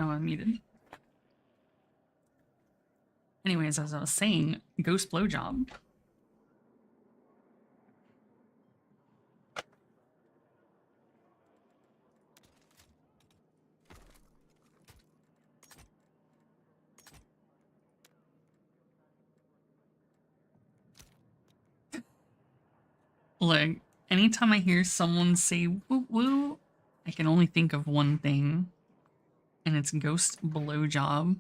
Oh, I'm muted. Anyways, as I was saying, ghost blowjob. Look, anytime I hear someone say woo woo, I can only think of one thing, and it's ghost blowjob.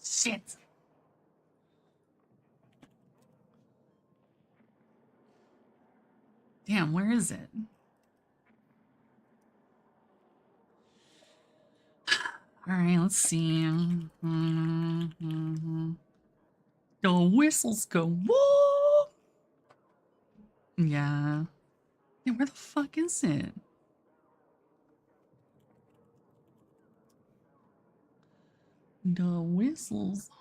Shit. Damn, where is it? Alright, let's see. The whistles go woo! Yeah. Yeah, where the fuck is it? The whistles.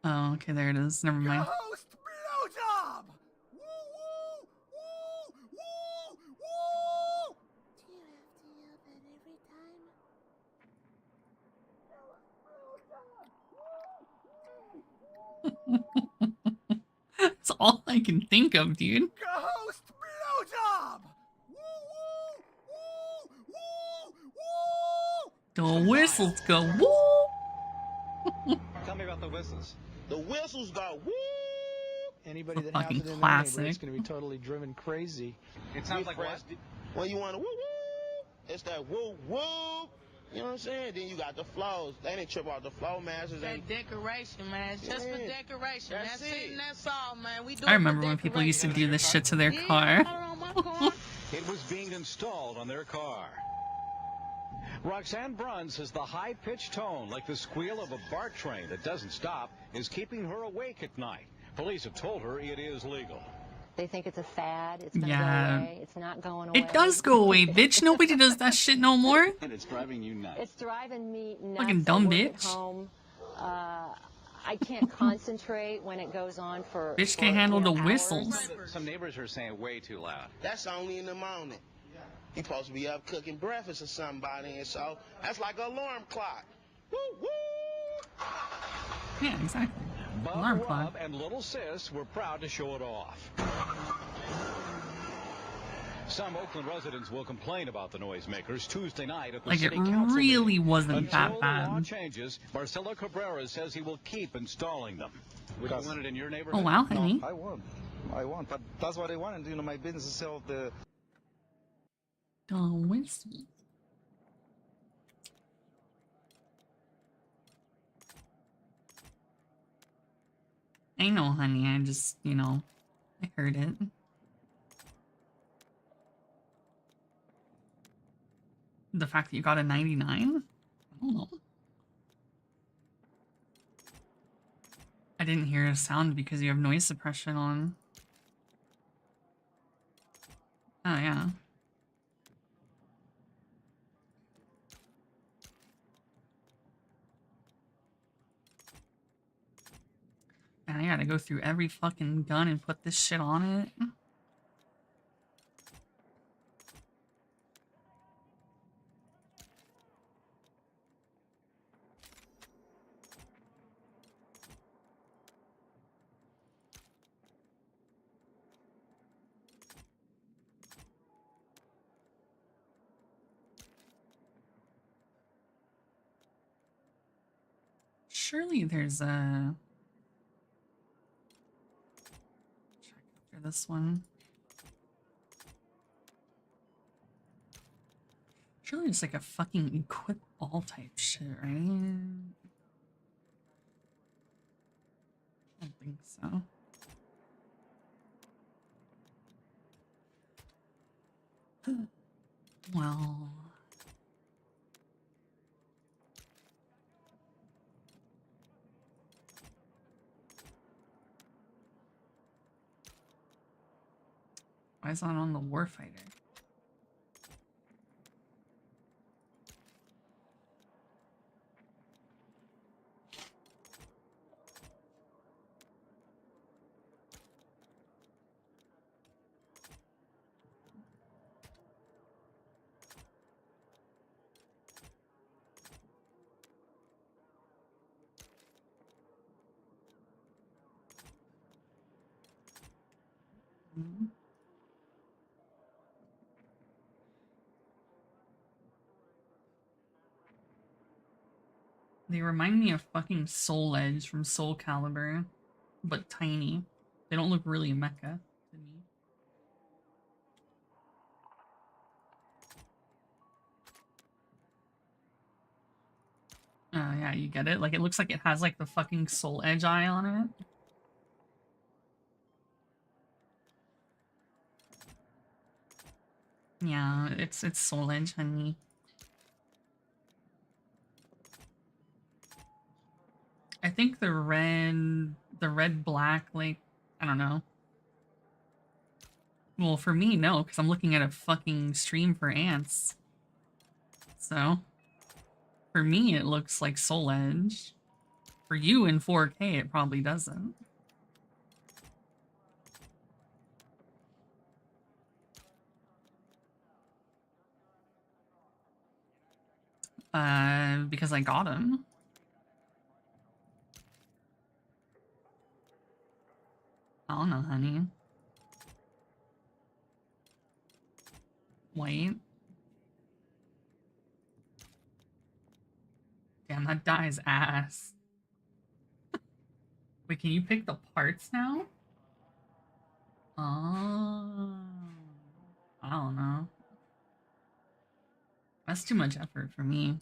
Oh, okay, there it is. Never mind. Ghost blowjob! Woo woo woo woo woo! Do you have to yell that every time? That's all I can think of, dude. Ghost blowjob! Woo woo woo woo woo! The whistles go woo! Tell me about the whistles. The whistles go woo! Anybody that Fucking has it in classic. their neighborhood is going to be totally driven crazy. It sounds like what? When you want to woo woo, it's that woo woo. You know what I'm saying? Then you got the flows. They didn't trip off the flow masters. That decoration, man. It's just for Yeah. decoration. That's That's it, it. and that's all, man. We do I it remember for when people used to do decoration. this shit to their Yeah, car. I got it on my car. It was being installed on their car. Roxanne Brunn says the high-pitched tone, like the squeal of a BART train that doesn't stop, is keeping her awake at night. Police have told her it is legal. They think it's a fad. It's going to Yeah. go away. It's not going away. It does go away, bitch. Nobody does that shit no more. And it's driving you nuts. It's driving me nuts. Fucking dumb I work bitch. At home. I can't concentrate when it goes on for. Bitch can't handle the hours. whistles. Some neighbors are saying way too loud. That's only in the morning. You supposed to be up cooking breakfast or something by then, so that's like an alarm clock. Woo woo! Yeah, exactly. Bub, Alarm Rob, clock. and Little Sis were proud to show it off. Some Oakland residents will complain about the noisemakers Tuesday night at the Like, it city council really meeting. wasn't Until that the bad. law changes, Marcelo Cabrera says he will keep installing them. Would you want it in your Oh, neighborhood? wow, honey. No, I won't. But that's what I want. You know, my business is sell the. The whistles. I know, honey. I just, you know, I heard it. The fact that you got a 99? I don't know. I didn't hear a sound because you have noise suppression on. Oh, yeah. And I gotta go through every fucking gun and put this shit on it. Surely there's a... Check after this one. Surely it's like a fucking equip all type shit, right? I don't think so. Well... Why is that on the warfighter? They remind me of fucking Soul Edge from Soul Calibur, but tiny. They don't look really mecha to me. Oh yeah, you get it? Like, it looks like it has like the fucking Soul Edge eye on it. Yeah, it's Soul Edge, honey. I think the red black, like, I don't know. Well, for me, no, because I'm looking at a fucking stream for ants. So, for me, it looks like Soul Edge. For you in 4K, it probably doesn't. Because I got him. I don't know, honey. White. Damn, that die's ass. Wait, can you pick the parts now? Oh. I don't know. That's too much effort for me.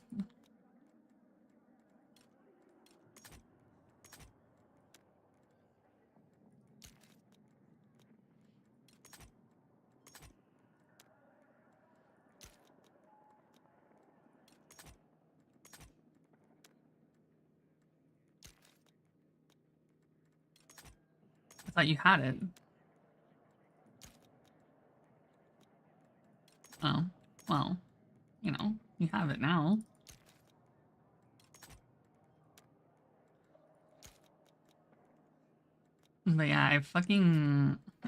I thought you had it. Oh, well, you know, you have it now. But yeah,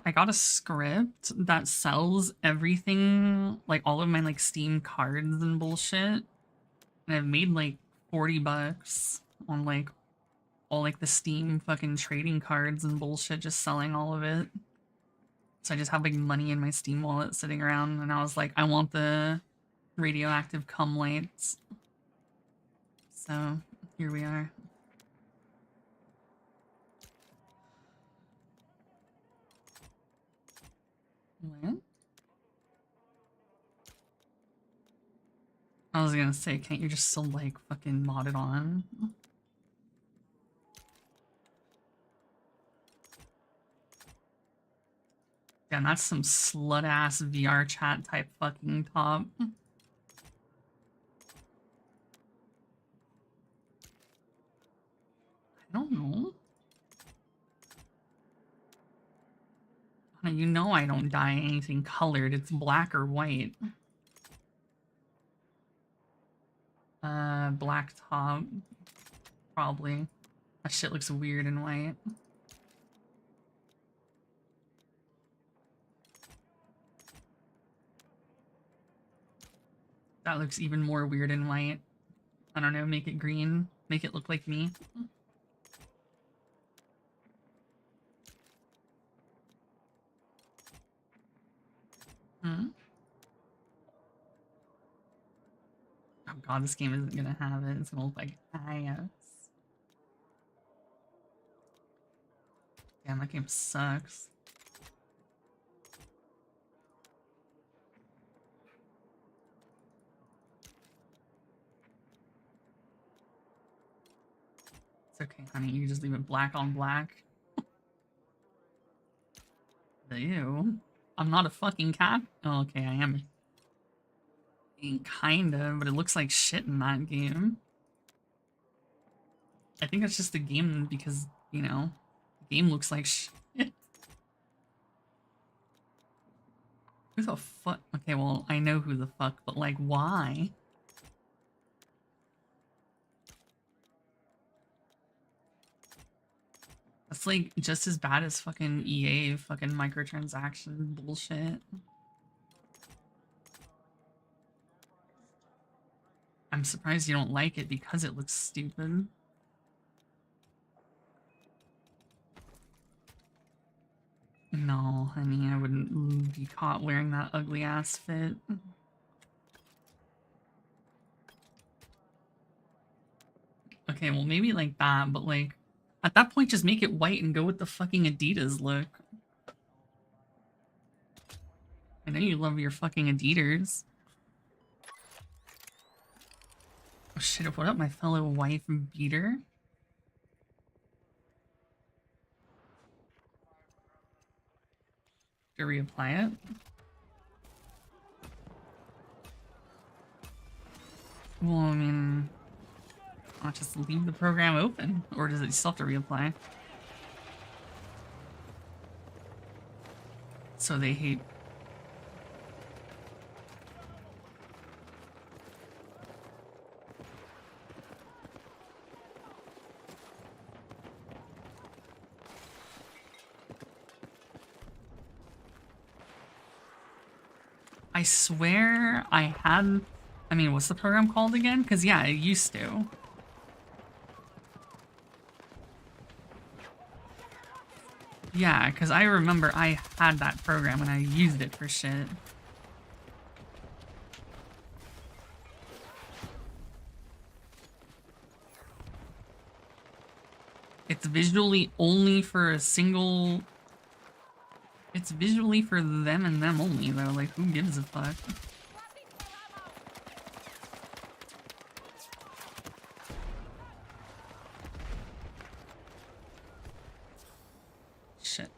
I got a script that sells everything, like all of my like Steam cards and bullshit. And I've made like 40 bucks on like all like the Steam fucking trading cards and bullshit, just selling all of it. So I just have like money in my Steam wallet sitting around, and I was like, I want the radioactive cum lights. So here we are. What? I was gonna say, can't you just still like fucking mod it on? Damn, that's some slut ass VR chat type fucking top. I don't know. You know I don't dye anything colored. It's black or white. Black top. Probably. That shit looks weird in white. That looks even more weird in white. I don't know, make it green. Make it look like me. Hmm? Oh god, this game isn't gonna have it. It's gonna look like ass. Damn, that game sucks. It's okay, honey. You just leave it black on black. Ew. I'm not a fucking cat. Oh, okay, I am. Kind of, but it looks like shit in that game. I think it's just the game because, you know, the game looks like shit. Who the fuck? Okay, well, I know who the fuck, but like, why? That's like just as bad as fucking EA fucking microtransaction bullshit. I'm surprised you don't like it because it looks stupid. No, honey, I wouldn't be caught wearing that ugly ass fit. Okay, well maybe like that, but like at that point just make it white and go with the fucking Adidas look. I know you love your fucking Adidas. Oh shit, what up my fellow wife beater? To reapply it? Well, I mean, I'll just leave the program open, or does it still have to reapply? So they hate. I swear I had, I mean, what's the program called again? Because yeah, it used to. Yeah, because I remember I had that program and I used it for shit. It's visually only for a single... It's visually for them and them only, though. Like, who gives a fuck? Shit.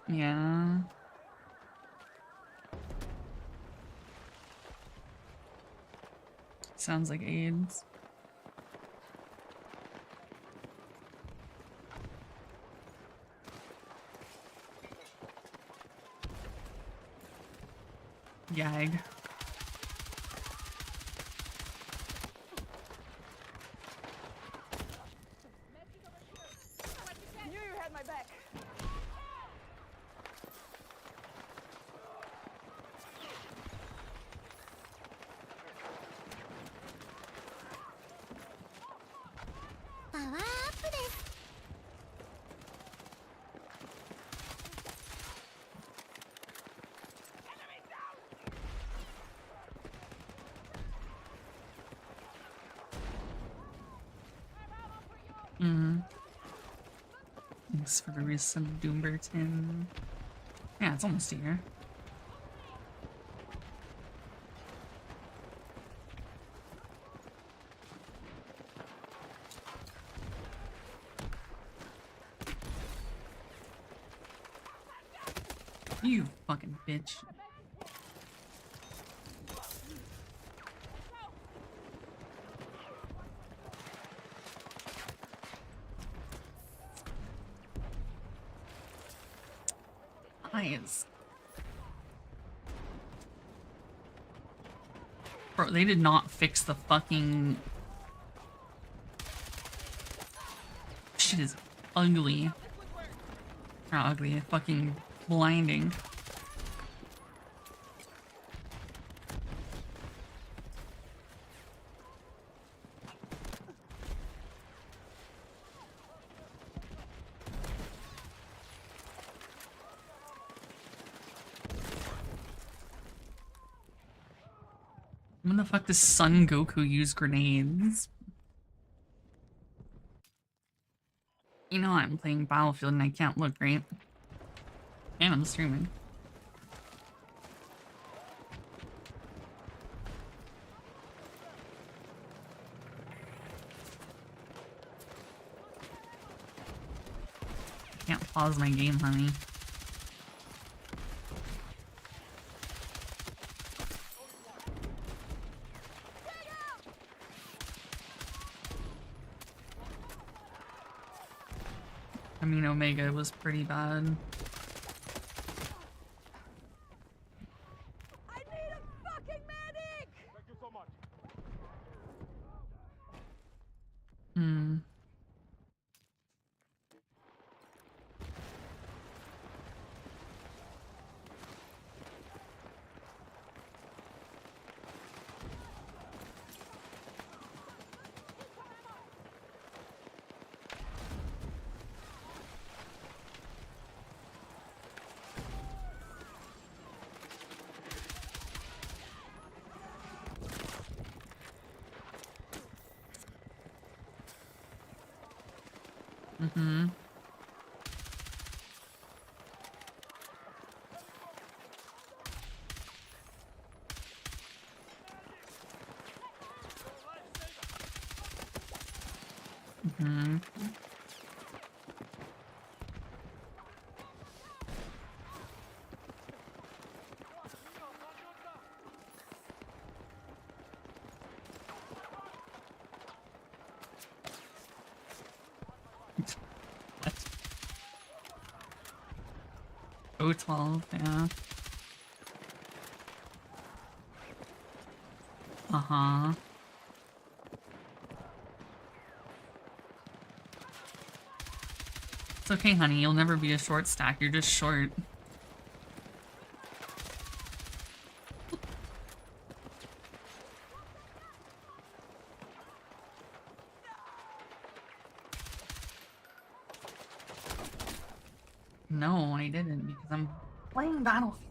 Yeah. Sounds like AIDS. Gag. I knew you had my back. Power upです. Thanks for the recent Doomberton. Yeah, it's almost here. You fucking bitch. Eyes. Bro, they did not fix the fucking... Shit is ugly. Not ugly, fucking blinding. When the fuck does Son Goku use grenades? You know I'm playing Battlefield and I can't look, right? And I'm streaming. Can't pause my game, honey. I mean, Omega was pretty bad. I need a fucking medic! Thank you so much. Mm-hmm. Mm-hmm. What? O12, yeah. Uh-huh. It's okay, honey. You'll never be a short stack. You're just short. No, I didn't because I'm playing Battlefield.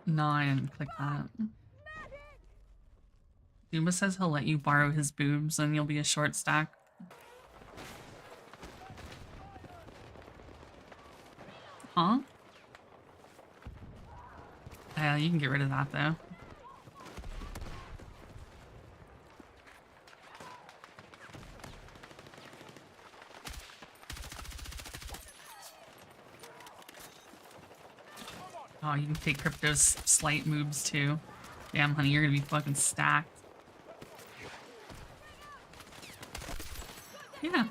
No, I didn't click that. Duba says he'll let you borrow his boobs and you'll be a short stack. Huh? Yeah, you can get rid of that though. Oh, you can take Crypto's slight moves too. Damn, honey, you're gonna be fucking stacked. Yeah.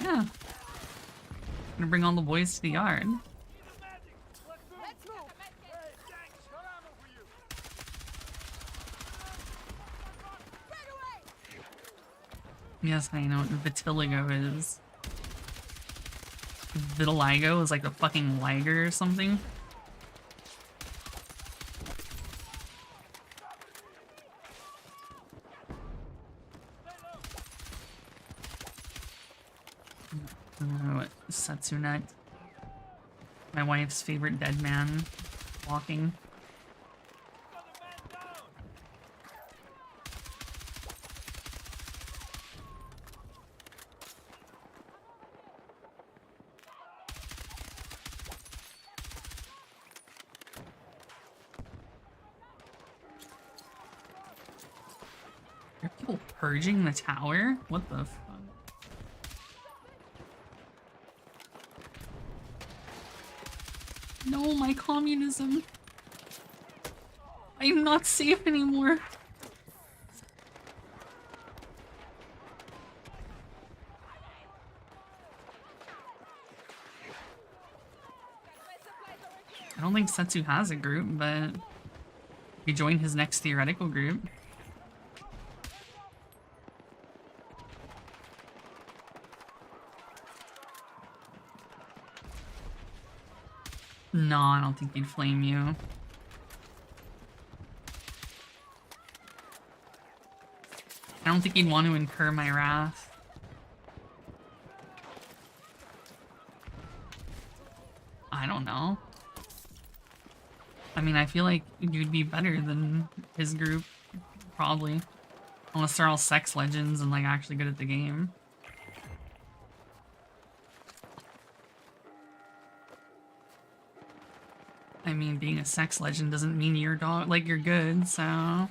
Yeah. Gonna bring all the boys to the yard. Yes, I know what vitiligo is. Vitiligo is like a fucking liger or something. What? Satsunet. My wife's favorite dead man walking. Are people purging the tower? What the fuck? No, my communism. I'm not safe anymore. I don't think Setsu has a group, but we join his next theoretical group. No, I don't think he'd flame you. I don't think he'd want to incur my wrath. I don't know. I mean, I feel like you'd be better than his group, probably. Unless they're all sex legends and, like, actually good at the game. I mean, being a sex legend doesn't mean you're you're good, so...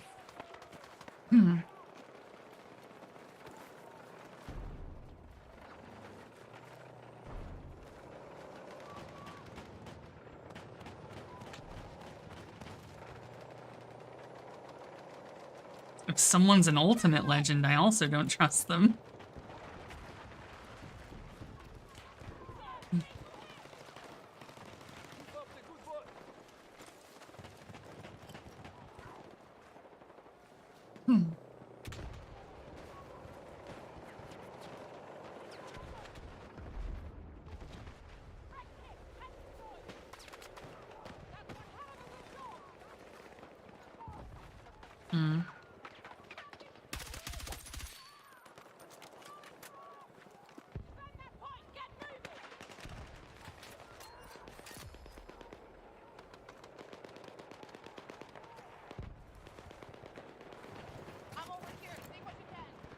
If someone's an ultimate legend, I also don't trust them.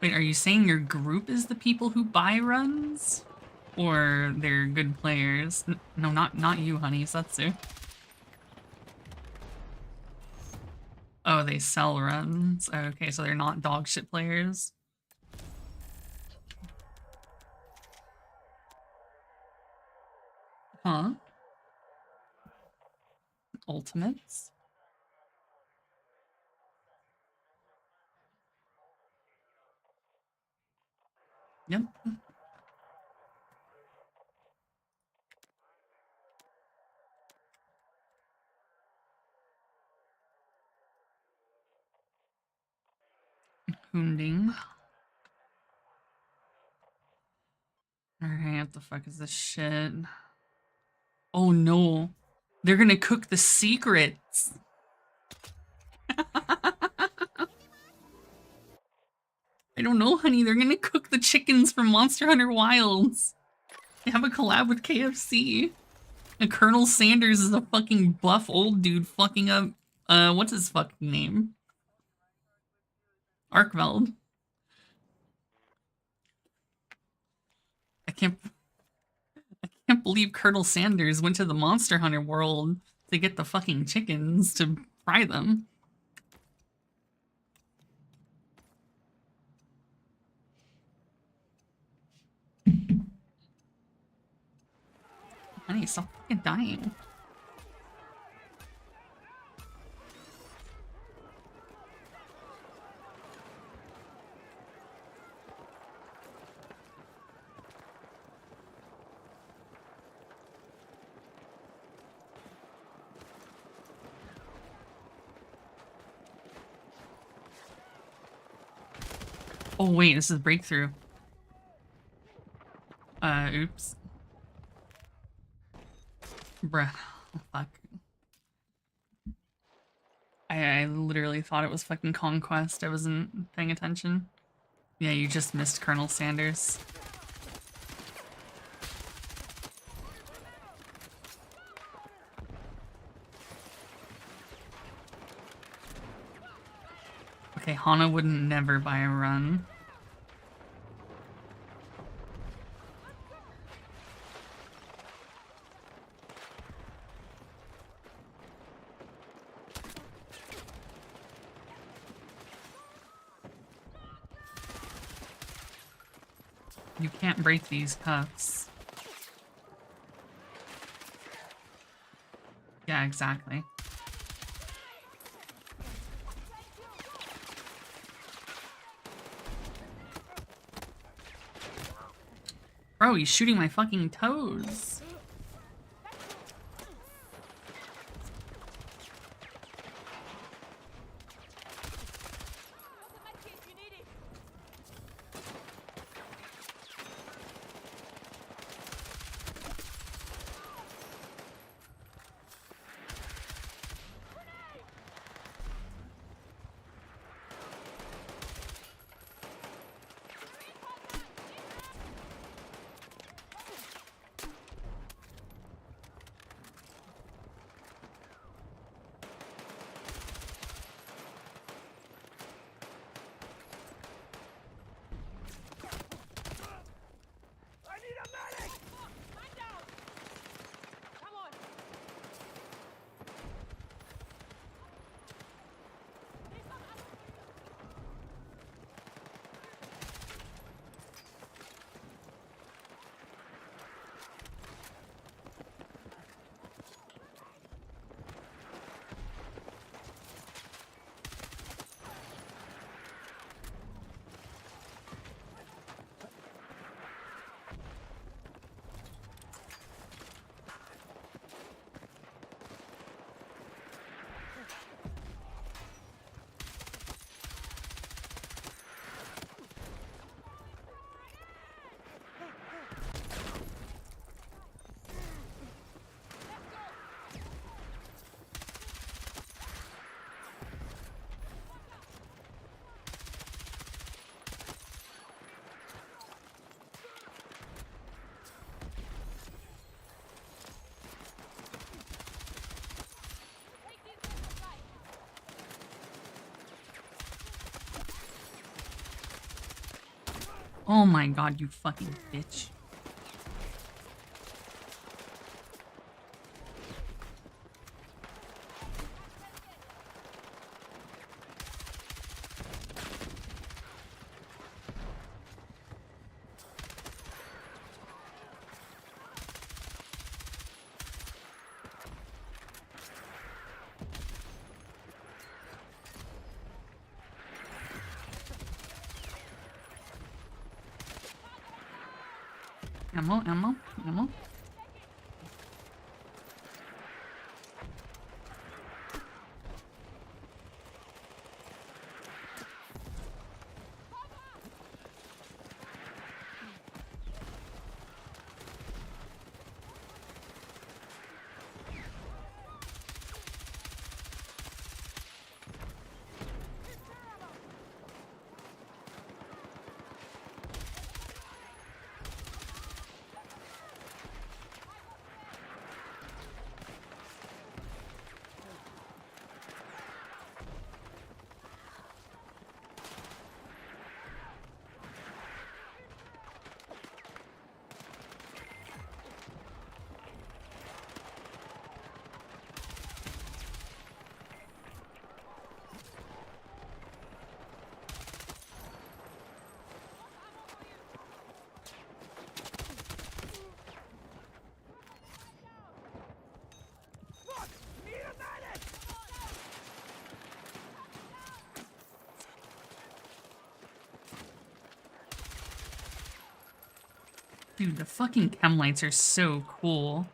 Wait, are you saying your group is the people who buy runs? Or they're good players? No, not you, honey, Satsu. Oh, they sell runs. Okay, so they're not dog shit players. Huh? Ultimates? Yep. Hoonding. Alright, what the fuck is this shit? Oh no. They're gonna cook the secrets. I don't know, honey. They're gonna cook the chickens from Monster Hunter Wilds. They have a collab with KFC. And Colonel Sanders is a fucking buff old dude fucking up, what's his fucking name? Arkveld. I can't believe Colonel Sanders went to the Monster Hunter world to get the fucking chickens to fry them. Honey, stop fucking dying. Oh wait, this is breakthrough. Oops. Bruh. Oh, fuck. I literally thought it was fucking Conquest. I wasn't paying attention. Yeah, you just missed Colonel Sanders. Okay, Hana would never buy a run. You can't break these cuffs. Yeah, exactly. Bro, he's shooting my fucking toes. Oh my god, you fucking bitch. Ammo, ammo, ammo. Dude, the fucking chem lights are so cool.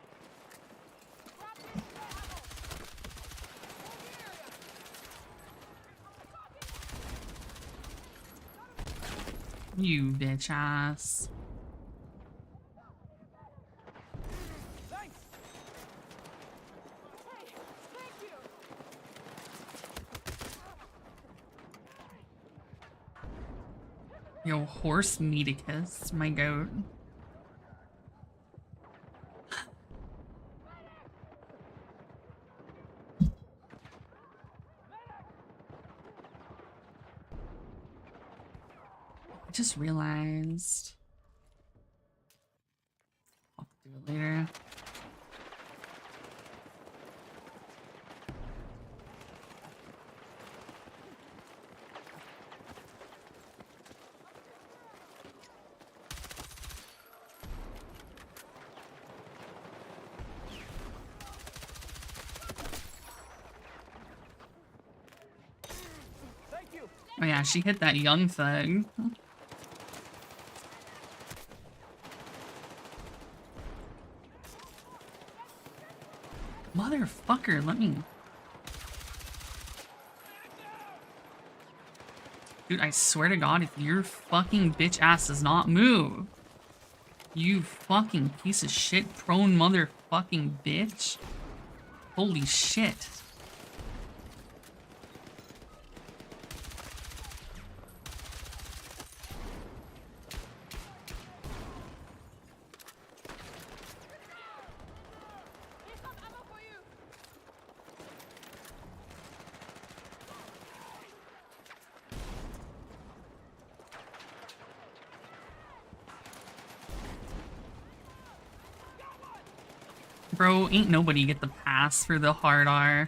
You bitch ass. Yo, horse medicus, my goat. I just realized. I'll do it later. Oh yeah, she hit that young thug. Motherfucker, let me... Dude, I swear to God, if your fucking bitch ass does not move, you fucking piece of shit prone motherfucking bitch. Holy shit. Bro, ain't nobody get the pass for the hard R.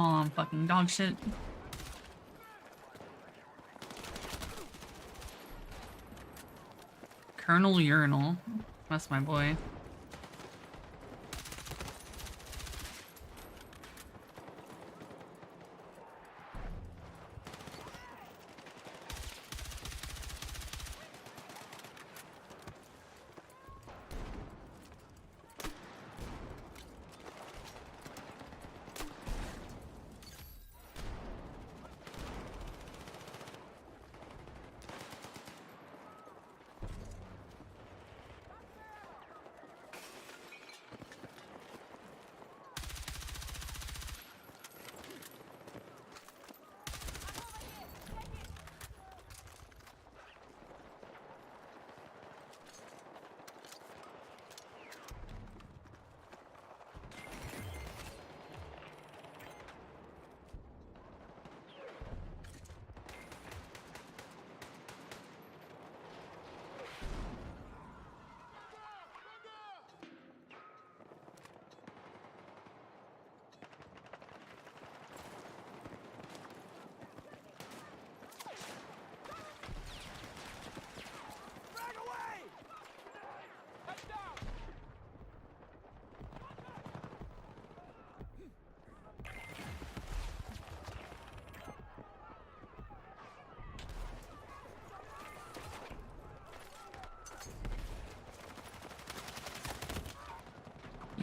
I'm fucking dog shit. Colonel Urinal. That's my boy.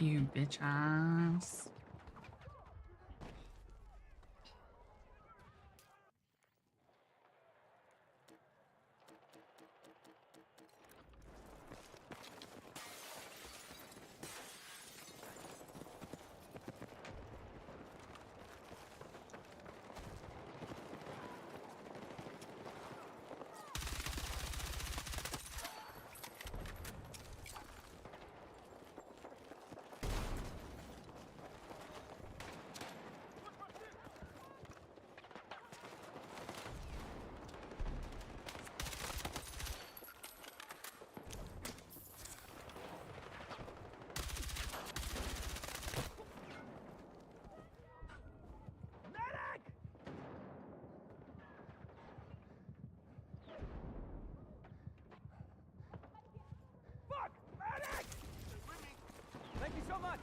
You bitch ass. Thank you so much.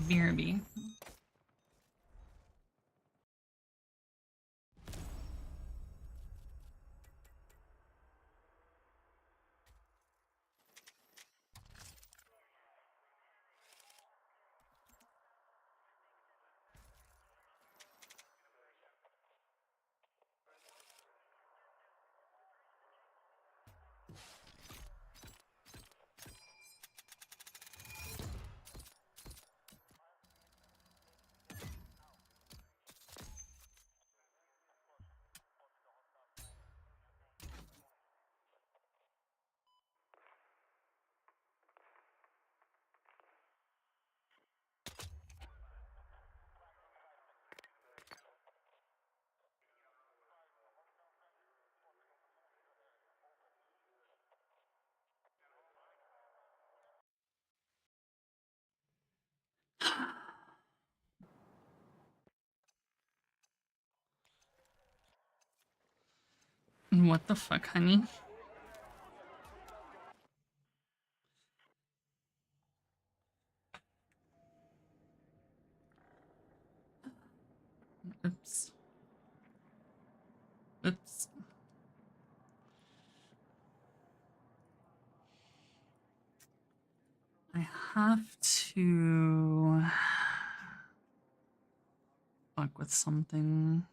BRB. What the fuck, honey? Oops. Oops. I have to fuck with something.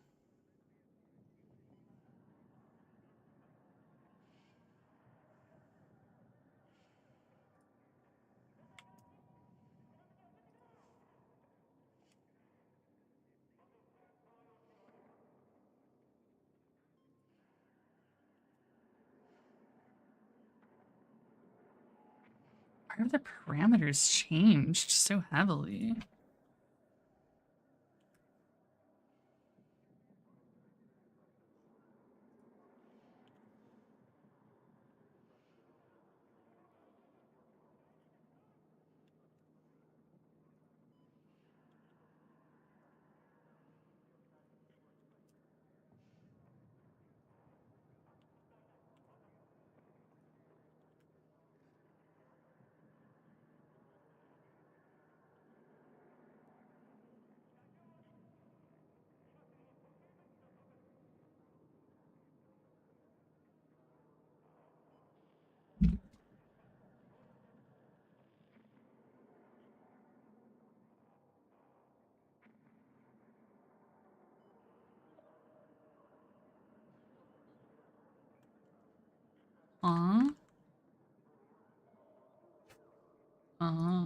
Why have the parameters changed so heavily? Uh, uh.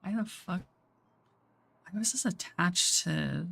Why the fuck? Why was this attached to?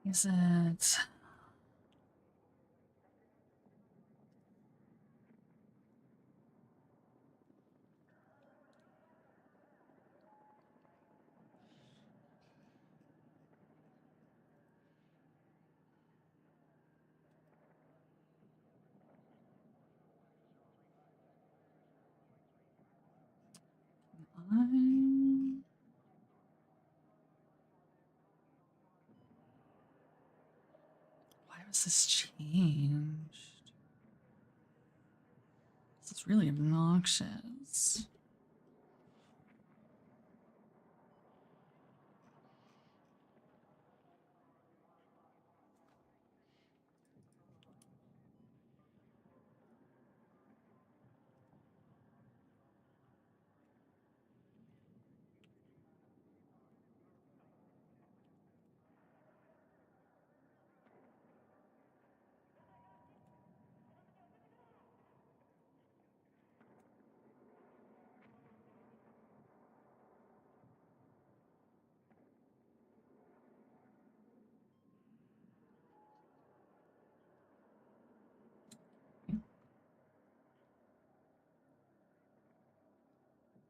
Is it? Why was this changed? This is really obnoxious.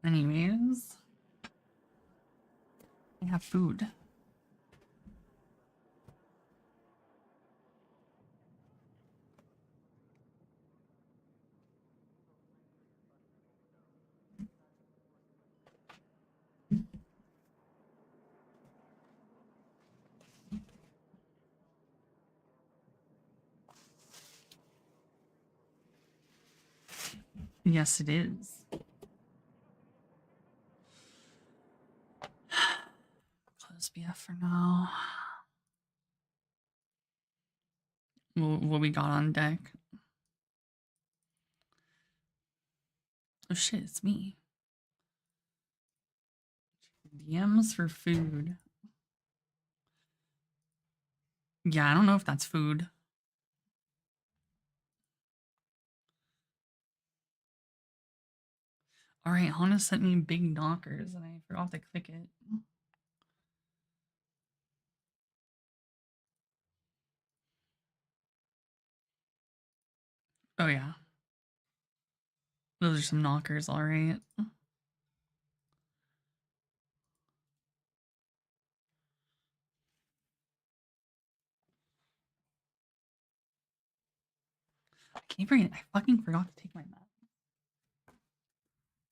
Anyways, I have food. Yes, it is. Close BF for now. What we got on deck? Oh shit, it's me. DMs for food. Yeah, I don't know if that's food. Alright, Hana sent me big knockers and I forgot to click it. Oh yeah. Those are some knockers, alright. I fucking forgot to take my meds.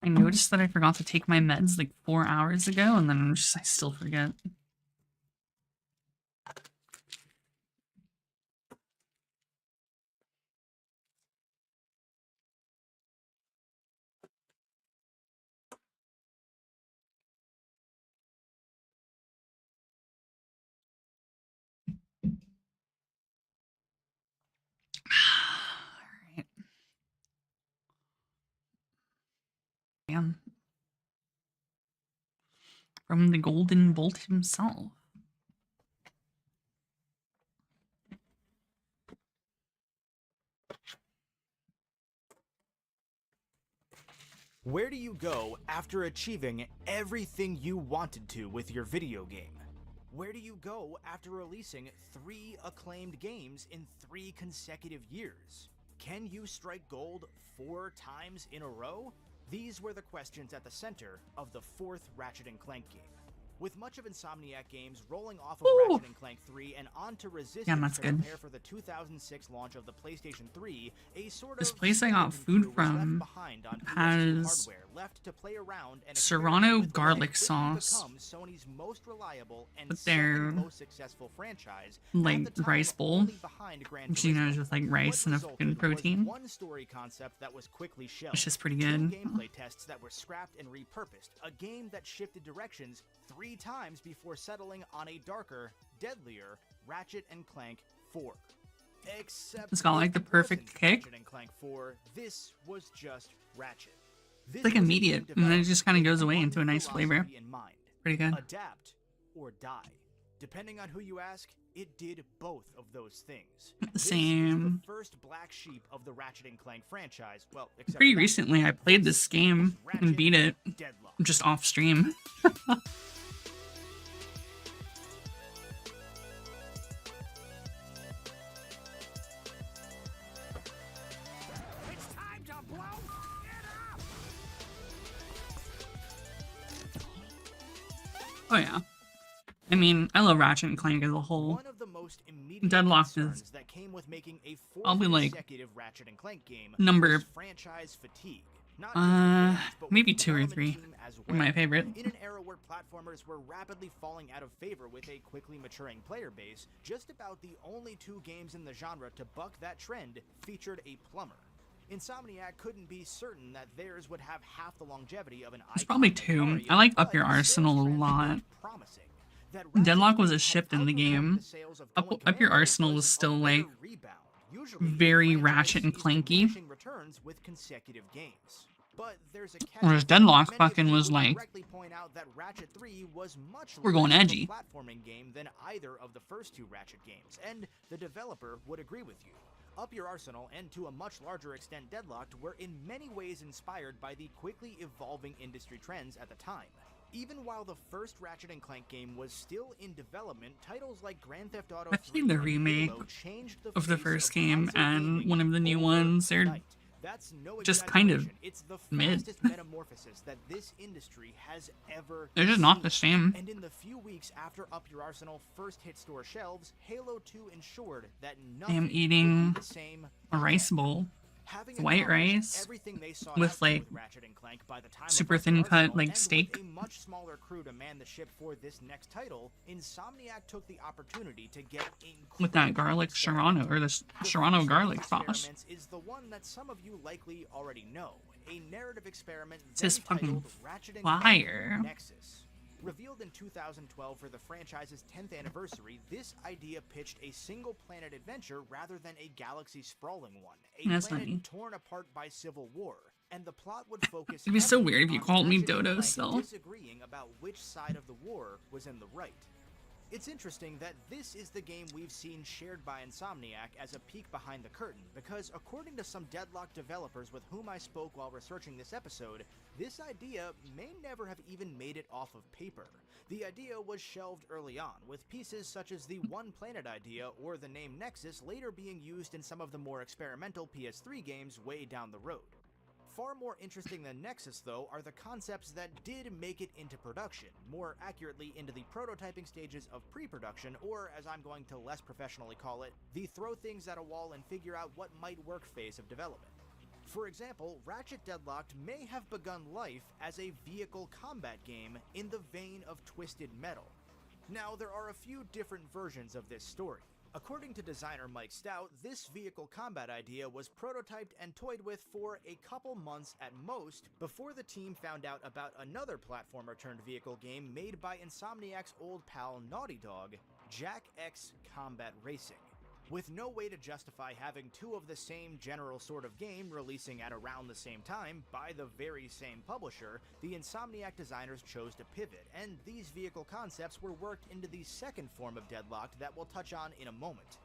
I noticed that I forgot to take my meds like 4 hours ago, and then I still forget. Alright. Damn. From the Golden Bolt himself. Where do you go after achieving everything you wanted to with your video game? Where do you go after releasing 3 acclaimed games in 3 consecutive years? Can you strike gold 4 times in a row? These were the questions at the center of the 4th Ratchet & Clank game. With much of Insomniac Games rolling off of Ratchet & Clank 3 and onto Resistance to prepare for the 2006 launch of the PlayStation 3, a sort this of place I got food from has left to play around and Serrano garlic sauce, Sony's most reliable and but their most successful franchise, like rice bowl, which you know is just like rice and a fucking protein. One story concept that was quickly shelved, it's just pretty good. 2 gameplay tests that were scrapped and repurposed, a game that shifted directions 3 times before settling on a darker, deadlier Ratchet & Clank 4. Except it's got like the perfect kick. Ratchet & Clank 4, this was just Ratchet. It's like immediate, and then it just kind of goes away into a nice flavor. Pretty good. Adapt or die. Depending on who you ask, it did both of those things. Same. The first black sheep of the Ratchet & Clank franchise. Well, pretty recently I played this game and beat it just off stream. Oh yeah. I mean, I love Ratchet & Clank as a whole. Deadlocked is probably like number maybe 2 or 3 my favorite. In an era where platformers were rapidly falling out of favor with a quickly maturing player base, just about the only 2 games in the genre to buck that trend featured a plumber. Insomniac couldn't be certain that theirs would have half the longevity of an It's probably 2. I like Up Your Arsenal a lot. Deadlock was a shift in the game. Up Your Arsenal was still like very Ratchet and Clanky. Whereas Deadlock fucking was like, we're going edgy. Platforming game than either of the first 2 Ratchet games, and the developer would agree with you. Up Your Arsenal, and to a much larger extent Deadlocked, were in many ways inspired by the quickly evolving industry trends at the time. Even while the first Ratchet & Clank game was still in development, titles like Grand Theft Auto 3 I played the remake of the first game and one of the new ones. They're just kind of mid. That this industry has ever They're just not the same. And in the few weeks after Up Your Arsenal first hit store shelves, Halo 2 ensured that nothing I'm eating would be the same a rice bowl. White rice with like super thin cut like steak. A much smaller crew to man the ship for this next title, Insomniac took the opportunity to get with that garlic Serrano or the Serrano garlic sauce. Is the one that some of you likely already know. a narrative experiment It's just then fucking titled Ratchet & fire. Clank Nexus. Revealed in 2012 for the franchise's 10th anniversary, this idea pitched a single-planet adventure rather than a galaxy-sprawling one, a That's planet funny. torn apart by civil war. And the plot would focus It'd be so heavily weird if you on called me Ratchet and Dodo Clank still. disagreeing about which side of the war was in the right. It's interesting that this is the game we've seen shared by Insomniac as a peek behind the curtain, because according to some Deadlock developers with whom I spoke while researching this episode, this idea may never have even made it off of paper. The idea was shelved early on, with pieces such as the One Planet idea or the name Nexus later being used in some of the more experimental PS3 games way down the road. Far more interesting than Nexus, though, are the concepts that did make it into production, more accurately into the prototyping stages of pre-production, or as I'm going to less professionally call it, the throw things at a wall and figure out what might work phase of development. For example, Ratchet Deadlocked may have begun life as a vehicle combat game in the vein of Twisted Metal. Now, there are a few different versions of this story. According to designer Mike Stout, this vehicle combat idea was prototyped and toyed with for a couple months at most before the team found out about another platformer-turned-vehicle game made by Insomniac's old pal Naughty Dog, Jack X Combat Racing. With no way to justify having two of the same general sort of game releasing at around the same time by the very same publisher, the Insomniac designers chose to pivot, and these vehicle concepts were worked into the second form of Deadlocked that we'll touch on in a moment.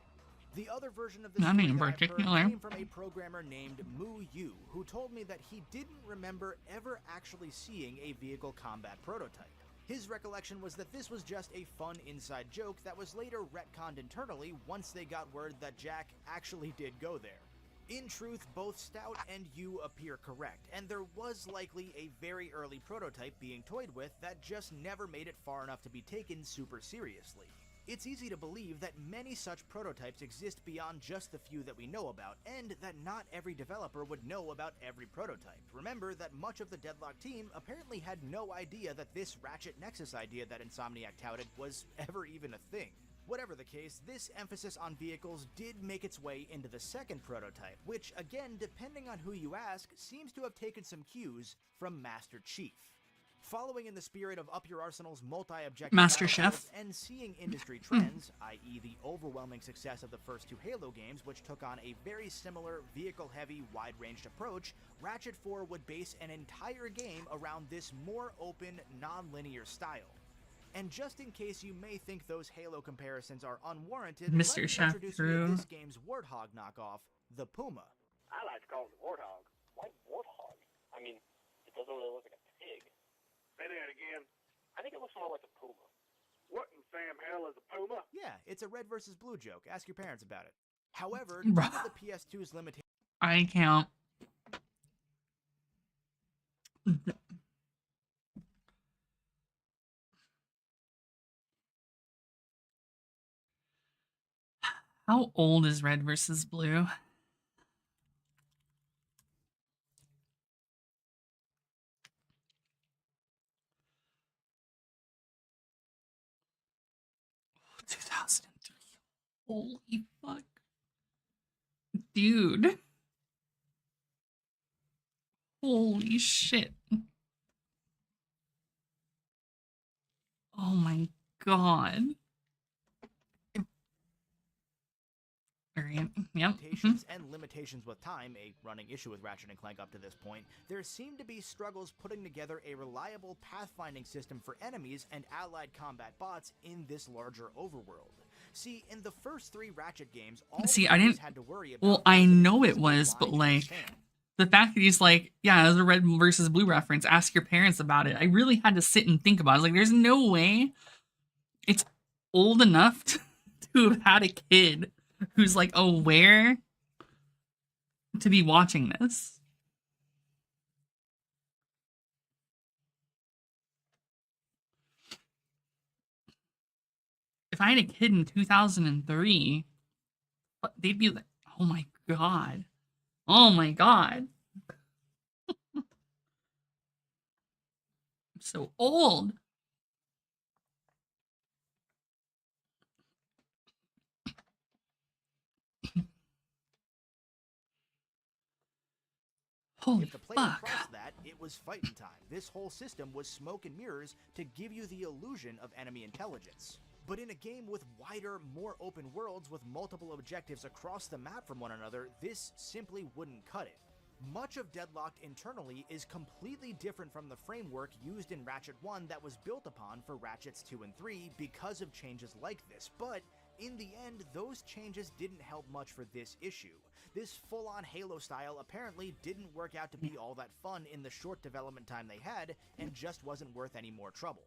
The other version of the story that I've heard came from a programmer named Moo Yu, who told me that he didn't remember ever actually seeing a vehicle combat prototype. His recollection was that this was just a fun inside joke that was later retconned internally once they got word that Jack actually did go there. In truth, both Stout and Yu appear correct, and there was likely a very early prototype being toyed with that just never made it far enough to be taken super seriously. It's easy to believe that many such prototypes exist beyond just the few that we know about, and that not every developer would know about every prototype. Remember that much of the Deadlock team apparently had no idea that this Ratchet Nexus idea that Insomniac touted was ever even a thing. Whatever the case, this emphasis on vehicles did make its way into the second prototype, which, again, depending on who you ask, seems to have taken some cues from Master Chief. Following in the spirit of Up Your Arsenal's multi-objective Master battlefields Chef. and seeing industry trends, i.e. the overwhelming success of the first two Halo games, which took on a very similar vehicle-heavy, wide-ranged approach, Ratchet 4 would base an entire game around this more open, non-linear style. And just in case you may think those Halo comparisons are unwarranted, Mr. let me Chef introduce you to Drew. this game's Warthog knockoff, the Puma. I like to call it the Warthog. Why Warthog? I mean, it doesn't really look like a pig. Say that again. I think it looks more like a puma. What in Sam hell is a puma? Yeah, it's a red versus blue joke. Ask your parents about it. However, due to the PS2's limitation, I can't. How old is Red versus Blue? Oh, 2003. Holy fuck. Dude. Holy shit. Oh my god. Yep. and limitations with time, a running issue with Ratchet & Clank up to this point, there seem to be struggles putting together a reliable pathfinding system for enemies and allied combat bots in this larger overworld. See, in the first three Ratchet games, all I didn't had to worry about well, I know it was, but like the fact that he's like, yeah, it was a Red versus Blue reference, ask your parents about it. I really had to sit and think about it. I was like, there's no way it's old enough to have had a kid who's like aware to be watching this. If I had a kid in 2003, they'd be like, oh my god. Oh my god. I'm so old. Holy if the player fuck. crossed that, it was fighting time. This whole system was smoke and mirrors to give you the illusion of enemy intelligence. But in a game with wider, more open worlds with multiple objectives across the map from one another, this simply wouldn't cut it. Much of Deadlocked internally is completely different from the framework used in Ratchet 1 that was built upon for Ratchets 2 and 3 because of changes like this, but in the end, those changes didn't help much for this issue. This full-on Halo style apparently didn't work out to be all that fun in the short development time they had, and just wasn't worth any more trouble.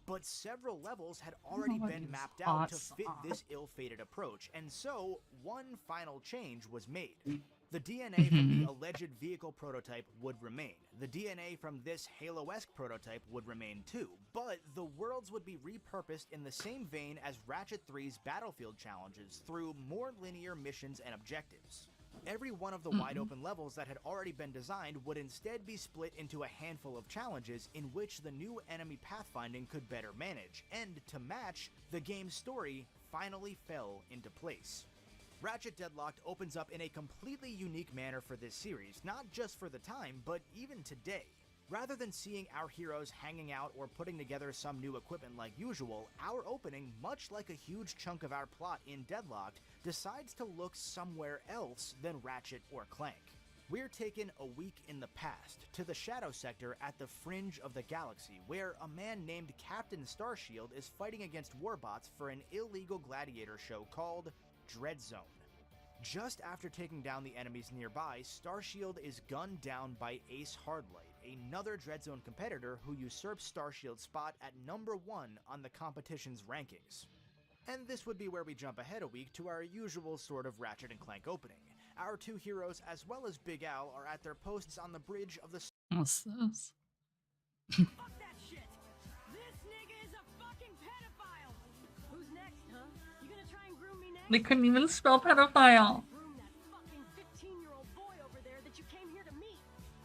But several levels had already been mapped out to fit this ill-fated approach, and so one final change was made. The DNA from the alleged vehicle prototype would remain. The DNA from this Halo-esque prototype would remain too, but the worlds would be repurposed in the same vein as Ratchet 3's Battlefield challenges through more linear missions and objectives. Every one of the wide-open levels that had already been designed would instead be split into a handful of challenges in which the new enemy pathfinding could better manage, and to match, the game's story finally fell into place. Ratchet Deadlocked opens up in a completely unique manner for this series, not just for the time, but even today. Rather than seeing our heroes hanging out or putting together some new equipment like usual, our opening, much like a huge chunk of our plot in Deadlocked, decides to look somewhere else than Ratchet or Clank. We're taken a week in the past, to the Shadow Sector at the fringe of the galaxy, where a man named Captain Starshield is fighting against warbots for an illegal gladiator show called Dread Zone. Just after taking down the enemies nearby, Starshield is gunned down by Ace Hardlight, another Dread Zone competitor who usurps Starshield's spot at number 1 on the competition's rankings. And this would be where we jump ahead a week to our usual sort of Ratchet and Clank opening. Our two heroes, as well as Big Al, are at their posts on the bridge of the... What's this? Fuck that shit! This nigga is a fucking pedophile! Who's next, huh? You gonna try and groom me next? They couldn't even spell pedophile. Groom that fucking 15-year-old boy over there that you came here to meet.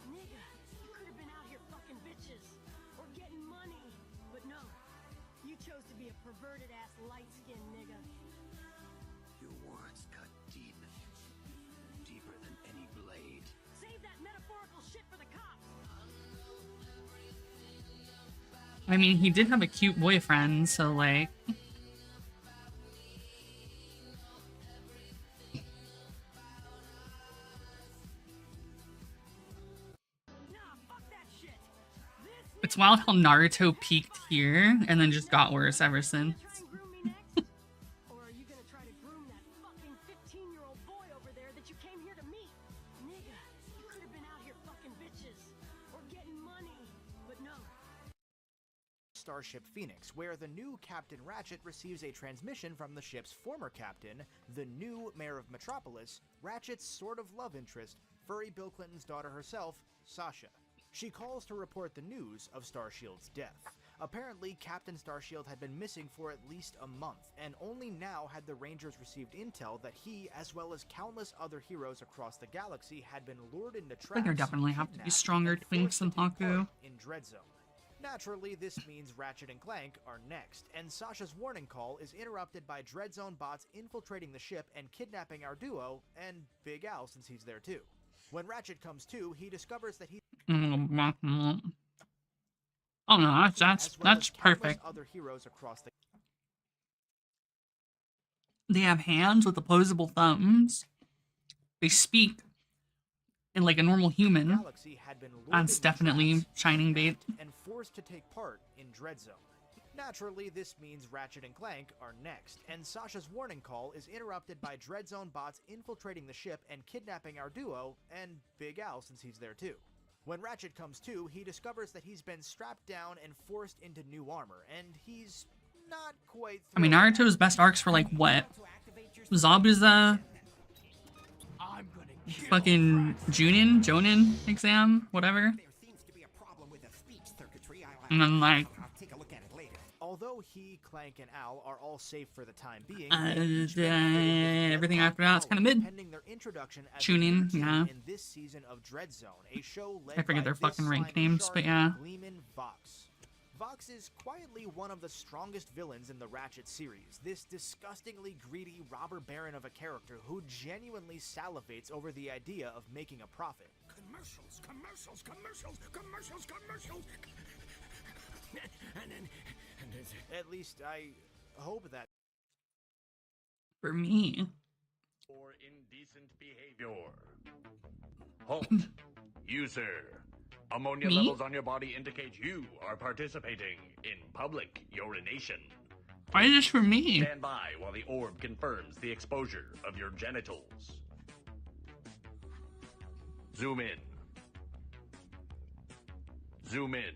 Nigga, you could have been out here fucking bitches. Or getting money. But no. You chose to be a perverted-ass light-skinned nigga. Your words cut deep. Deeper than any blade. Save that metaphorical shit for the cops! I mean, he did have a cute boyfriend, so like... It's wild how Naruto peaked here and then just got worse ever since. Or are you gonna try to groom that fucking 15-year-old boy over there that you came here to meet? Nigga, you could have been out here fucking bitches. Or getting money. But no. Starship Phoenix, where the new Captain Ratchet receives a transmission from the ship's former captain, the new mayor of Metropolis, Ratchet's sort of love interest, furry Bill Clinton's daughter herself, Sasha. She calls to report the news of Starshield's death. Apparently, Captain Starshield had been missing for at least a month, and only now had the Rangers received intel that he, as well as countless other heroes across the galaxy, had been lured into traps. I think there definitely have to be stronger twinks than Haku. In Dread Zone. Naturally, this means Ratchet and Clank are next, and Sasha's warning call is interrupted by Dread Zone bots infiltrating the ship and kidnapping our duo, and Big Al since he's there too. When Ratchet comes to, he discovers that he's... Oh no, that's perfect. Other heroes across the... They have hands with opposable thumbs. They speak in like a normal human. That's definitely shining bait. And forced to take part in Dread Zone. Naturally, this means Ratchet and Clank are next, and Sasha's warning call is interrupted by Dread Zone bots infiltrating the ship and kidnapping our duo, and Big Al since he's there too. When Ratchet comes to, he discovers that he's been strapped down and forced into new armor, and he's not quite... I mean, Naruto's best arcs were like what? Zabuza, fucking Jonin exam, whatever. And then like... Although he, Clank, and Al are all safe for the time being, everything after that is kind of mid. Chunin, yeah. In this season of Dread Zone, a show led I forget their by fucking rank names, but yeah. Vox. Vox is quietly one of the strongest villains in the Ratchet series, this disgustingly greedy robber baron of a character who genuinely salivates over the idea of making a profit. Commercials, commercials, commercials, commercials, commercials. and At least I hope that. For me. For indecent behavior. Halt. You, sir. Ammonia Me? levels on your body indicate you are participating in public urination. Why is this for me? Stand by while the orb confirms the exposure of your genitals. Zoom in. Zoom in.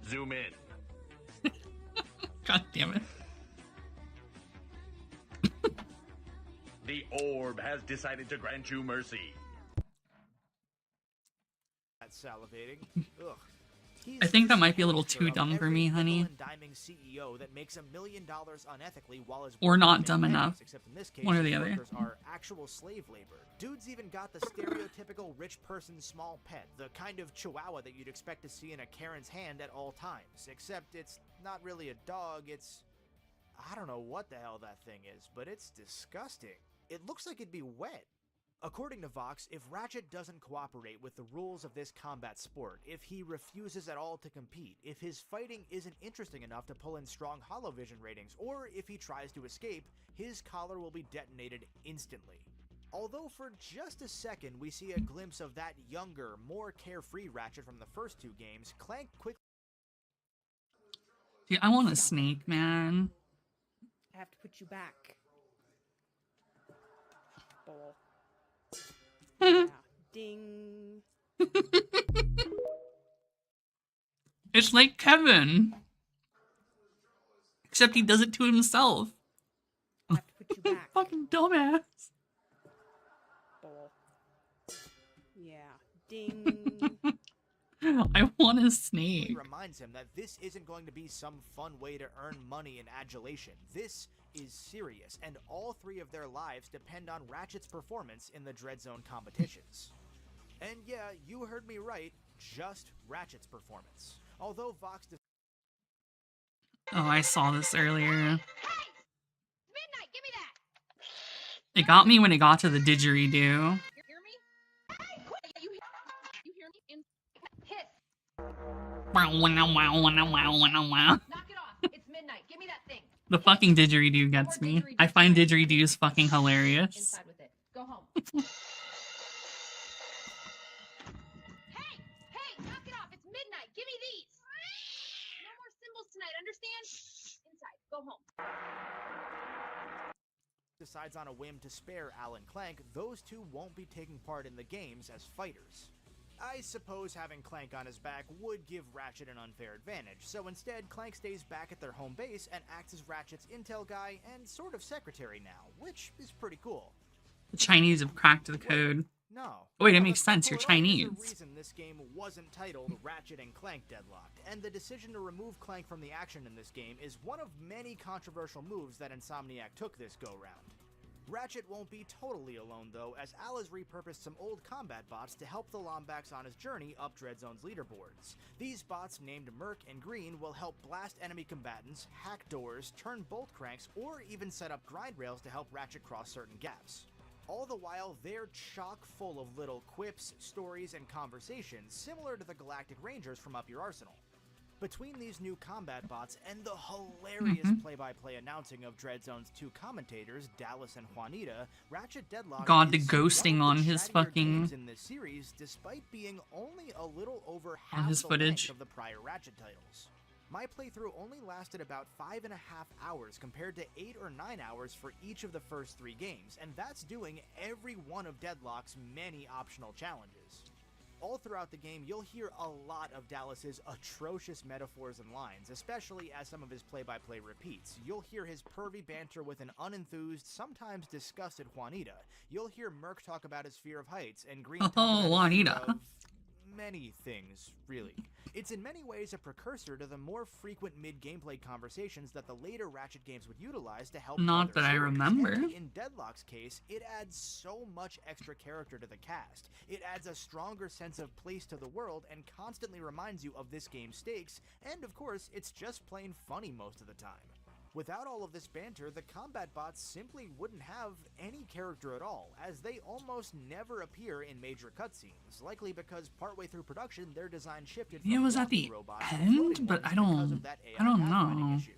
Zoom in. God damn it. The orb has decided to grant you mercy. That's salivating. Ugh. I think that might be a little too dumb for me, honey. CEO that makes $1 million unethically while his Or not workers dumb make enough. pennies, except in this case, One or the his other. workers are actual slave labor. Dude's even got the stereotypical rich person's small pet, the kind of chihuahua that you'd expect to see in a Karen's hand at all times. Except it's not really a dog, it's... I don't know what the hell that thing is, but it's disgusting. It looks like it'd be wet. According to Vox, if Ratchet doesn't cooperate with the rules of this combat sport, if he refuses at all to compete, if his fighting isn't interesting enough to pull in strong holovision ratings, or if he tries to escape, his collar will be detonated instantly. Although for just a second we see a glimpse of that younger, more carefree Ratchet from the first two games, Clank quickly... Dude, I want a snake, man. I have to put you back. Ball. Yeah. Ding. It's like Kevin. Except he does it to himself. I have to put you back. Fucking dumbass. Ball. Yeah. Ding. I want a snake. reminds him that this isn't going to be some fun way to earn money and adulation. This is serious, and all three of their lives depend on Ratchet's performance in the Dread Zone competitions. And yeah, you heard me right, just Ratchet's performance. Although Vox... Oh, I saw this earlier. Midnight, give me that. It got me when it got to the didgeridoo. You hear me? Hey, quit. You hear me? In hit. Wow, wow, wow, wow, wow, wow, wow. Knock it off. It's midnight. Give me that thing. The fucking didgeridoo gets me. I find didgeridoos fucking hilarious. Inside with it. Go home. Hey, knock it off. It's midnight. Give me these. No more symbols tonight. Understand? Inside. Go home. decides on a whim to spare Alan Clank, those two won't be taking part in the games as fighters. I suppose having Clank on his back would give Ratchet an unfair advantage, so instead Clank stays back at their home base and acts as Ratchet's intel guy and sort of secretary now, which is pretty cool. The Chinese have cracked the code. No. Oh, wait, it makes sense. You're For whatever Chinese. reason this game wasn't titled Ratchet and Clank Deadlocked, and the decision to remove Clank from the action in this game is one of many controversial moves that Insomniac took this go-round. Ratchet won't be totally alone though, as Al has repurposed some old combat bots to help the Lombax on his journey up Dreadzone's leaderboards. These bots, named Merc and Green, will help blast enemy combatants, hack doors, turn bolt cranks, or even set up grind rails to help Ratchet cross certain gaps. All the while, they're chock full of little quips, stories, and conversations similar to the Galactic Rangers from Up Your Arsenal. Between these new combat bots and the hilarious play-by-play announcing of Dreadzone's two commentators, Dallas and Juanita, Ratchet Deadlock God, the is ghosting one on of the his chattier fucking... games in this series, despite being only a little over half his the footage. length of the prior Ratchet titles. My playthrough only lasted about 5.5 hours compared to 8 or 9 hours for each of the first 3 games, and that's doing every one of Deadlock's many optional challenges. All throughout the game, you'll hear a lot of Dallas's atrocious metaphors and lines, especially as some of his play-by-play repeats. You'll hear his pervy banter with an unenthused, sometimes disgusted Juanita. You'll hear Merc talk about his fear of heights, and Green talk about his Juanita. fear of many things, really. It's in many ways a precursor to the more frequent mid-gameplay conversations that the later Ratchet games would utilize to help tell Not their that I stories. remember. And in Deadlock's case, it adds so much extra character to the cast. It adds a stronger sense of place to the world and constantly reminds you of this game's stakes, and of course, it's just plain funny most of the time. Without all of this banter, the combat bots simply wouldn't have any character at all, as they almost never appear in major cutscenes, likely because partway through production their design shifted from It was at walking the robots to end, floating but ones I because don't of that AI pathfinding know. issue.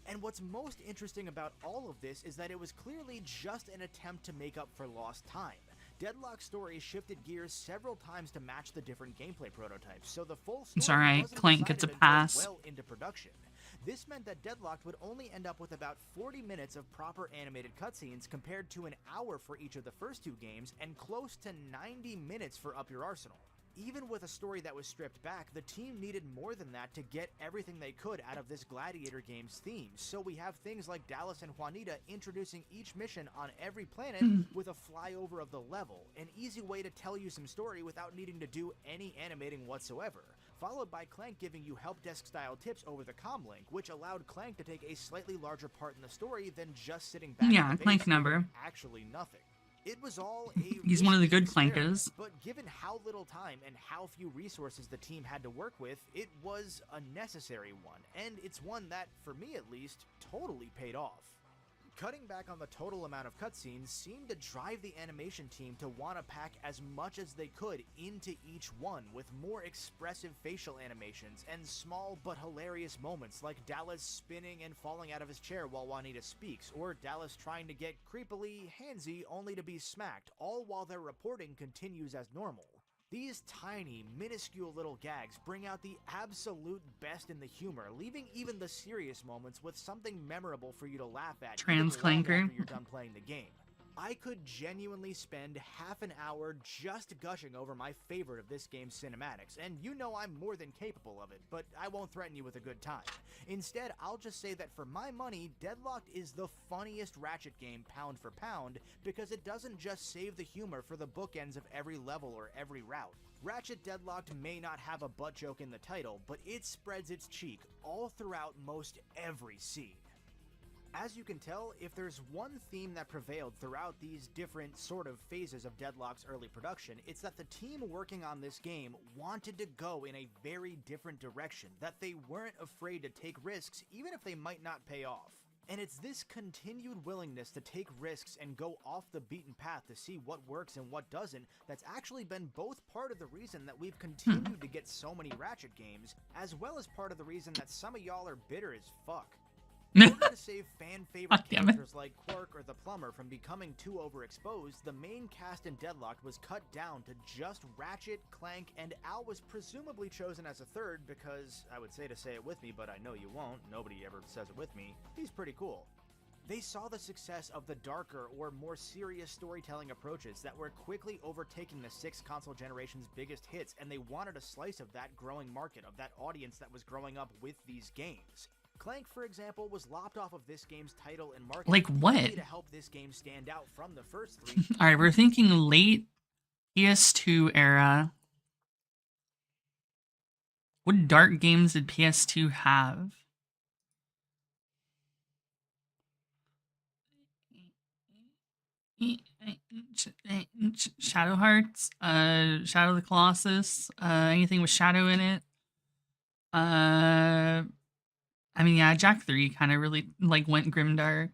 And what's most interesting about all of this is that it was clearly just an attempt to make up for lost time. Deadlock's story shifted gears several times to match the different gameplay prototypes, so the full story It's alright, wasn't Clank gets a decided until pass. well into production. This meant that Deadlocked would only end up with about 40 minutes of proper animated cutscenes compared to an hour for each of the first two games and close to 90 minutes for Up Your Arsenal. Even with a story that was stripped back, the team needed more than that to get everything they could out of this Gladiator game's themes, so we have things like Dallas and Juanita introducing each mission on every planet with a flyover of the level, an easy way to tell you some story without needing to do any animating whatsoever, followed by Clank giving you help desk style tips over the comlink, which allowed Clank to take a slightly larger part in the story than just sitting back Yeah, on the Clank base number. doing actually nothing. It was all a He's one of the good experiment, Clankers. but given how little time and how few resources the team had to work with, it was a necessary one, and it's one that, for me at least, totally paid off. Cutting back on the total amount of cutscenes seemed to drive the animation team to want to pack as much as they could into each one, with more expressive facial animations and small but hilarious moments like Dallas spinning and falling out of his chair while Juanita speaks, or Dallas trying to get creepily handsy only to be smacked, all while their reporting continues as normal. These tiny, minuscule little gags bring out the absolute best in the humor, leaving even the serious moments with something memorable for you to laugh at Trans even long Clanker. after you're done playing the game. I could genuinely spend half an hour just gushing over my favorite of this game's cinematics, and you know I'm more than capable of it, but I won't threaten you with a good time. Instead, I'll just say that for my money, Deadlocked is the funniest Ratchet game pound for pound, because it doesn't just save the humor for the bookends of every level or every route. Ratchet Deadlocked may not have a butt joke in the title, but it spreads its cheek all throughout most every scene. As you can tell, if there's one theme that prevailed throughout these different sort of phases of Deadlock's early production, it's that the team working on this game wanted to go in a very different direction, that they weren't afraid to take risks even if they might not pay off. And it's this continued willingness to take risks and go off the beaten path to see what works and what doesn't that's actually been both part of the reason that we've continued to get so many Ratchet games, as well as part of the reason that some of y'all are bitter as fuck. In order to save fan-favorite characters like Quark or the Plumber from becoming too overexposed, the main cast in Deadlocked was cut down to just Ratchet, Clank, and Al was presumably chosen as a third because, I would say to say it with me, but I know you won't, nobody ever says it with me, he's pretty cool. They saw the success of the darker or more serious storytelling approaches that were quickly overtaking the 6 console generation's biggest hits, and they wanted a slice of that growing market, of that audience that was growing up with these games. Clank, for example, was lopped off of this game's title and marketing Like what? to help this game stand out from the first 3. Alright, we're thinking late PS2 era. What dark games did PS2 have? Shadow Hearts, Shadow of the Colossus, anything with Shadow in it. I mean, yeah, Jack 3 kind of really like went grimdark.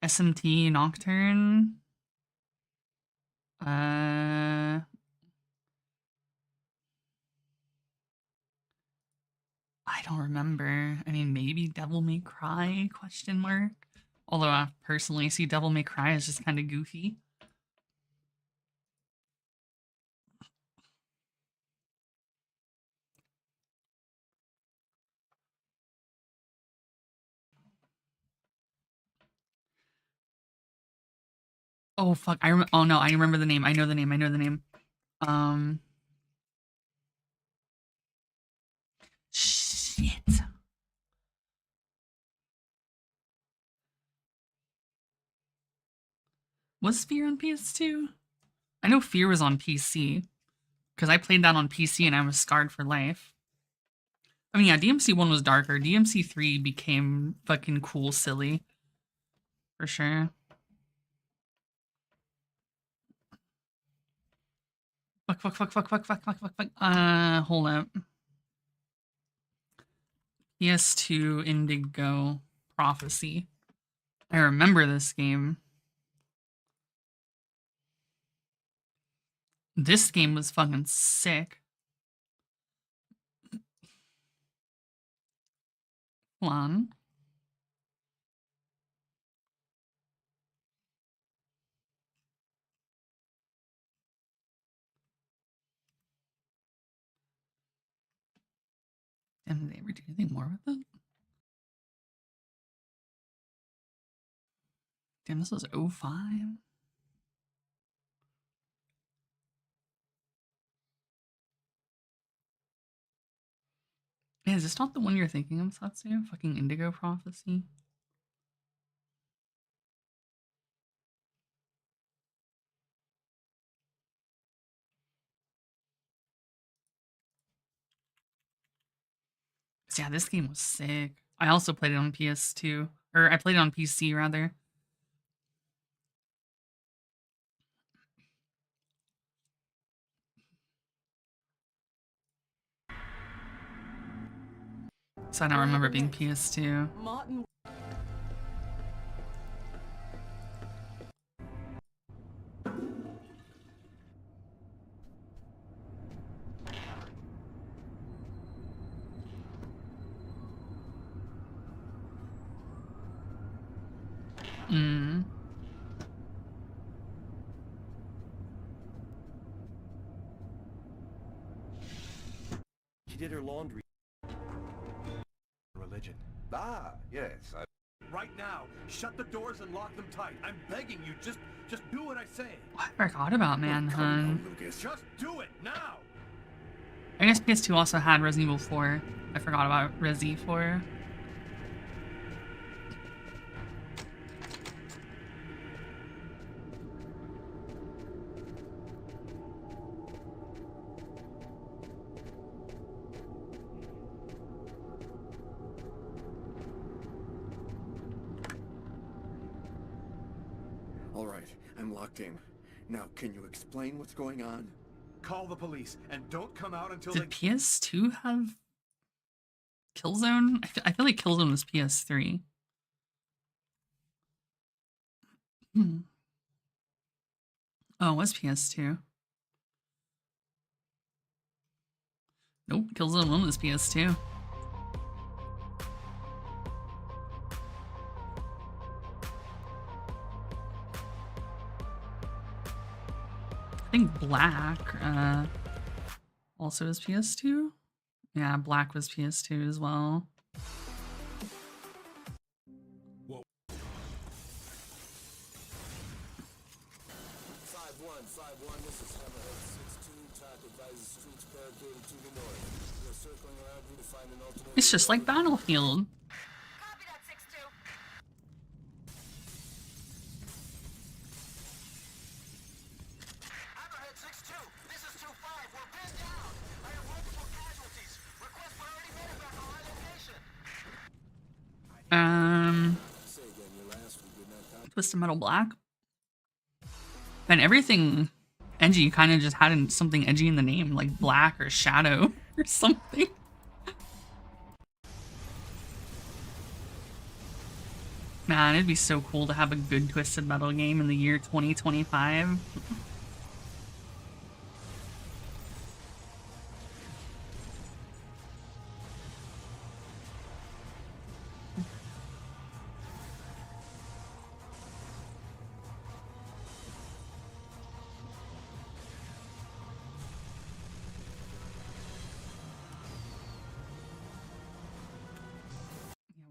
SMT Nocturne. I don't remember. I mean, maybe Devil May Cry, question mark. Although I personally see Devil May Cry as just kind of goofy. Oh fuck! Oh no! I remember the name. I know the name. I know the name. Shit. Was Fear on PS2? I know Fear was on PC. Because I played that on PC and I was scarred for life. I mean, yeah, DMC 1 was darker. DMC 3 became fucking cool silly. For sure. Fuck. Hold up. PS2 Indigo Prophecy. I remember this game. This game was fucking sick. Hold on. Damn, did they ever do anything more with it? Damn, this was 05? Yeah, is this not the one you're thinking of, Satsu? Fucking Indigo Prophecy? Yeah, this game was sick. I also played it on PS2. Or I played it on PC, rather. So I don't remember it being PS2. Martin. Mm. She did her laundry. Religion. Ah, yes. Right now, shut the doors and lock them tight. I'm begging you, just do what I say. I forgot about Manhunt. Just do it now. I guess PS2 also had Resident Evil 4. I forgot about Resi 4. All right, I'm locked in. Now, can you explain what's going on? Call the police and don't come out until Did PS2 have Killzone? I feel like Killzone was PS3. Oh, it was PS2. Nope, Killzone 1 was PS2. I think Black also is PS2. Yeah, Black was PS2 as well. Whoa. 5-1, this is Hammerhead 6-2, TAC advises streets barricaded to the north. We are circling around you to find an alternate... It's just like Battlefield. Copy that, 6-2. Hammerhead 6-2, this is 2-5, we're pinned down. I have multiple casualties. Request priority medevac on my location. Twisted Metal Black. And everything edgy kind of just had something edgy in the name, like Black or Shadow or something. Man, it'd be so cool to have a good Twisted Metal game in the year 2025.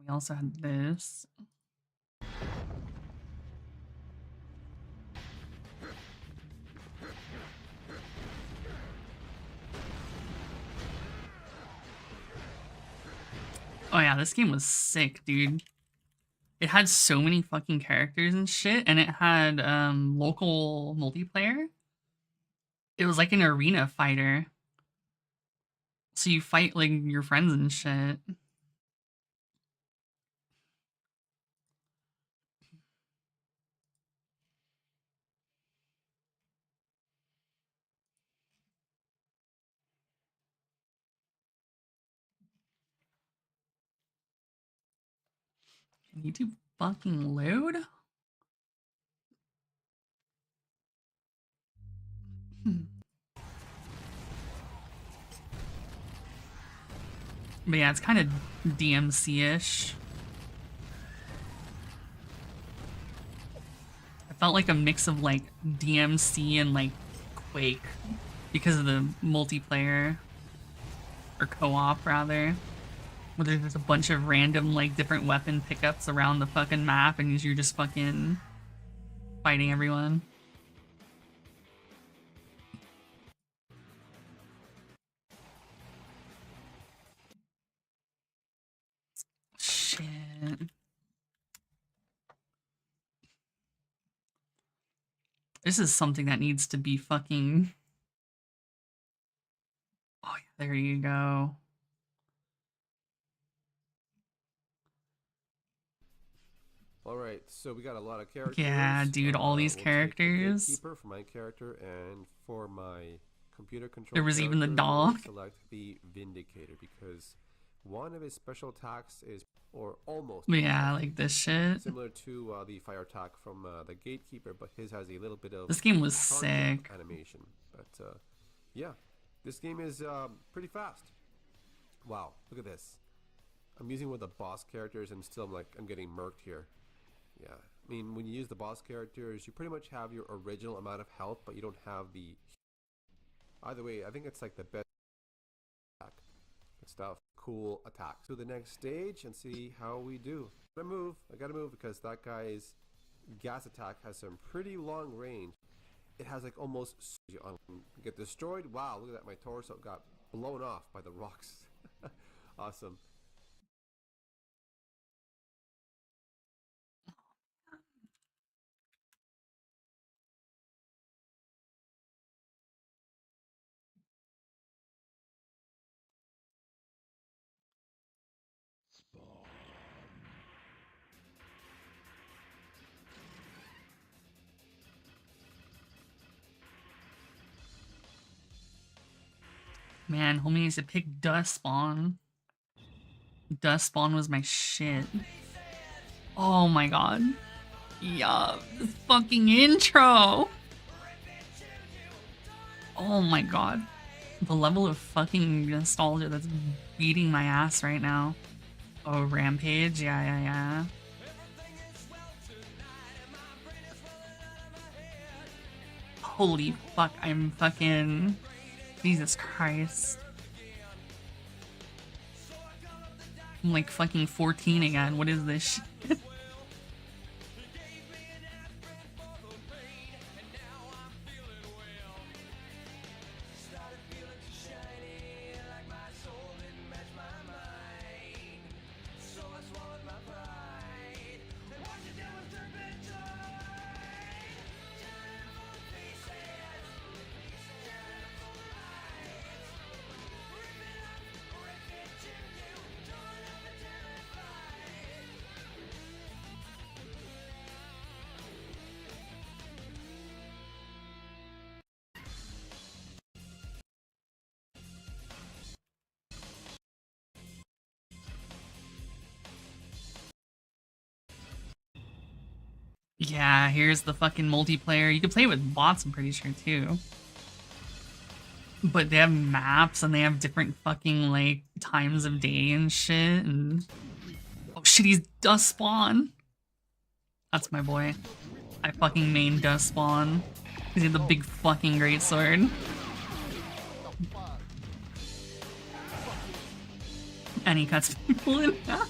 We also had this. Oh yeah, this game was sick, dude. It had so many fucking characters and shit, and it had local multiplayer. It was like an arena fighter. So you fight like your friends and shit. Can you do fucking load? But yeah, it's kind of DMC-ish. I felt like a mix of like DMC and like Quake because of the multiplayer, or co-op rather, where there's just a bunch of random like different weapon pickups around the fucking map and you're just fucking fighting everyone. Shit. This is something that needs to be fucking... Oh, yeah, there you go. Alright, so we got a lot of characters. Yeah, dude, all these we'll characters. Take the gatekeeper for my character, and for my computer control There was even the character, dog. we'll select the Vindicator, because one of his special attacks is, or almost, Yeah, like this shit. similar to the fire attack from the gatekeeper, but his has a little bit of This game was charging sick. animation. But yeah, this game is pretty fast. Wow, look at this. I'm using one of the boss characters and still I'm getting murked here. Yeah, I mean, when you use the boss characters, you pretty much have your original amount of health, but you don't have the... Either way, I think it's like the best attack. Good stuff. Cool attack. To the next stage and see how we do. I gotta move because that guy's gas attack has some pretty long range. It has like almost... Get destroyed? Wow, look at that. My torso got blown off by the rocks. Awesome. Man, homie needs to pick Dust Spawn. Dust Spawn was my shit. Oh my god. Yeah, this fucking intro. Oh my god. The level of fucking nostalgia that's beating my ass right now. Oh, Rampage? Yeah. Holy fuck, I'm fucking... Jesus Christ. I'm like fucking 14 again. What is this shit? Yeah, here's the fucking multiplayer. You can play with bots, I'm pretty sure, too. But they have maps and they have different fucking, like, times of day and shit. And... Oh shit, he's Dust Spawn. That's my boy. I fucking main Dust Spawn. He's got the big fucking greatsword. And he cuts people in half.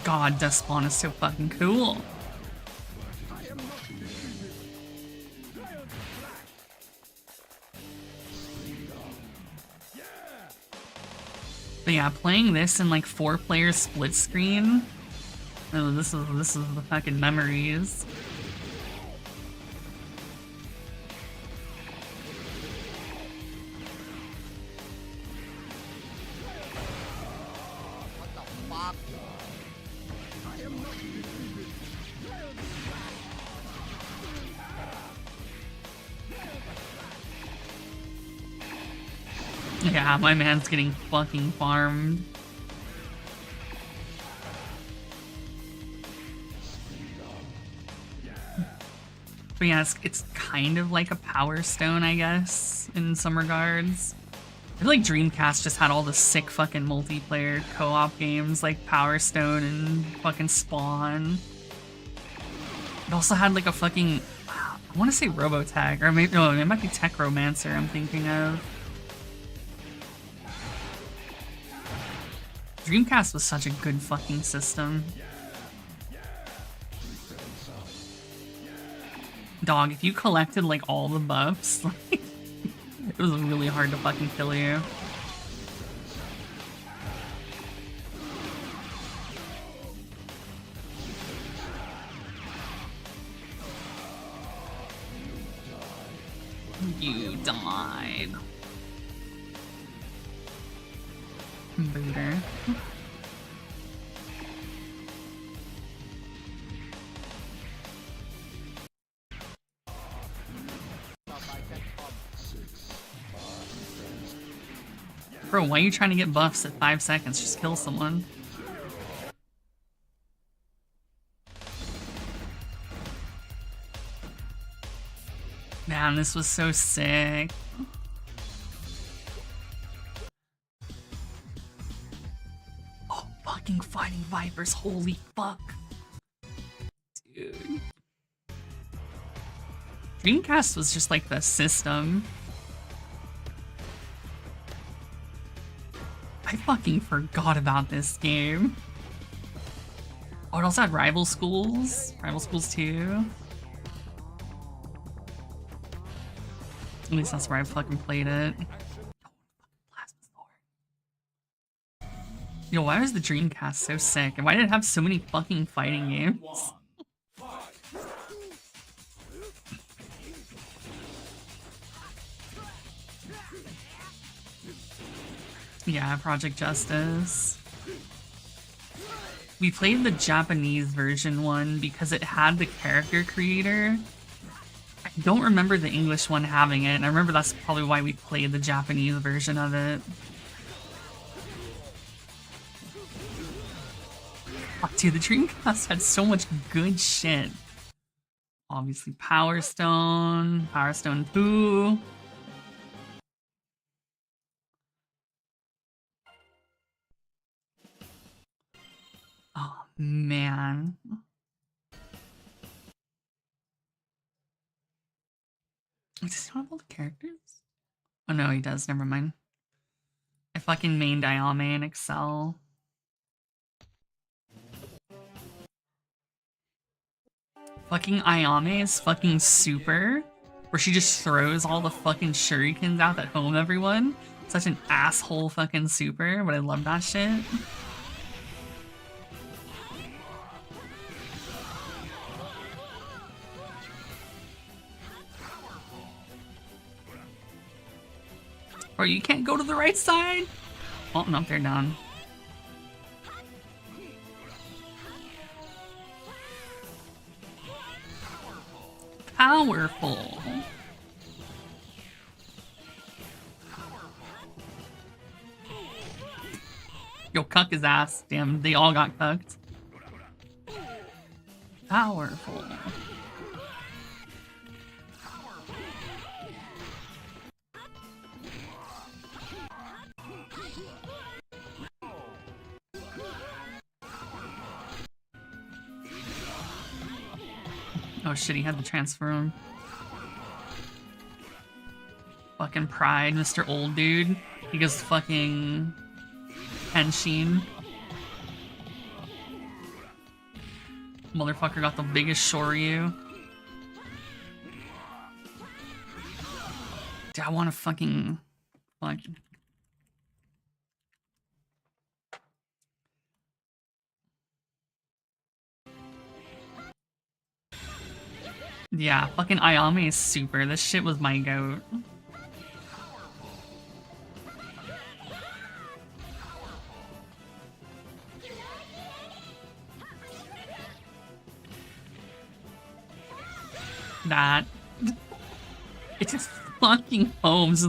God, Dust Spawn is so fucking cool. But yeah, playing this in like 4-player split screen. Oh, this is the fucking memories. Yeah, my man's getting fucking farmed. But yeah, it's kind of like a Power Stone, I guess, in some regards. I feel like Dreamcast just had all the sick fucking multiplayer co-op games like Power Stone and fucking Spawn. It also had like a fucking, I want to say Robotech, or maybe, no, it might be Tech Romancer I'm thinking of. Dreamcast was such a good fucking system. Dog, if you collected like all the buffs, like, it was really hard to fucking kill you. You died. Booter. Bro, why are you trying to get buffs at 5 seconds? Just kill someone. Man, this was so sick. Oh, fucking fighting vipers, holy fuck. Dude. Dreamcast was just like the system. I fucking forgot about this game. Oh, it also had Rival Schools. Rival Schools 2. At least that's where I fucking played it. Yo, why was the Dreamcast so sick? And why did it have so many fucking fighting games? Yeah, Project Justice. We played the Japanese version one because it had the character creator. I don't remember the English one having it, and I remember that's probably why we played the Japanese version of it. Oh, dude, the Dreamcast had so much good shit. Obviously, Power Stone, Power Stone 2. Oh, man. Does he have all the characters? Oh, no, he does. Never mind. I fucking mained Ayame in Excel. Fucking Ayame's fucking super, where she just throws all the fucking shurikens out that home everyone. Such an asshole fucking super, but I love that shit. Or you can't go to the right side? Oh, no, they're done. Powerful. Yo, cuck his ass. Damn, they all got cucked. Powerful. Oh shit, he had to transfer him. Fucking pride, Mr. Old Dude. He goes fucking Henshin. Motherfucker got the biggest Shoryu. Dude, I want to fucking... Yeah, fucking Ayame is super. This shit was my goat. That. It just fucking homes.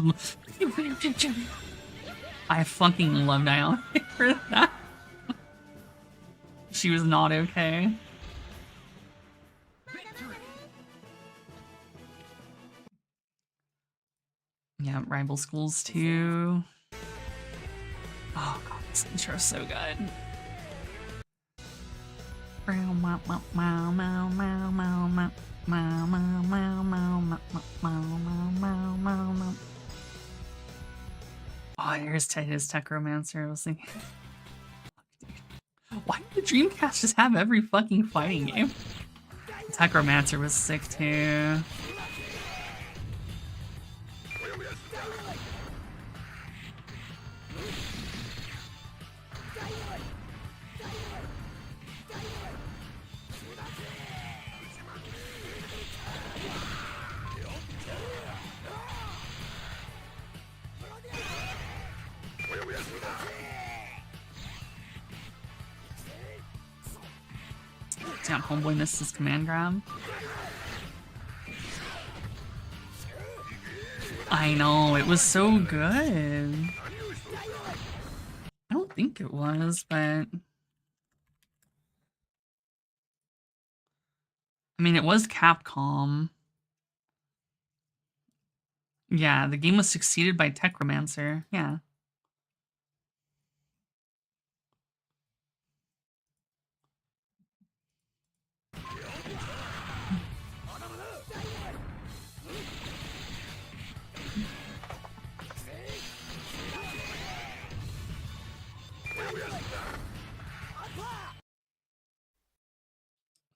I fucking loved Ayame for that. She was not okay. Yeah, rival schools too. Oh god, this intro's so good. Oh, here's his Techromancer. I was thinking, why did the Dreamcast just have every fucking fighting game? Techromancer was sick too. Damn, homeboy missed his command grab. I know, it was so good. I don't think it was, but... I mean, it was Capcom. Yeah, the game was succeeded by Techromancer. Yeah.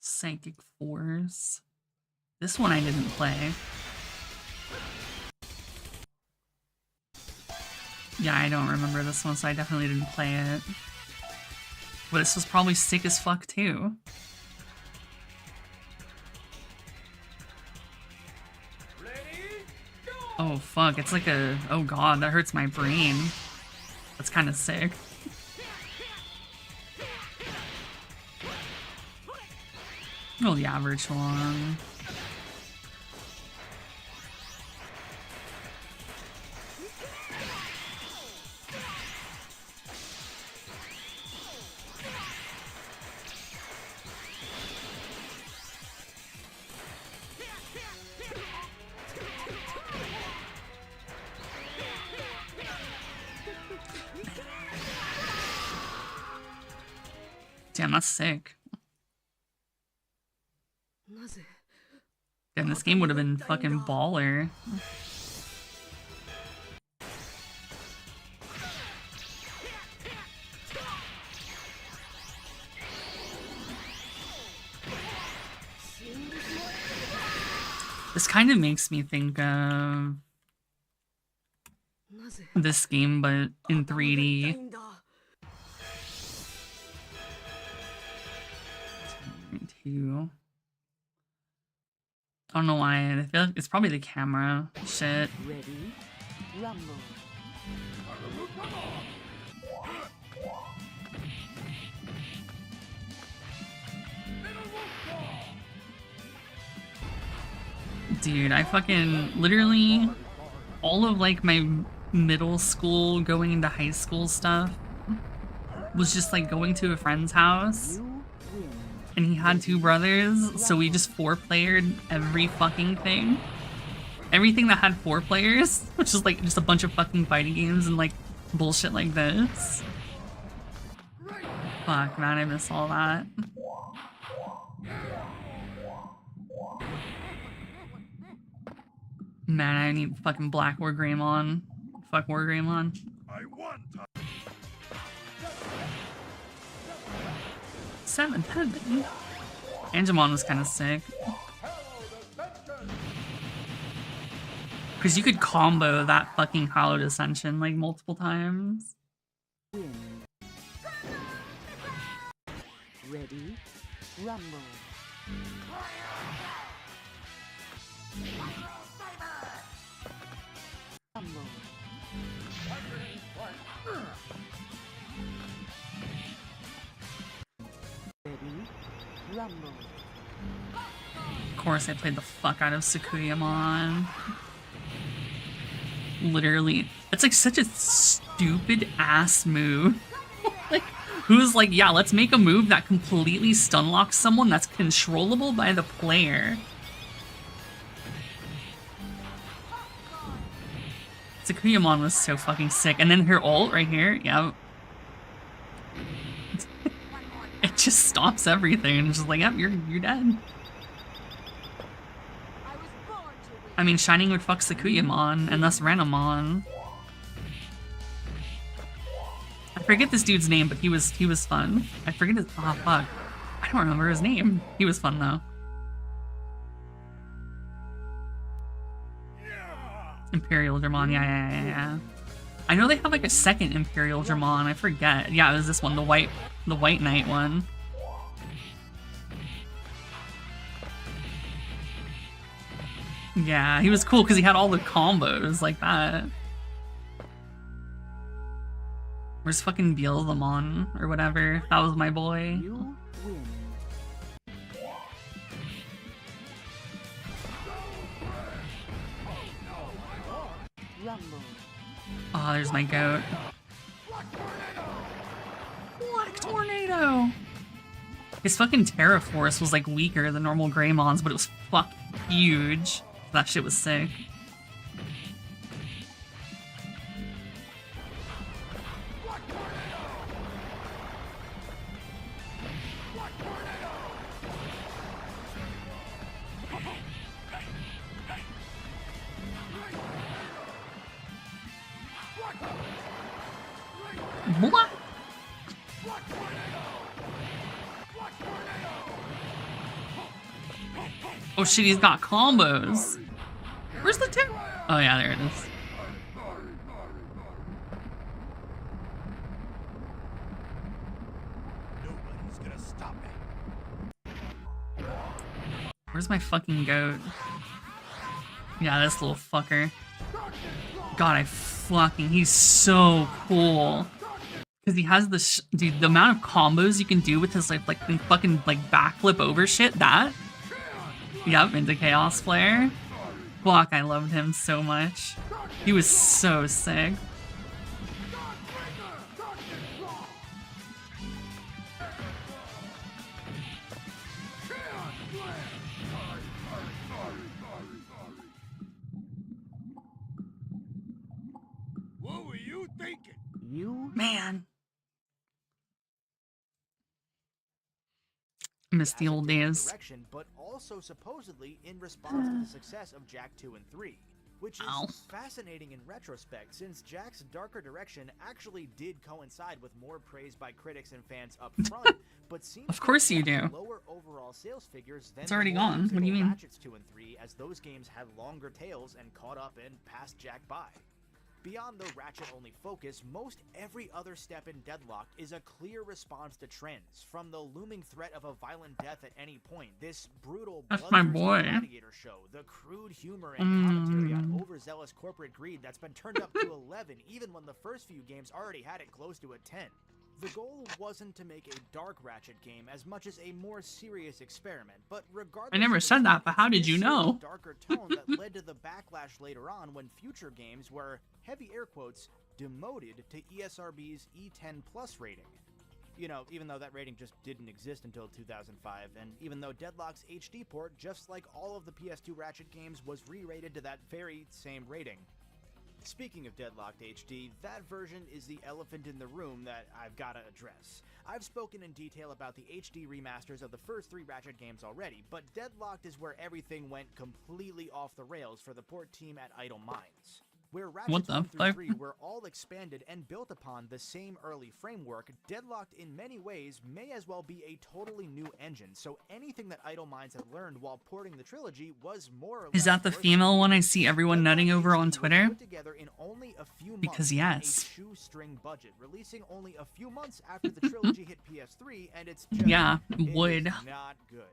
Psychic Force. This one I didn't play. Yeah, I don't remember this one, so I definitely didn't play it. But this was probably sick as fuck too. Oh fuck, it's like a... Oh god, that hurts my brain. That's kind of sick. Oh, the average one. Damn, that's sick. Damn, this game would have been fucking baller. This kind of makes me think of this game, but in 3D. I don't know why. I feel like it's probably the camera shit. Ready, rumble. Dude, I fucking literally all of like my middle school going into high school stuff was just like going to a friend's house. And he had 2 brothers, so we just 4-playered every fucking thing. Everything that had 4 players, which is like just a bunch of fucking fighting games and like bullshit like this. Fuck, man, I miss all that. Man, I need fucking Black War Greymon. Fuck War Greymon. I want 7th Heaven. Angemon was kind of sick. Because you could combo that fucking Hallowed Ascension like multiple times. Ready, rumble. Rumble. Of course, I played the fuck out of Sakuyamon. Literally. It's like such a stupid ass move. Like, who's like, yeah, let's make a move that completely stun locks someone that's controllable by the player. Sakuyamon was so fucking sick. And then her ult right here, yeah. It just stops everything and it's just like, yep, you're dead. I mean, Shining would fuck Sakuyamon and thus Renamon. I forget this dude's name, but he was fun. I forget his, oh fuck. I don't remember his name. He was fun though. Imperial Dramon, yeah. I know they have like a second Imperial Dramon, I forget. Yeah, it was this one, the white knight one. Yeah, he was cool because he had all the combos like that. Where's fucking Beelzemon or whatever? That was my boy. You win. Rumble. Oh, there's my goat. Black Tornado! His fucking Terra Force was like weaker than normal Greymons, but it was fucking huge. That shit was sick. What? Oh shit, he's got combos. Where's the tip? Oh yeah, there it is. Nobody's gonna stop me. Where's my fucking goat? Yeah, this little fucker. God, he's so cool. Because he has this, dude, the amount of combos you can do with his like fucking like backflip over shit, that. Yep, into Chaos Flare. Fuck, I loved him so much. He was so sick. What were you thinking? You Man. Miss the old days. Direction, but also supposedly in response to the success of Jak 2 and 3, which is fascinating in retrospect, since Jak's darker direction actually did coincide with more praise by critics and fans up front, but seems Of course you do. lower overall sales figures than It's already the more gone. What do you mean? Ratchets 2 and 3, as those games had longer tails and caught up and passed Jak by. Beyond the Ratchet-only focus, most every other step in Deadlocked is a clear response to trends, from the looming threat of a violent death at any point, this brutal That's my bloodthirsty boy. gladiator show, the crude humor and commentary on overzealous corporate greed that's been turned up to 11 even when the first few games already had it close to a 10. The goal wasn't to make a dark Ratchet game as much as a more serious experiment, but regardless, I never said that, but how did you know? Darker tone that led to the backlash later on when future games were, heavy air quotes, demoted to ESRB's E10 Plus rating. You know, even though that rating just didn't exist until 2005, and even though Deadlock's HD port, just like all of the PS2 Ratchet games, was re-rated to that very same rating. Speaking of Deadlocked HD, that version is the elephant in the room that I've gotta address. I've spoken in detail about the HD remasters of the first 3 Ratchet games already, but Deadlocked is where everything went completely off the rails for the port team at Idle Minds. Where Ratchet 1 through 3 were all expanded and built upon the same early framework, Deadlocked in many ways may as well be a totally new engine, so anything that Idle Minds had learned while porting the trilogy was more or less... Is that the female one I see everyone nutting over on Twitter? Because yes. Shoestring budget, releasing only a few months after the trilogy hit PS3, and it's just, yeah, would. not good.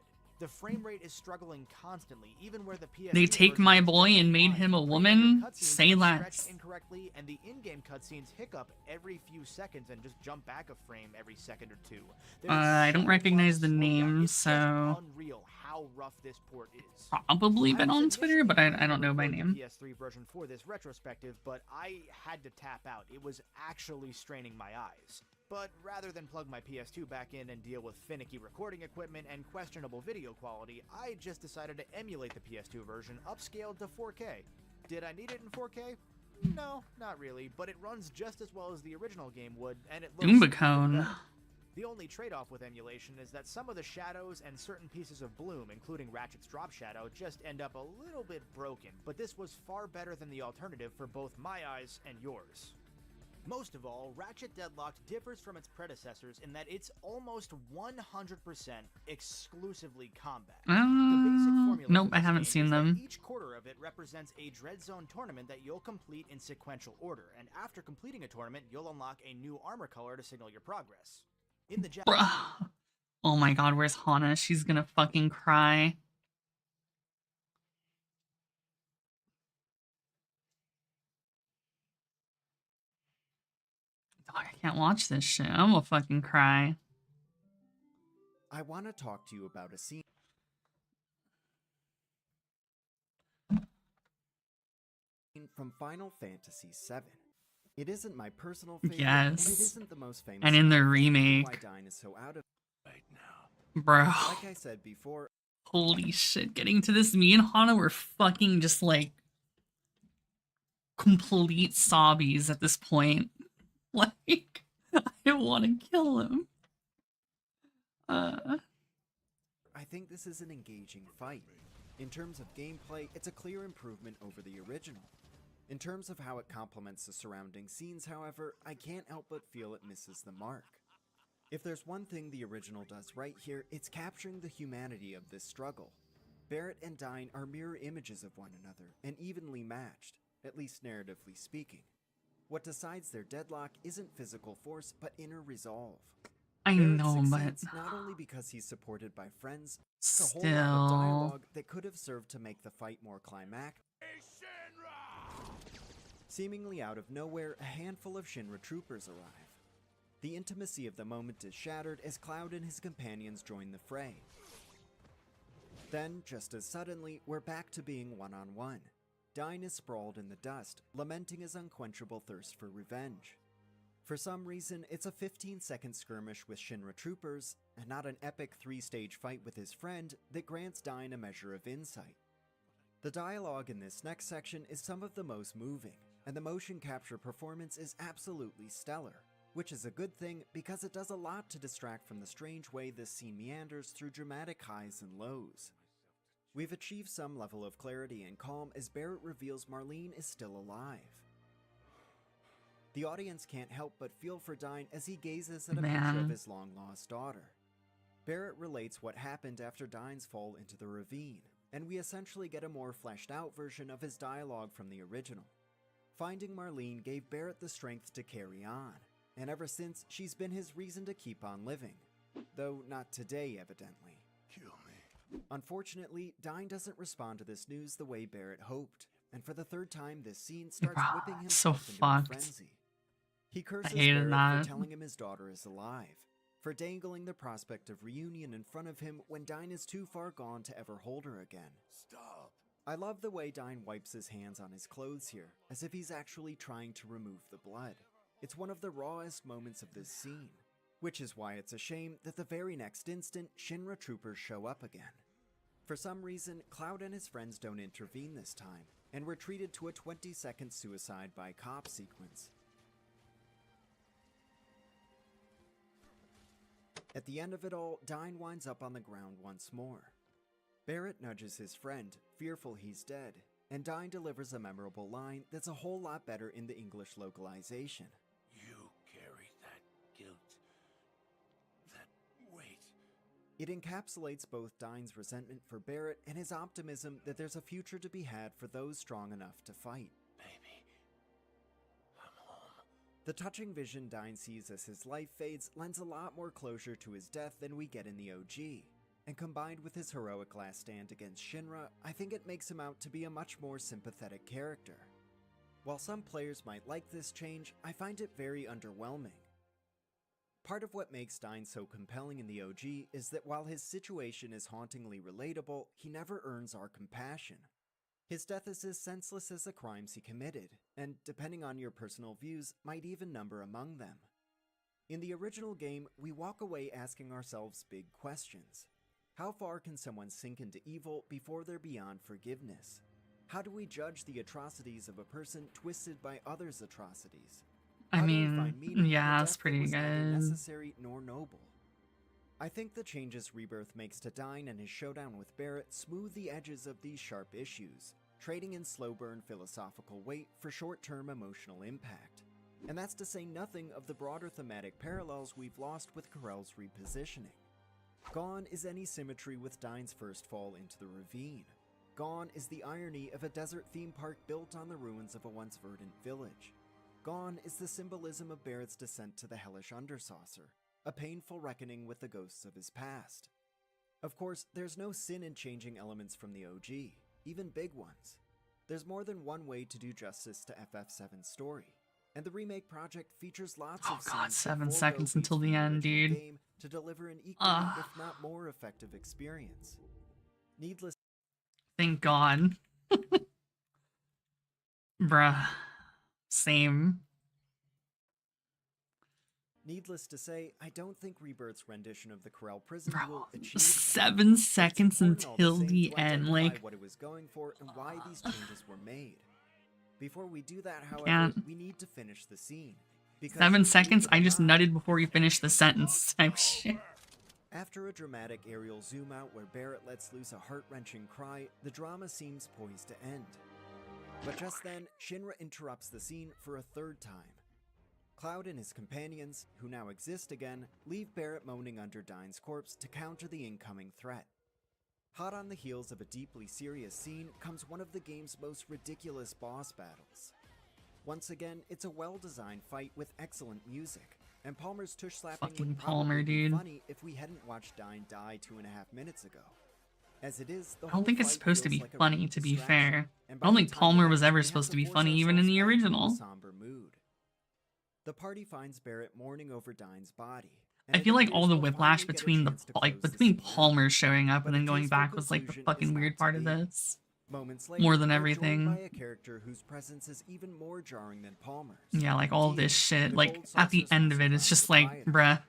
The frame rate is struggling constantly, even where the PS2 They take version my is boy just and made fine. him a Pre-rendered woman? cutscenes Say are less. stretched incorrectly, and the in-game cutscenes hiccup every few seconds and just jump back a frame every second or two. There's I don't so recognize much the slowdown. name, It's just so unreal how rough this port is. probably been I was on Twitter, initially but planning I to don't know by record the name. PS3 version for this retrospective, but I had to tap out. It was actually straining my eyes. But rather than plug my PS2 back in and deal with finicky recording equipment and questionable video quality, I just decided to emulate the PS2 version upscaled to 4K. Did I need it in 4K? No, not really, but it runs just as well as the original game would, and it looks even Doombacone. better. The only trade-off with emulation is that some of the shadows and certain pieces of bloom, including Ratchet's drop shadow, just end up a little bit broken, but this was far better than the alternative for both my eyes and yours. Most of all, Ratchet Deadlocked differs from its predecessors in that it's almost 100% exclusively combat. The basic formula Nope, for I this haven't game seen is that them. each quarter of it represents a Dread Zone tournament that you'll complete in sequential order, and after completing a tournament, you'll unlock a new armor color to signal your progress. In the Bruh. Oh my god, where's Hana? She's gonna fucking cry. Dog, I can't watch this shit. I'm gonna fucking cry. I want to talk to you about a scene from Final Fantasy VII. It isn't my personal favorite, and it Yes. isn't the most famous. And in the Final Fantasy. remake. Why Dyne is so out of right now. Bro. Like I said before, Holy shit. Getting to this, me and Hana were fucking just like complete sobbies at this point. Like, I want to kill him. I think this is an engaging fight. In terms of gameplay, it's a clear improvement over the original. In terms of how it complements the surrounding scenes, however, I can't help but feel it misses the mark. If there's one thing the original does right here, it's capturing the humanity of this struggle. Barrett and Dyne are mirror images of one another, and evenly matched, at least narratively speaking. What decides their deadlock isn't physical force, but inner resolve. I Barrett know, but succeeds not only because he's supported by friends, it's a whole lot still. of dialogue that could have served to make the fight more climactic. Seemingly out of nowhere, a handful of Shinra troopers arrive. The intimacy of the moment is shattered as Cloud and his companions join the fray. Then, just as suddenly, we're back to being one-on-one. Dyne is sprawled in the dust, lamenting his unquenchable thirst for revenge. For some reason, it's a 15-second skirmish with Shinra troopers, and not an epic 3-stage fight with his friend, that grants Dyne a measure of insight. The dialogue in this next section is some of the most moving, and the motion capture performance is absolutely stellar, which is a good thing because it does a lot to distract from the strange way this scene meanders through dramatic highs and lows. We've achieved some level of clarity and calm as Barrett reveals Marlene is still alive. The audience can't help but feel for Dyne as he gazes at a picture of his long-lost daughter. Barrett relates what happened after Dyne's fall into the ravine, and we essentially get a more fleshed-out version of his dialogue from the original. Finding Marlene gave Barrett the strength to carry on, and ever since, she's been his reason to keep on living. Though not today, evidently. Kill me. Unfortunately, Dyne doesn't respond to this news the way Barrett hoped, and for the third time this scene starts Bro, whipping so himself into a fucked. frenzy. He curses hated Barrett that. for telling him his daughter is alive, for dangling the prospect of reunion in front of him when Dyne is too far gone to ever hold her again. Stop. I love the way Dyne wipes his hands on his clothes here, as if he's actually trying to remove the blood. It's one of the rawest moments of this scene, which is why it's a shame that the very next instant, Shinra troopers show up again. For some reason, Cloud and his friends don't intervene this time, and we're treated to a 20-second suicide by cop sequence. At the end of it all, Dyne winds up on the ground once more. Barrett nudges his friend, fearful he's dead, and Dyne delivers a memorable line that's a whole lot better in the English localization. You carry that guilt, that weight. It encapsulates both Dyne's resentment for Barrett and his optimism that there's a future to be had for those strong enough to fight. Baby, I'm home. The touching vision Dyne sees as his life fades lends a lot more closure to his death than we get in the OG. and combined with his heroic last stand against Shinra, I think it makes him out to be a much more sympathetic character. While some players might like this change, I find it very underwhelming. Part of what makes Dine so compelling in the OG is that while his situation is hauntingly relatable, he never earns our compassion. His death is as senseless as the crimes he committed, and depending on your personal views, might even number among them. In the original game, we walk away asking ourselves big questions. How far can someone sink into evil before they're beyond forgiveness? How do we judge the atrocities of a person twisted by others' atrocities? I How do we mean, find meaning in a yeah, death it's that pretty was neither good. necessary nor noble? I think the changes Rebirth makes to Dine and his showdown with Barrett smooth the edges of these sharp issues, trading in slow-burn philosophical weight for short-term emotional impact. And that's to say nothing of the broader thematic parallels we've lost with Corell's repositioning. Gone is any symmetry with Dine's first fall into the ravine. Gone is the irony of a desert theme park built on the ruins of a once verdant village. Gone is the symbolism of Barrett's descent to the hellish undersaucer, a painful reckoning with the ghosts of his past. Of course, there's no sin in changing elements from the OG, even big ones. There's more than one way to do justice to FF7's story, and the remake project features lots Oh of god, scenes that 7 forego seconds beats until from the end, original dude. game to deliver an equal, if not more effective experience. Needless Thank God. Bruh. Same. Needless to say, I don't think Rebirth's rendition of the Corel prison duel achieved 7 seconds important all the until same the to end, identify like, what it was going for and why these changes were made. Before we do that, however, Can't. we need to finish the scene. Because 7 seconds, believe it I or just not, nutted before you finished the sentence type shit. after a dramatic aerial zoom out where Barrett lets loose a heart-wrenching cry, the drama seems poised to end. But just then, Shinra interrupts the scene for a third time. Cloud and his companions, who now exist again, leave Barrett moaning under Dine's corpse to counter the incoming threat. Hot on the heels of a deeply serious scene comes one of the game's most ridiculous boss battles. Once again, it's a well-designed fight with excellent music, and Palmer's tush slapping Fucking would Palmer, probably be dude. funny if we hadn't watched Dine die 2.5 minutes ago. As it is, the I whole don't think it's fight supposed to feels be like a funny, rude to be distraction, fair. and I don't by think the time Palmer it was ends, ever we have supposed to to be force funny, even in the ourselves back into a original. somber mood. The party finds Barrett mourning over Dine's body. I and it feel like all appears the we'll whiplash finally get a between the chance to like close the between scene out. Palmer showing up But and a then going peaceful back was like the conclusion fucking is weird not to part of be. this. Moments later, More than we're everything. joined by a character whose presence is even more jarring than Palmer's. Yeah, like all this Dio, shit. the Like gold at the saucer end of it, it's saucer just clown like, proprietor. bruh.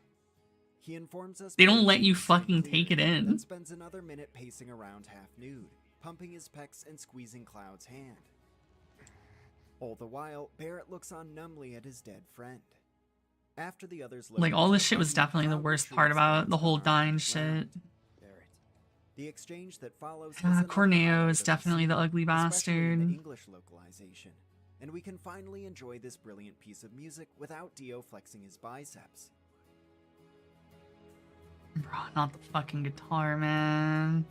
He informs us They don't Barrett's let you wounds seem fucking take clear, it in. then spends another minute pacing around half nude, pumping his pecs and squeezing Cloud's hand. All the while, Barrett looks on numbly at his dead friend. After the others load Like all into this the shit was buggy, definitely the Cloud worst part retrieves about Barrett's the whole arm Dine from the shit. ground. The exchange that follows is another Corneo highlight is of definitely the scene, ugly especially in the bastard. English localization, and we can finally enjoy this brilliant piece of music without Dio flexing his biceps. Bro, not the fucking guitar, man.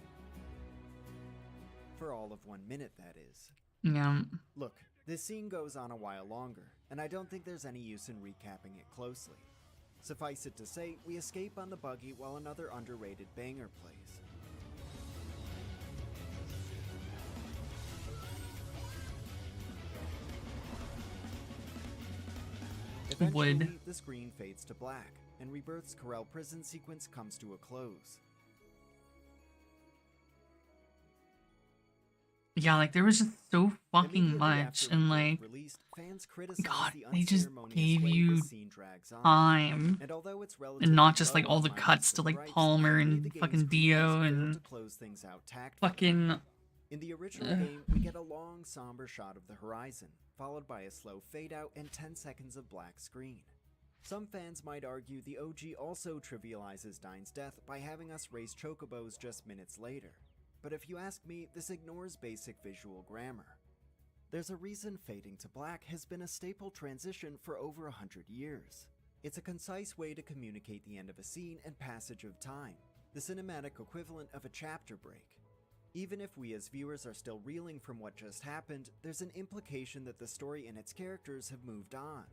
For all of 1 minute, that is. Yeah. Look, this scene goes on a while longer, and I don't think there's any use in recapping it closely. Suffice it to say, we escape on the buggy while another underrated banger plays. Eventually, Wood. the screen fades to black, and Rebirth's Corel prison sequence comes to a close. Yeah, like there was just so fucking Immediately much, after and Rebirth like, released, fans criticized God, the they just unceremonious gave way you the scene drags on. time, And although it's and relatively not just like low all the on my cuts list to of like gripes, Palmer I agree and the game's fucking crew Dio has failed and to close things out tactfully. fucking. In the original game, we get a long, somber shot of the horizon, followed by a slow fade-out and 10 seconds of black screen. Some fans might argue the OG also trivializes Dine's death by having us raise chocobos just minutes later. But if you ask me, this ignores basic visual grammar. There's a reason fading to black has been a staple transition for over 100 years. It's a concise way to communicate the end of a scene and passage of time, the cinematic equivalent of a chapter break. Even if we as viewers are still reeling from what just happened, there's an implication that the story and its characters have moved on.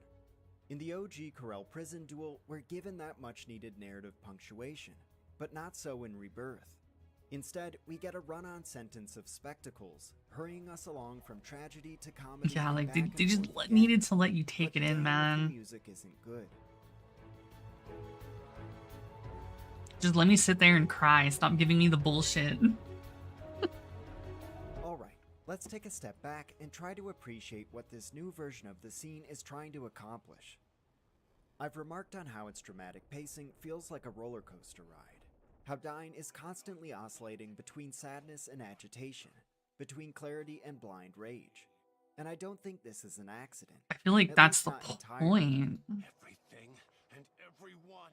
In the OG Corel prison duel, we're given that much needed narrative punctuation, but not so in Rebirth. Instead, we get a run-on sentence of spectacles, hurrying us along from tragedy to comedy. Yeah, and like back they and just forth again. needed to let you take But it in, damn if man. the music isn't good. Just let me sit there and cry. Stop giving me the bullshit. Alright, let's take a step back and try to appreciate what this new version of the scene is trying to accomplish. I've remarked on how its dramatic pacing feels like a roller coaster ride. How Dine is constantly oscillating between sadness and agitation, between clarity and blind rage. And I don't think this is an accident. I feel like At that's least the not entirely. point. Everything and everyone.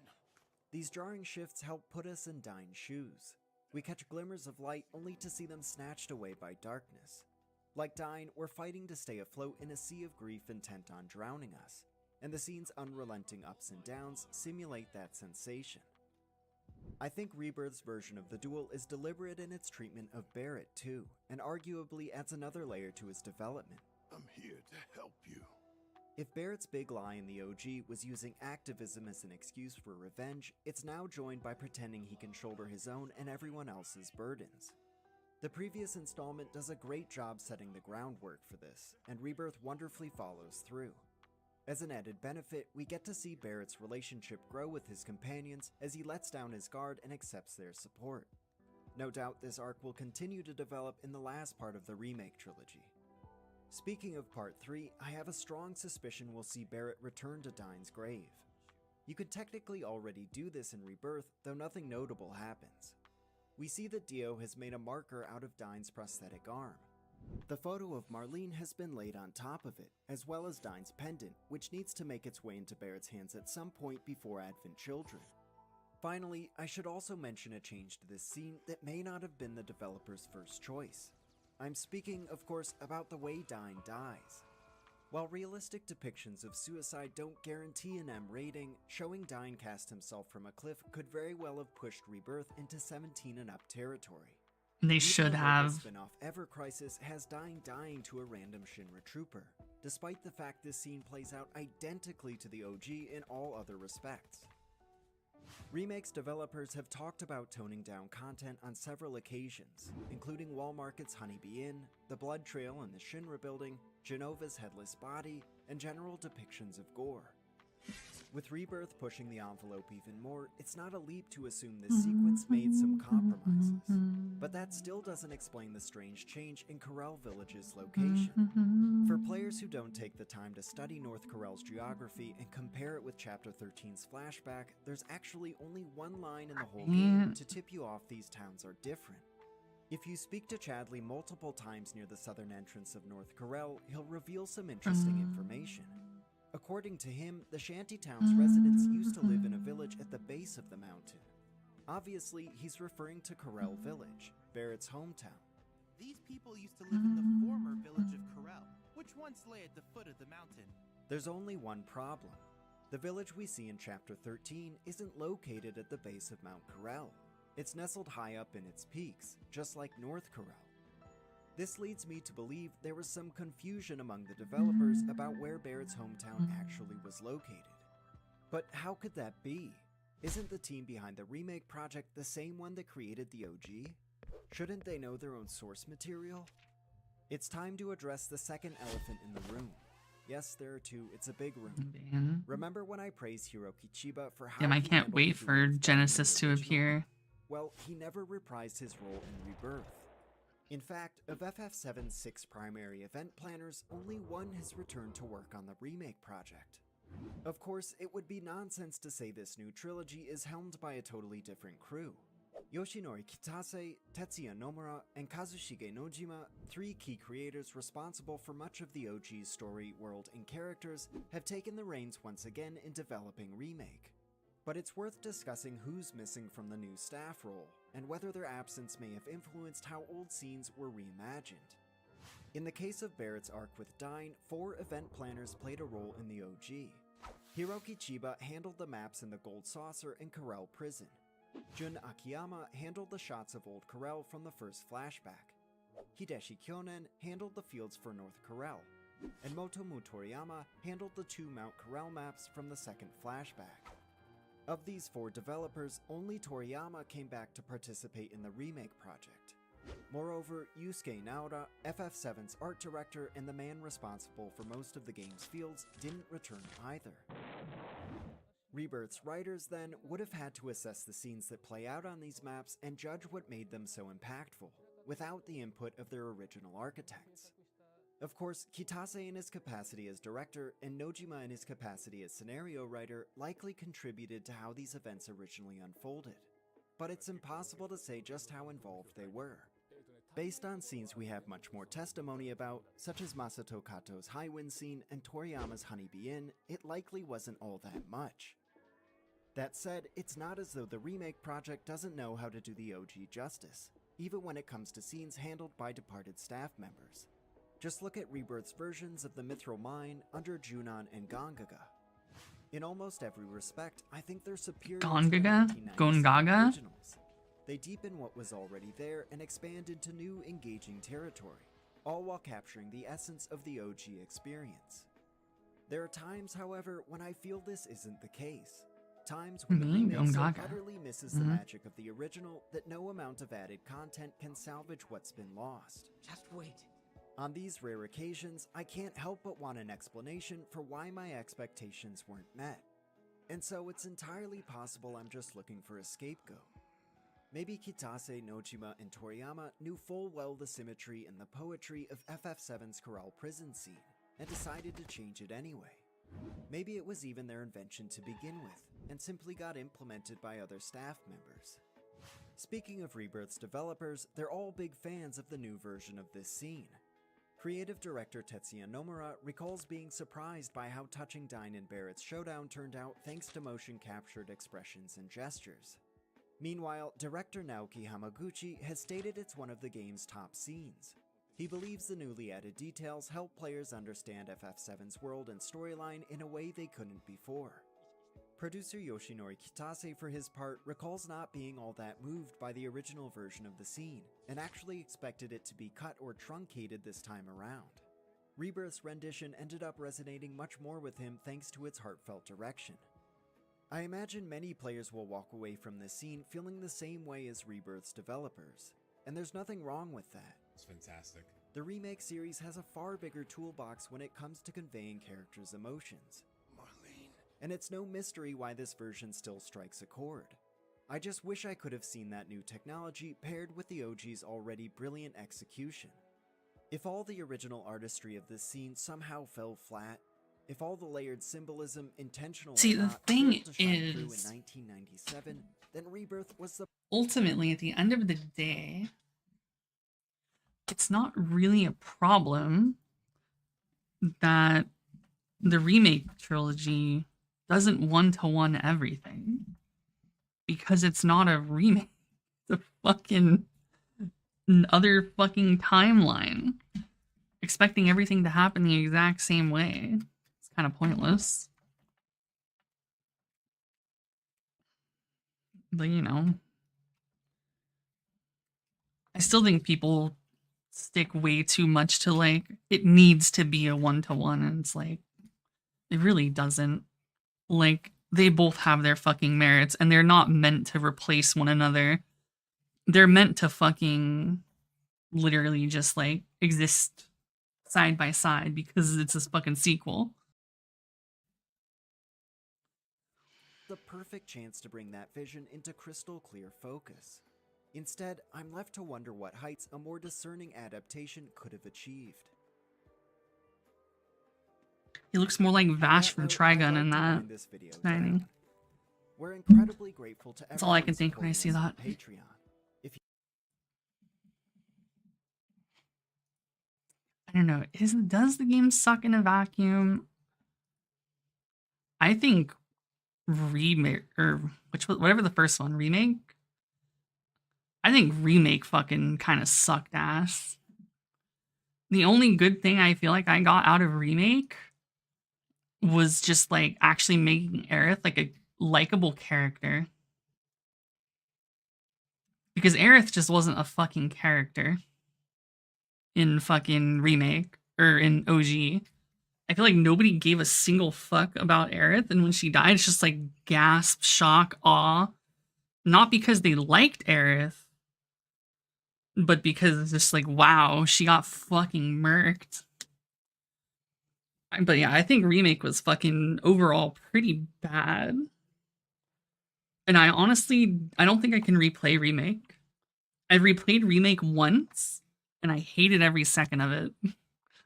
These jarring shifts help put us in Dine's shoes. We catch glimmers of light only to see them snatched away by darkness. Like Dine, we're fighting to stay afloat in a sea of grief intent on drowning us, and the scene's unrelenting ups and downs simulate that sensation. I think Rebirth's version of the duel is deliberate in its treatment of Barrett too, and arguably adds another layer to his development. I'm here to help you. If Barrett's big lie in the OG was using activism as an excuse for revenge, it's now joined by pretending he can shoulder his own and everyone else's burdens. The previous installment does a great job setting the groundwork for this, and Rebirth wonderfully follows through. As an added benefit, we get to see Barrett's relationship grow with his companions as he lets down his guard and accepts their support. No doubt this arc will continue to develop in the last part of the remake trilogy. Speaking of Part 3, I have a strong suspicion we'll see Barrett return to Dine's grave. You could technically already do this in Rebirth, though nothing notable happens. We see that Dio has made a marker out of Dine's prosthetic arm. The photo of Marlene has been laid on top of it, as well as Dine's pendant, which needs to make its way into Barrett's hands at some point before Advent Children. Finally, I should also mention a change to this scene that may not have been the developer's first choice. I'm speaking, of course, about the way Dine dies. While realistic depictions of suicide don't guarantee an M rating, showing Dine cast himself from a cliff could very well have pushed Rebirth into 17 and up territory. They should have. Spin-off Ever Crisis has Dine dying to a random Shinra trooper, despite the fact this scene plays out identically to the OG in all other respects. Remake's developers have talked about toning down content on several occasions, including Wall Market's Honeybee Inn, the blood trail in the Shinra building, Genova's headless body, and general depictions of gore. With Rebirth pushing the envelope even more, it's not a leap to assume this sequence made some compromises. But that still doesn't explain the strange change in Corel Village's location. For players who don't take the time to study North Corel's geography and compare it with Chapter 13's flashback, there's actually only one line in the whole game to tip you off these towns are different. If you speak to Chadley multiple times near the southern entrance of North Corel, he'll reveal some interesting information. According to him, the shantytown's residents used to live in a village at the base of the mountain. Obviously, he's referring to Corel Village, Barrett's hometown. These people used to live in the former village of Corel, which once lay at the foot of the mountain. There's only one problem. The village we see in Chapter 13 isn't located at the base of Mount Corel. It's nestled high up in its peaks, just like North Corel. This leads me to believe there was some confusion among the developers about where Barrett's hometown actually was located. But how could that be? Isn't the team behind the remake project the same one that created the OG? Shouldn't they know their own source material? It's time to address the second elephant in the room. Yes, there are two, it's a big room. Man. Remember when I praised Hiroki Chiba for how Damn, I he can't handled wait the for duel Genesis in the to original? appear. Well, he never reprised his role in Rebirth. In fact, of FF7's 6 primary event planners, only one has returned to work on the remake project. Of course, it would be nonsense to say this new trilogy is helmed by a totally different crew. Yoshinori Kitase, Tetsuya Nomura, and Kazushige Nojima, three key creators responsible for much of the OG's story, world, and characters, have taken the reins once again in developing Remake. But it's worth discussing who's missing from the new staff role, and whether their absence may have influenced how old scenes were reimagined. In the case of Barrett's arc with Dine, 4 event planners played a role in the OG. Hiroki Chiba handled the maps in the Gold Saucer and Corel Prison. Jun Akiyama handled the shots of Old Corel from the first flashback. Hideshi Kyonen handled the fields for North Corel. And Motomu Toriyama handled the 2 Mount Corel maps from the second flashback. Of these 4 developers, only Toriyama came back to participate in the remake project. Moreover, Yusuke Naoda, FF7's art director and the man responsible for most of the game's fields, didn't return either. Rebirth's writers, then, would have had to assess the scenes that play out on these maps and judge what made them so impactful, without the input of their original architects. Of course, Kitase in his capacity as director and Nojima in his capacity as scenario writer likely contributed to how these events originally unfolded. But it's impossible to say just how involved they were. Based on scenes we have much more testimony about, such as Masato Kato's High Wind scene and Toriyama's Honeybee Inn, it likely wasn't all that much. That said, it's not as though the remake project doesn't know how to do the OG justice, even when it comes to scenes handled by departed staff members. Just look at Rebirth's versions of the Mithril Mine under Junon and Gongaga. In almost every respect, I think they're superior to the Gongaga? 1997 Gongaga? originals. They deepen what was already there and expand into new, engaging territory, all while capturing the essence of the OG experience. There are times, however, when I feel this isn't the case. Times when the remake so Gongaga. utterly misses the magic of the original that no amount of added content can salvage what's been lost. Just wait. On these rare occasions, I can't help but want an explanation for why my expectations weren't met. And so it's entirely possible I'm just looking for a scapegoat. Maybe Kitase, Nojima, and Toriyama knew full well the symmetry and the poetry of FF7's Corral prison scene, and decided to change it anyway. Maybe it was even their invention to begin with, and simply got implemented by other staff members. Speaking of Rebirth's developers, they're all big fans of the new version of this scene. Creative director Tetsuya Nomura recalls being surprised by how touching Dine and Barrett's showdown turned out thanks to motion-captured expressions and gestures. Meanwhile, director Naoki Hamaguchi has stated it's one of the game's top scenes. He believes the newly added details help players understand FF7's world and storyline in a way they couldn't before. Producer Yoshinori Kitase, for his part, recalls not being all that moved by the original version of the scene, and actually expected it to be cut or truncated this time around. Rebirth's rendition ended up resonating much more with him thanks to its heartfelt direction. I imagine many players will walk away from this scene feeling the same way as Rebirth's developers, and there's nothing wrong with that. It's fantastic. The remake series has a far bigger toolbox when it comes to conveying characters' emotions. And it's no mystery why this version still strikes a chord. I just wish I could have seen that new technology paired with the OG's already brilliant execution. If all the original artistry of this scene somehow fell flat, if all the layered symbolism, intentional See, or the not, thing failed to shine through in is, 1997, then Rebirth was the ultimately, at the end of the day, it's not really a problem that the remake trilogy doesn't one-to-one everything, because it's not a remake. It's a fucking other fucking timeline. Expecting everything to happen the exact same way, it's kind of pointless. But you know, I still think people stick way too much to like, it needs to be a one-to-one, and it's like, it really doesn't. Like, they both have their fucking merits, and they're not meant to replace one another. They're meant to fucking literally just like exist side by side because it's this fucking sequel. the perfect chance to bring that vision into crystal clear focus. Instead, I'm left to wonder what heights a more discerning adaptation could have achieved. He looks more like Vash from Trigun in that signing. We're incredibly grateful to That's all I can think when I see that. Patreon. If I don't know. Does the game suck in a vacuum? I think remake, or whatever the first one, remake. I think remake fucking kind of sucked ass. The only good thing I feel like I got out of remake was just like actually making Aerith like a likable character. Because Aerith just wasn't a fucking character in fucking remake or in OG. I feel like nobody gave a single fuck about Aerith, and when she died, it's just like gasp, shock, awe. Not because they liked Aerith, but because it's just like, wow, she got fucking murked. But yeah, I think Remake was fucking overall pretty bad. And I don't think I can replay Remake. I replayed Remake once, and I hated every second of it.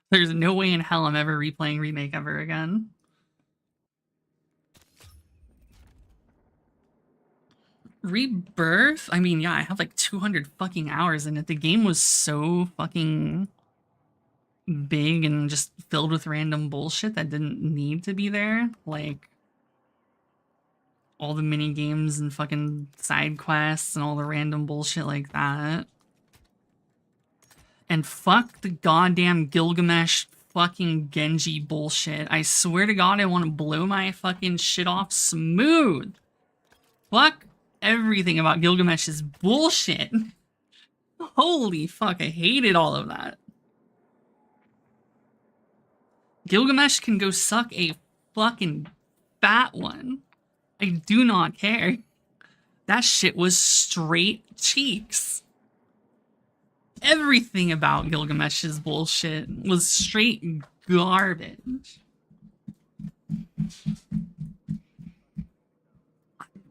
There's no way in hell I'm ever replaying Remake ever again. Rebirth? I mean, yeah, I have like 200 fucking hours in it. The game was so fucking big and just filled with random bullshit that didn't need to be there. Like, all the mini games and fucking side quests and all the random bullshit like that. And fuck the goddamn Gilgamesh fucking Genji bullshit. I swear to God, I want to blow my fucking shit off smooth. Fuck everything about Gilgamesh is bullshit. Holy fuck, I hated all of that. Gilgamesh can go suck a fucking fat one. I do not care. That shit was straight cheeks. Everything about Gilgamesh's bullshit was straight garbage.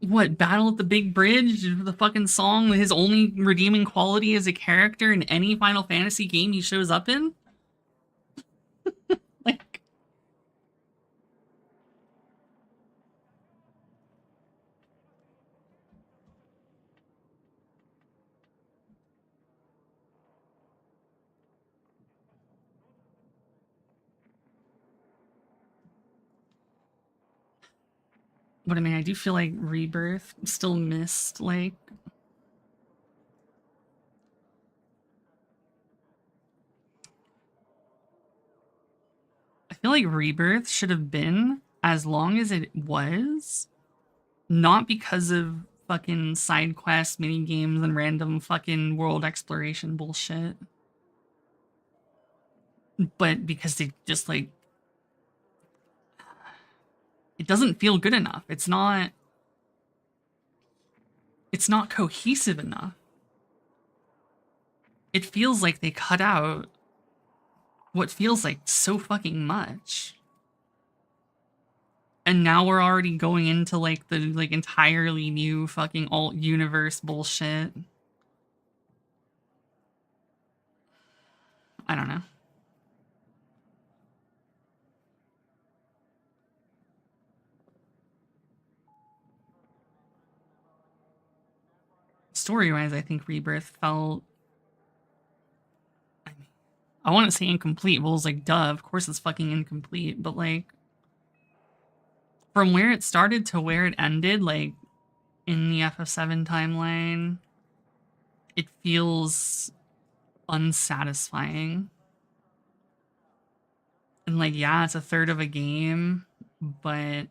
What, Battle at the Big Bridge? The fucking song, his only redeeming quality as a character in any Final Fantasy game he shows up in? Like... But I mean, I do feel like Rebirth still missed, like... I feel like Rebirth should have been as long as it was, not because of fucking side quests, mini games, and random fucking world exploration bullshit, but because they just like... It doesn't feel good enough. It's not cohesive enough. It feels like they cut out what feels like so fucking much. And now we're already going into like the like entirely new fucking alt universe bullshit. I don't know. Story-wise, I think Rebirth felt... I want to say incomplete. Well, it's like, duh, of course it's fucking incomplete. But, like, from where it started to where it ended, like, in the FF7 timeline, it feels unsatisfying. And, like, yeah, it's a third of a game, but...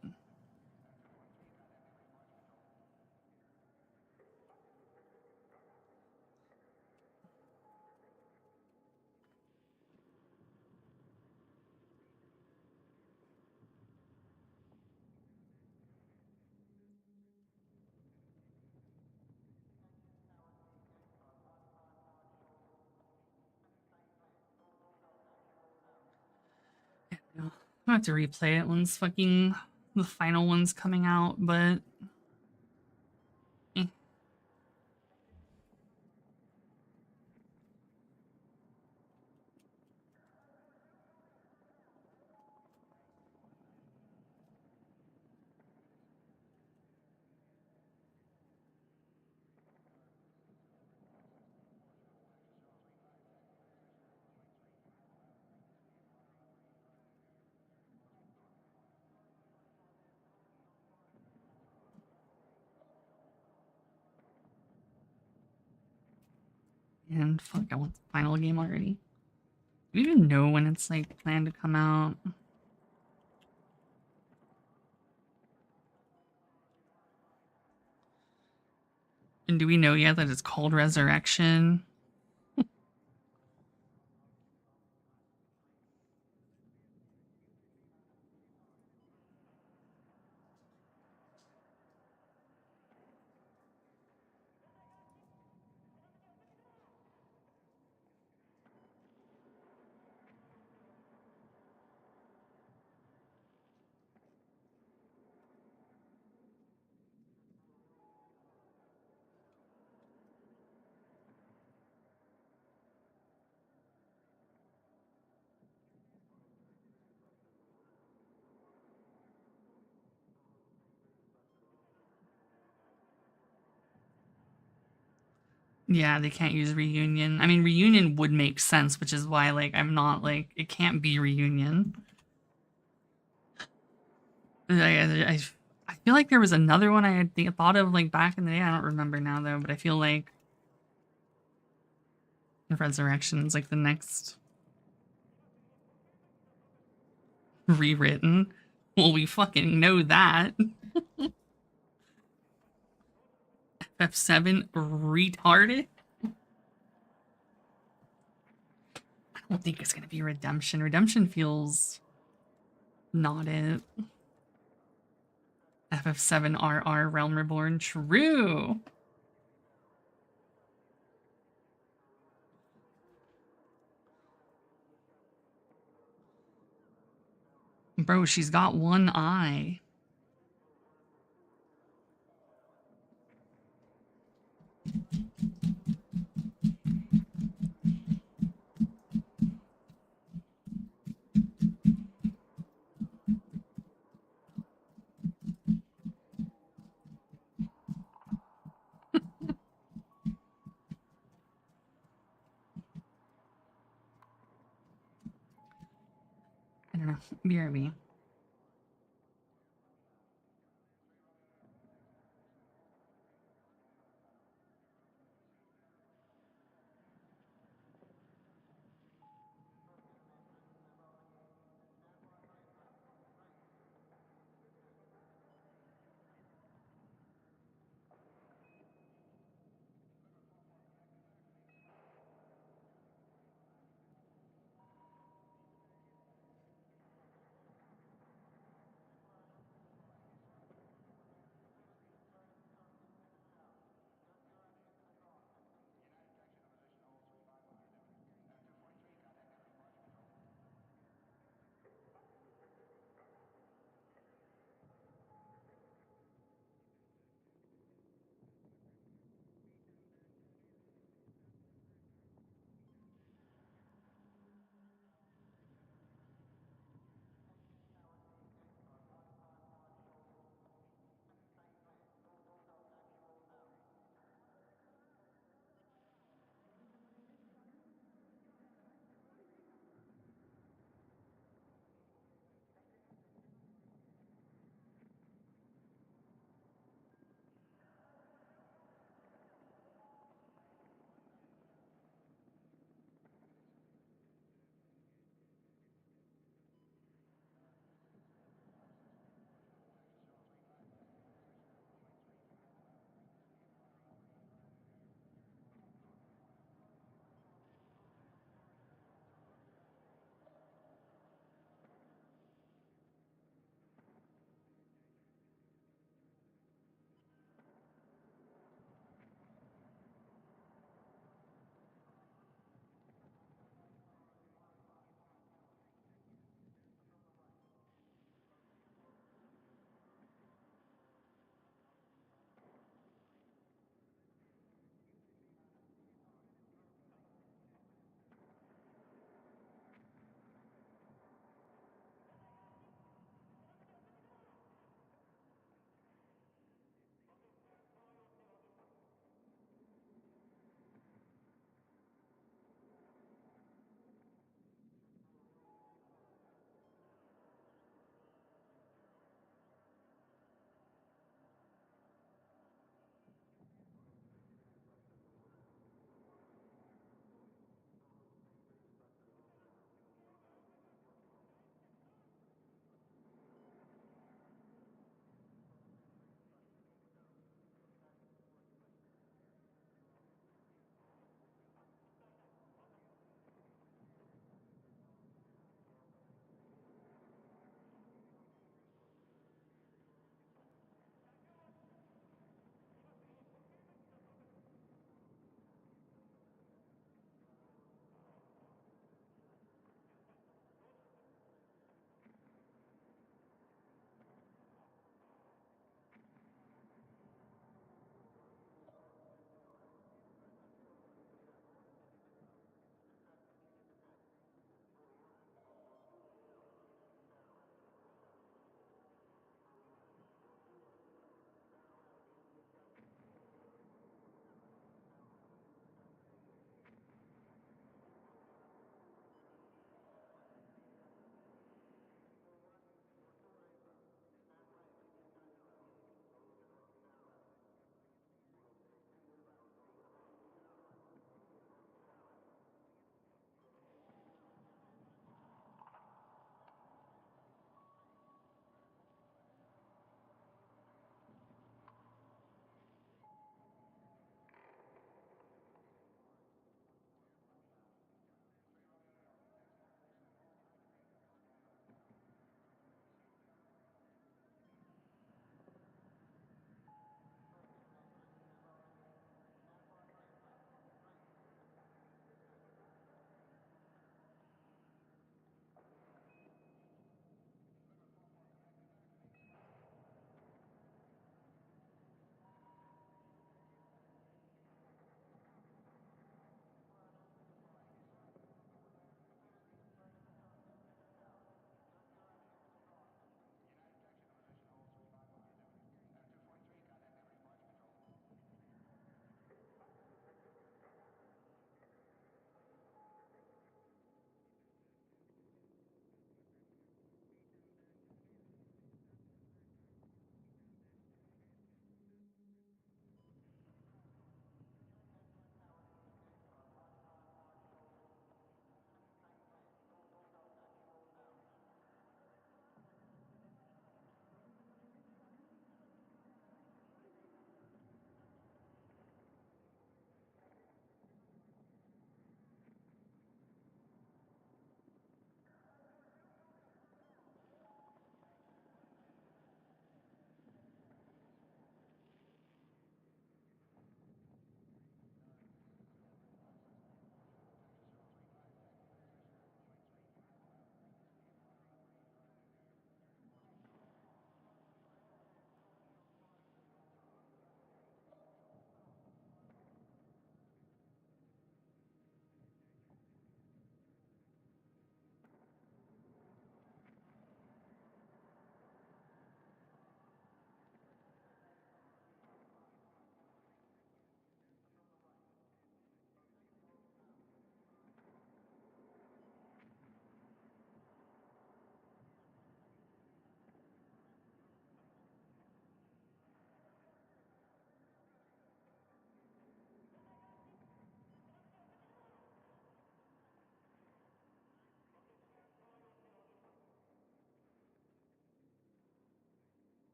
I have to replay it once fucking the final one's coming out, but... And fuck, I want the final game already. Do we even know when it's like planned to come out? And do we know yet that it's called Resurrection? Yeah, they can't use reunion. I mean, reunion would make sense, which is why, like, I'm not, like, it can't be reunion. I feel like there was another one I had thought of, like, back in the day. I don't remember now, though, but I feel like Resurrection's, like, the next rewritten. Well, we fucking know that. F7 retarded? I don't think it's gonna be Redemption. Redemption feels not it. FF7RR Realm Reborn. True. Bro, she's got one eye. I don't know. BRB.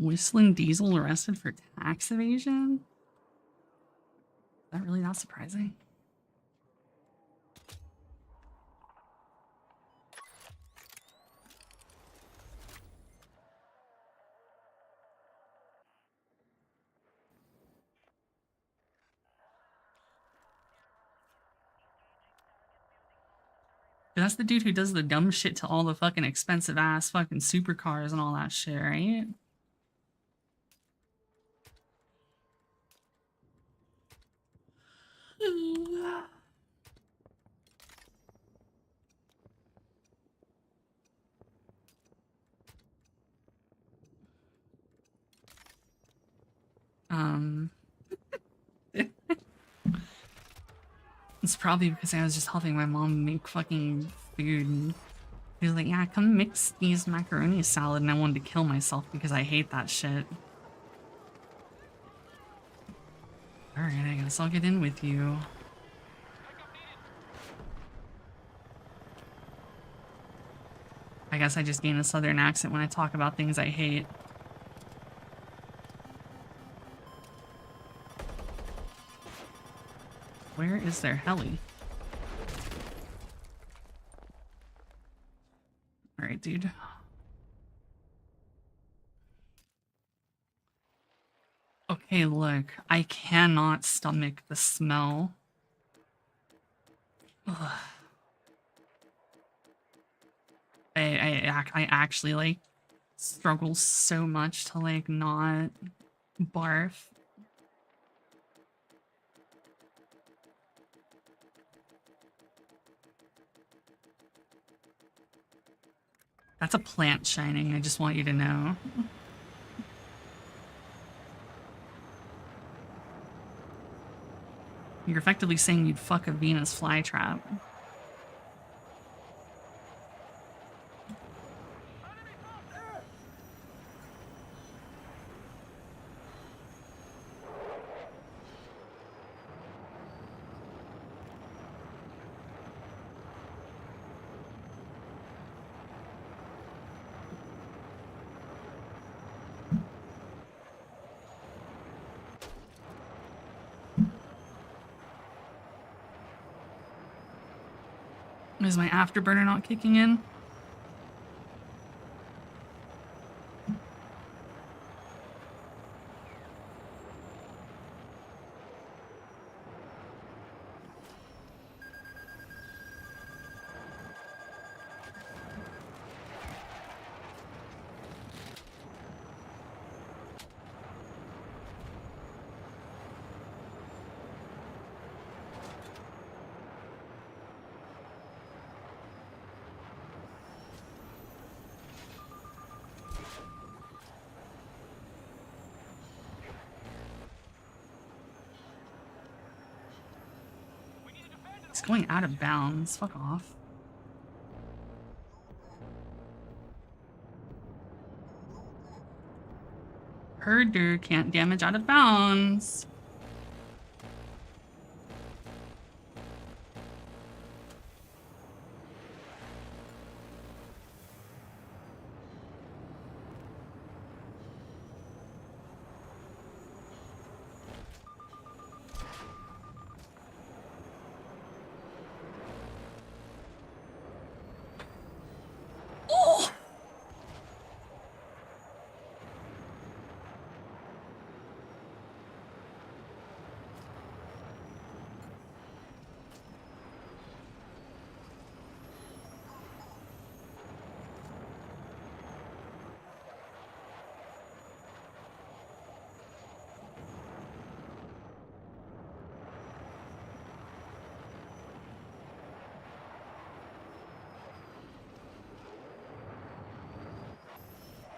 Whistling Diesel arrested for tax evasion? Is that really not surprising? That's the dude who does the dumb shit to all the fucking expensive ass fucking supercars and all that shit, right? It's probably because I was just helping my mom make fucking food. And she was like, yeah, come mix these macaroni salad, and I wanted to kill myself because I hate that shit. Alright, I guess I'll get in with you. I guess I just gain a southern accent when I talk about things I hate. Where is their heli? Alright, dude. Okay, look. I cannot stomach the smell. Ugh. I actually, like, struggle so much to, like, not barf. That's a plant shining, I just want you to know. You're effectively saying you'd fuck a Venus flytrap. Is my afterburner not kicking in? It's going out of bounds. Fuck off. Herder can't damage out of bounds.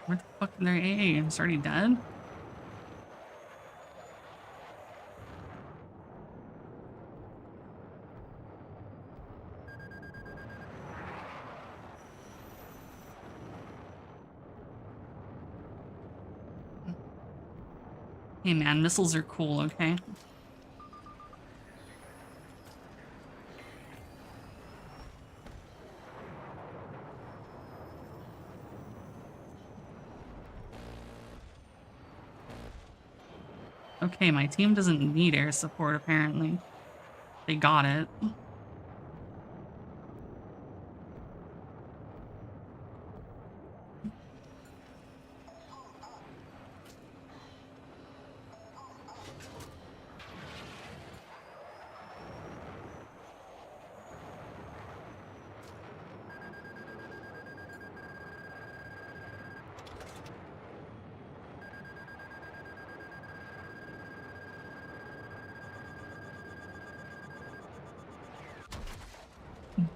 Where the fuck are their AA? It's already dead? Hey man, missiles are cool, okay? Okay, my team doesn't need air support, apparently. They got it.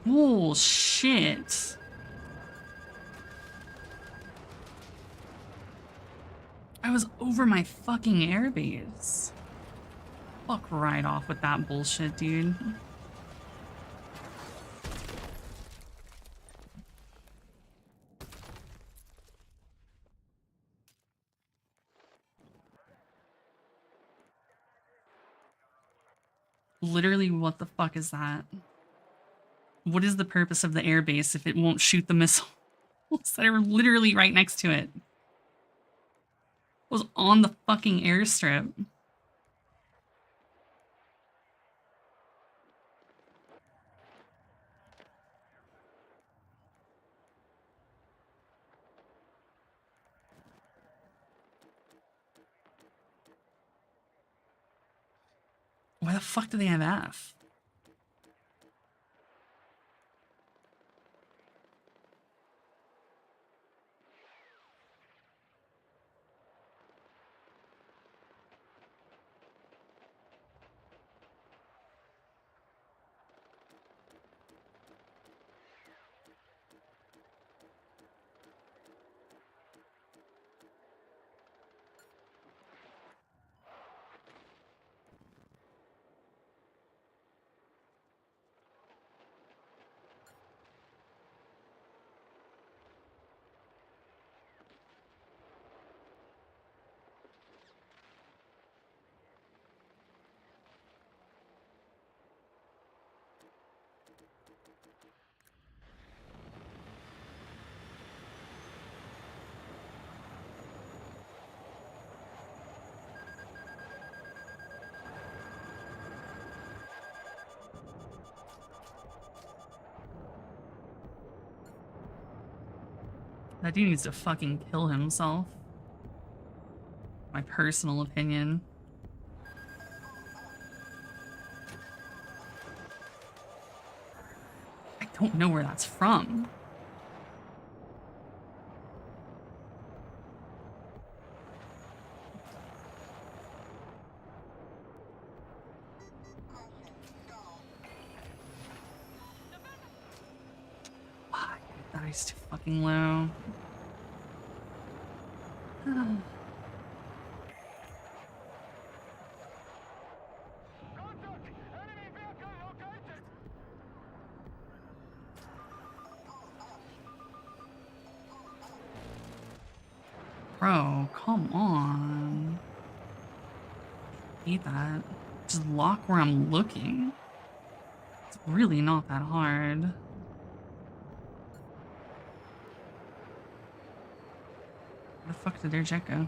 Bullshit. I was over my fucking airbase. Fuck right off with that bullshit, dude. Literally, what the fuck is that? What is the purpose of the airbase if it won't shoot the missiles that are literally right next to it? It was on the fucking airstrip. Why the fuck do they have F? That dude needs to fucking kill himself. My personal opinion. I don't know where that's from. That is too fucking low. Bro, come on. I hate that. Just lock where I'm looking. It's really not that hard. Where the fuck did their jet go?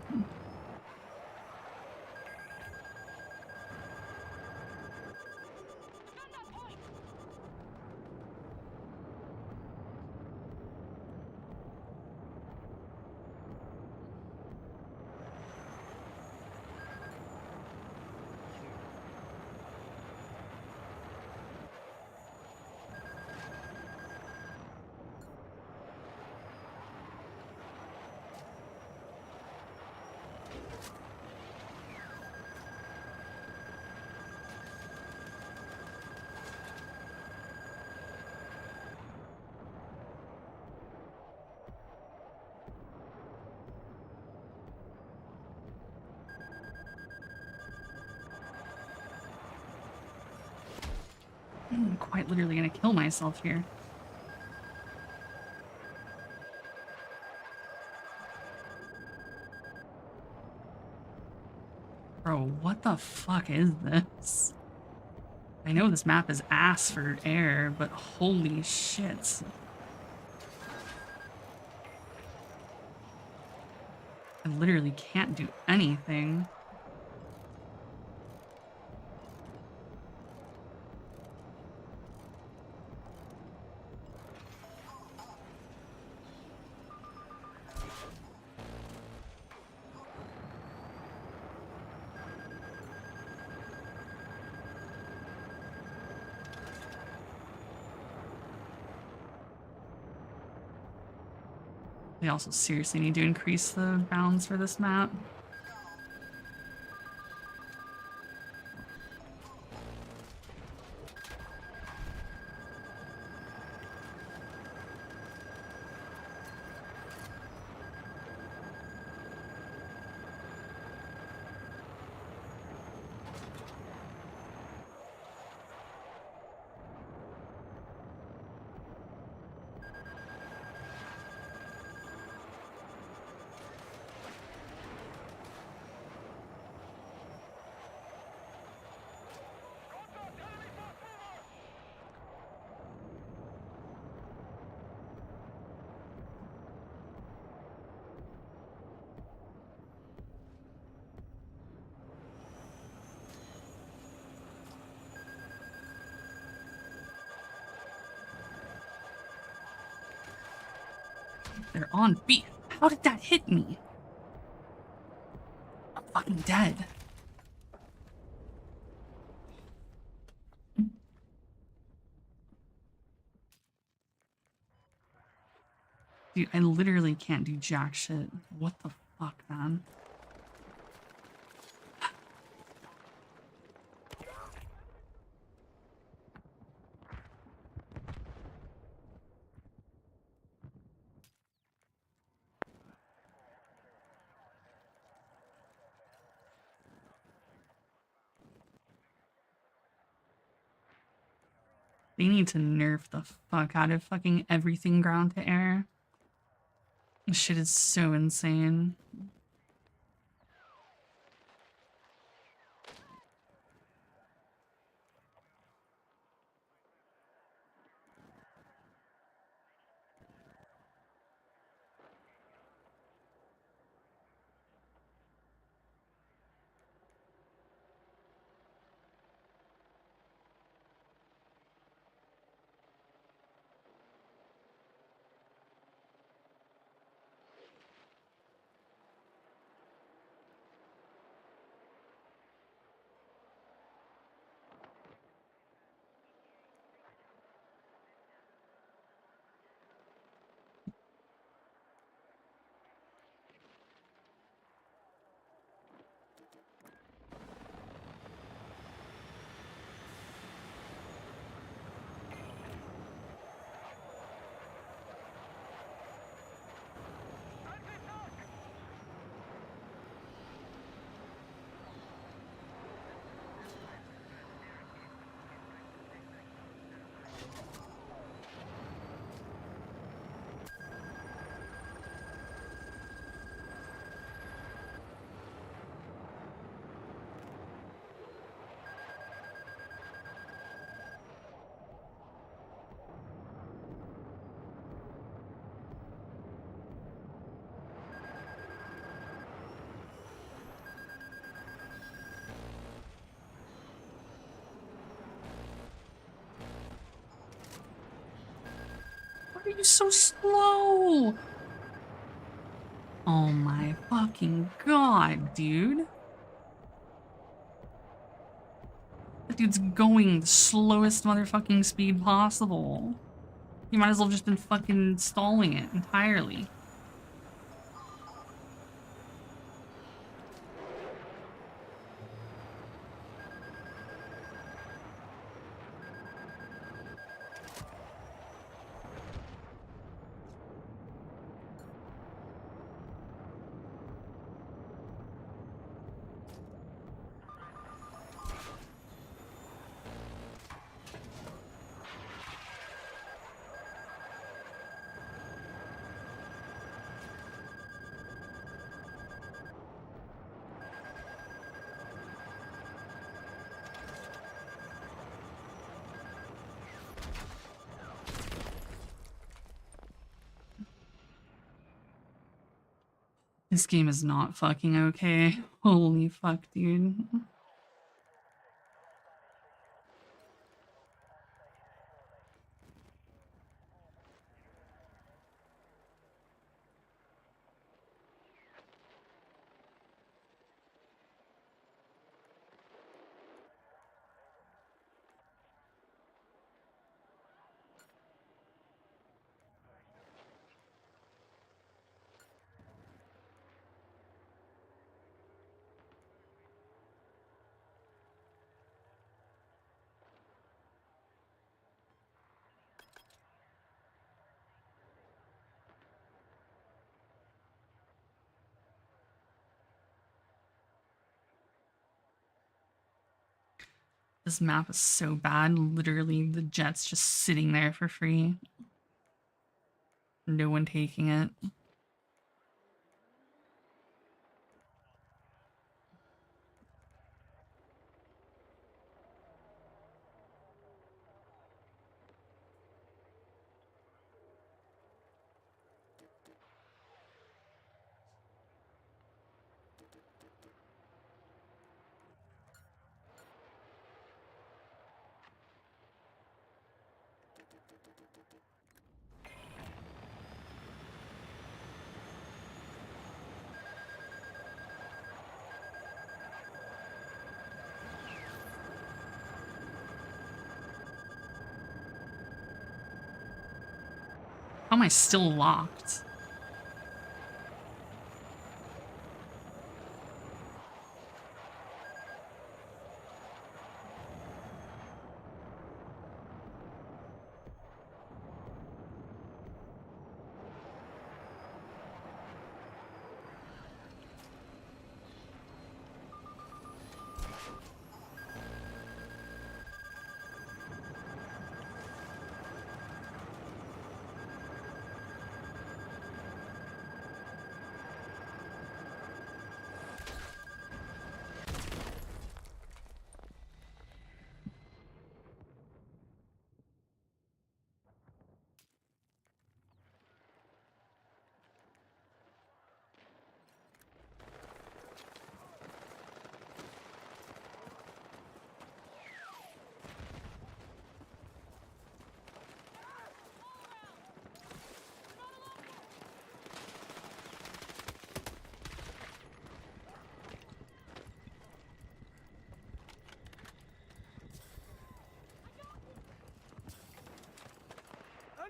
I'm quite literally gonna kill myself here. Bro, what the fuck is this? I know this map is ass for air, but holy shit. I literally can't do anything. They also seriously need to increase the bounds for this map. They're on beat. How did that hit me? I'm fucking dead. Dude, I literally can't do jack shit. What the fuck, man? They need to nerf the fuck out of fucking everything ground to air. This shit is so insane. Why are you so slow? Oh my fucking god, dude. That dude's going the slowest motherfucking speed possible. You might as well have just been fucking stalling it entirely. This game is not fucking okay. Holy fuck, dude. This map is so bad. Literally, the jet's just sitting there for free. No one taking it. How am I still locked?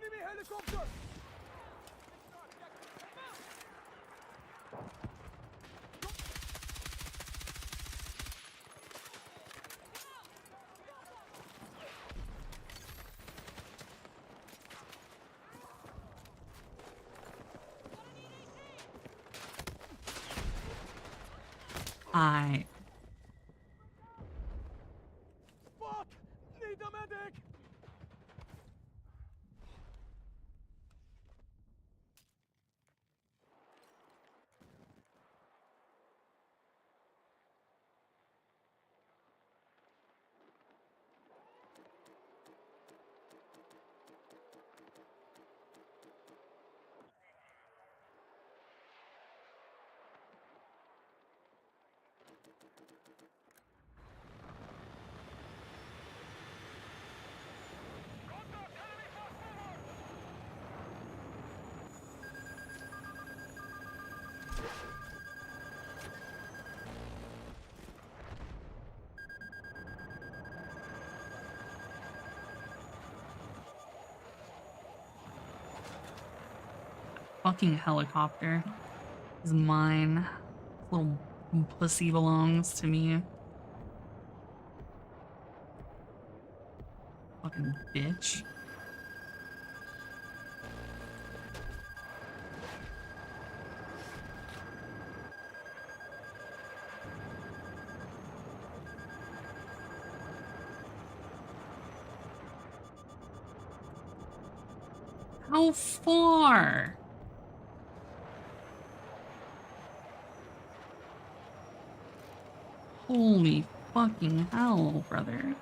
Enemy helicopter! I Fuck! Need a medic! fucking helicopter is mine. Little pussy belongs to me. Fucking bitch. How far? Holy fucking hell, brother.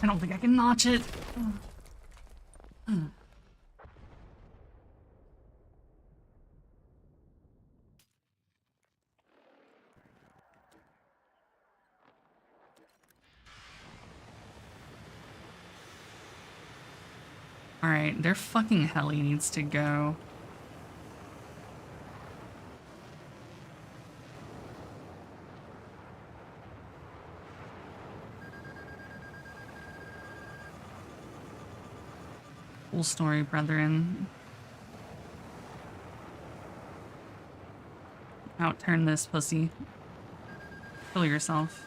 I don't think I can notch it. Alright, their fucking heli needs to go. Full story, brethren. Outturn this pussy. Kill yourself.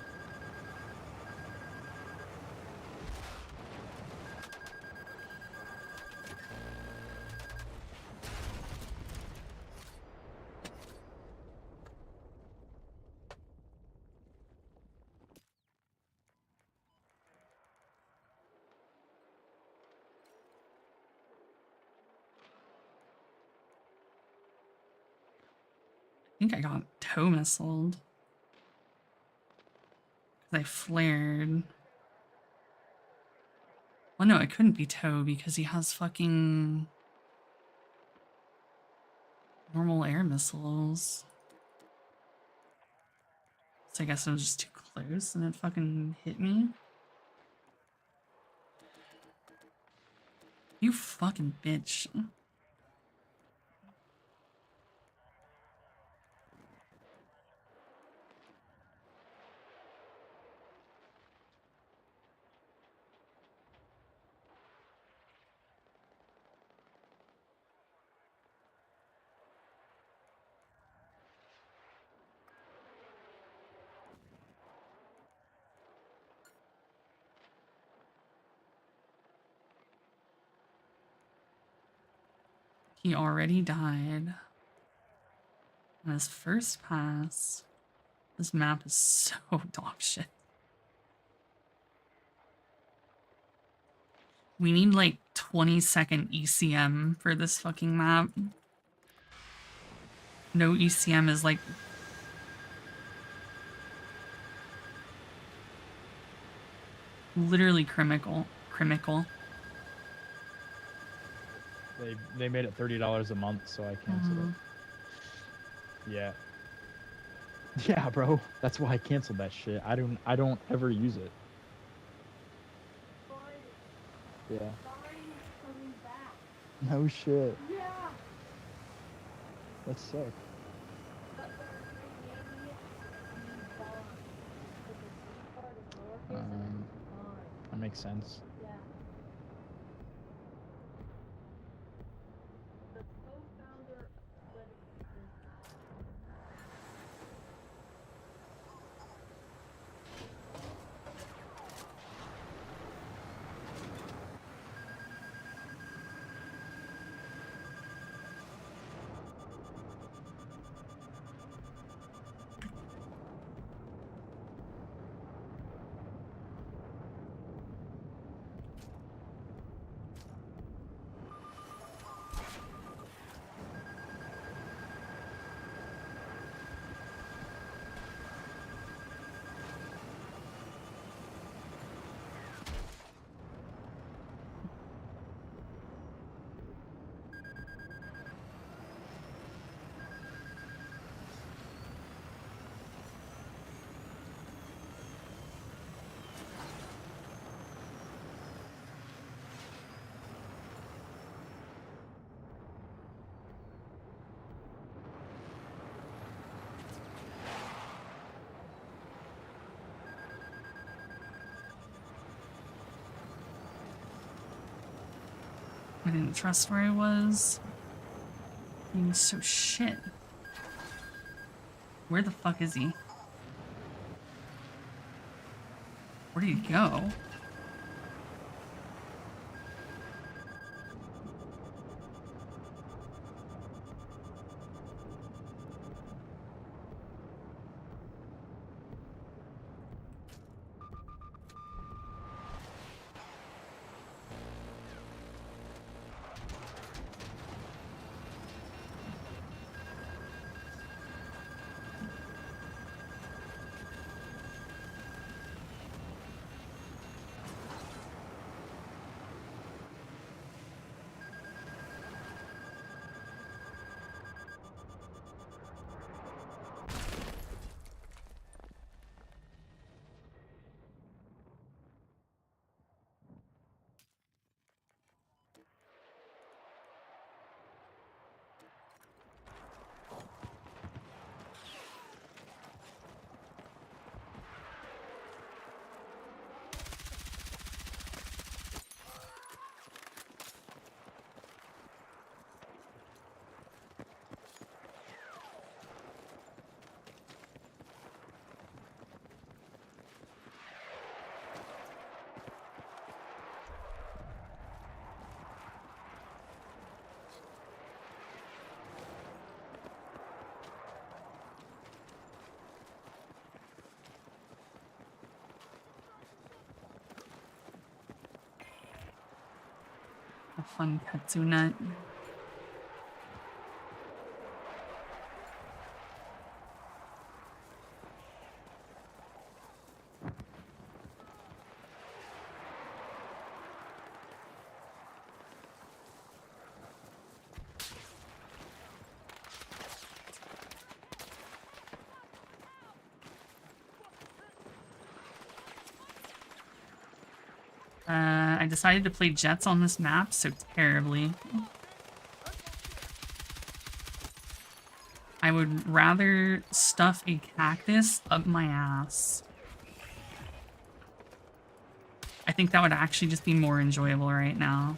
I think I got toe missiled. I flared. Well, no, it couldn't be toe because he has fucking normal air missiles. So I guess I was just too close and it fucking hit me. You fucking bitch. He already died on his first pass. This map is so dog shit. We need like 20-second ECM for this fucking map. No ECM is like literally criminal. They made it $30 a month, so I canceled it. Yeah. Yeah, bro. That's why I canceled that shit. I don't ever use it. Yeah. No shit. Yeah. That's sick. That makes sense. I didn't trust where I was. He was so shit. Where the fuck is he? Where did he go? A fun kudzu nut. I decided to play Jets on this map so terribly. I would rather stuff a cactus up my ass. I think that would actually just be more enjoyable right now.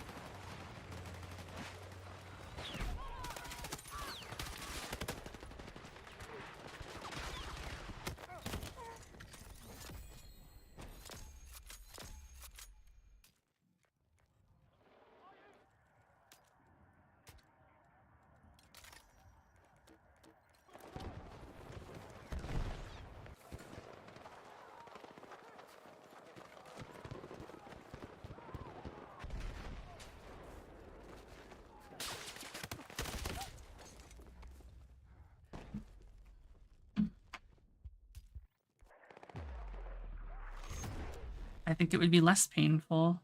I think it would be less painful.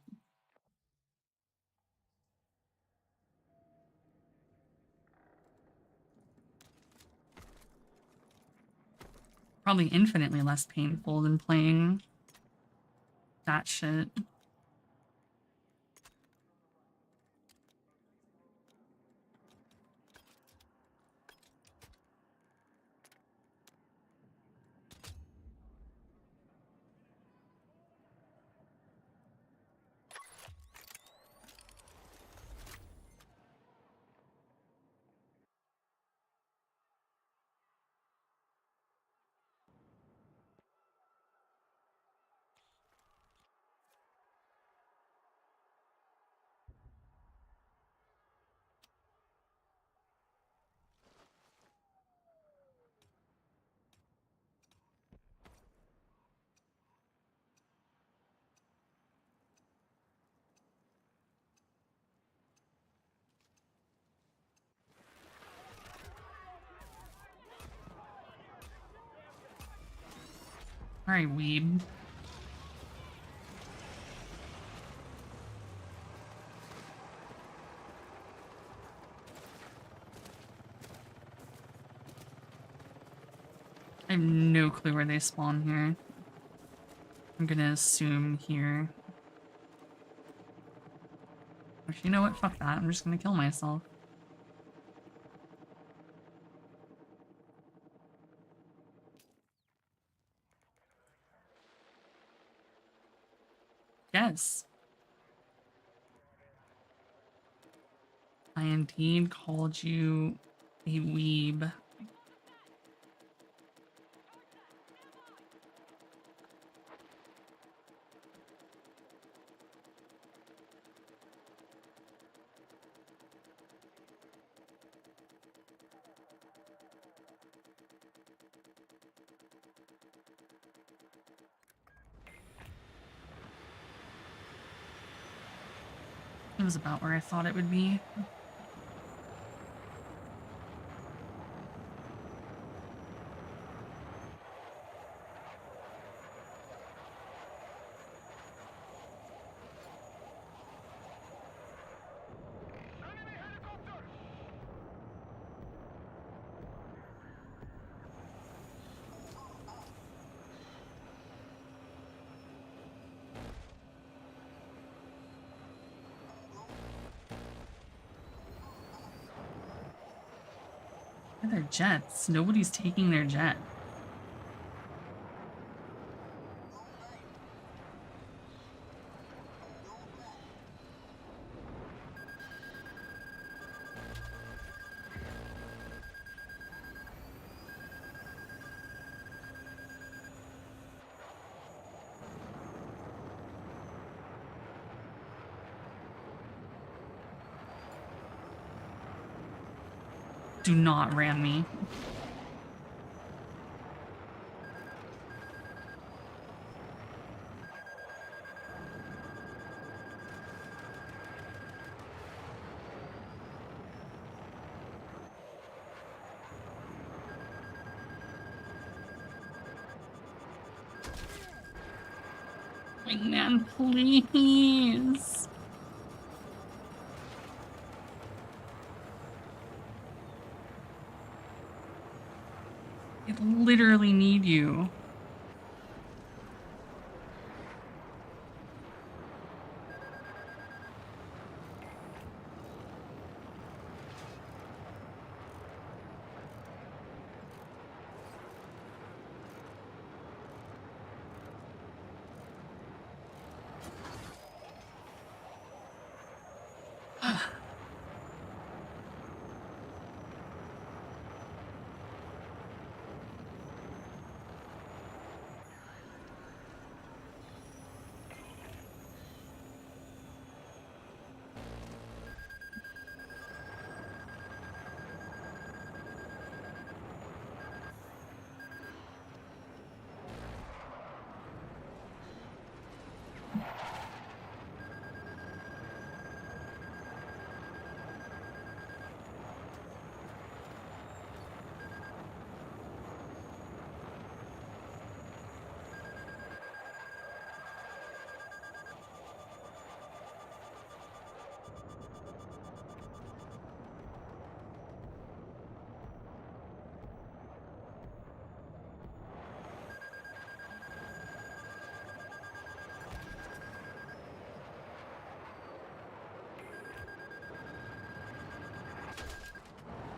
Probably infinitely less painful than playing that shit. Alright, weeb. I have no clue where they spawn here. I'm gonna assume here. Actually, you know what? Fuck that. I'm just gonna kill myself. Yes. I indeed called you a weeb. It was about where I thought it would be. Where are their jets? Nobody's taking their jet. Do not ram me. Wingman, please. I literally need you.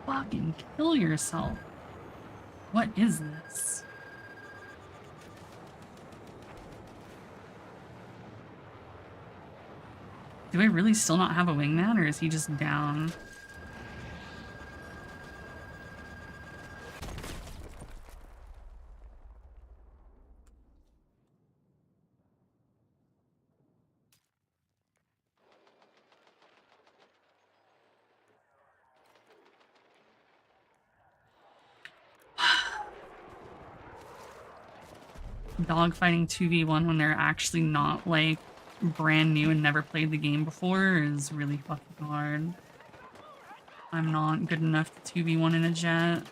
Fucking kill yourself. What is this? Do I really still not have a wingman, or is he just down? Dogfighting 2v1 when they're actually not, like, brand new and never played the game before is really fucking hard. I'm not good enough to 2v1 in a jet.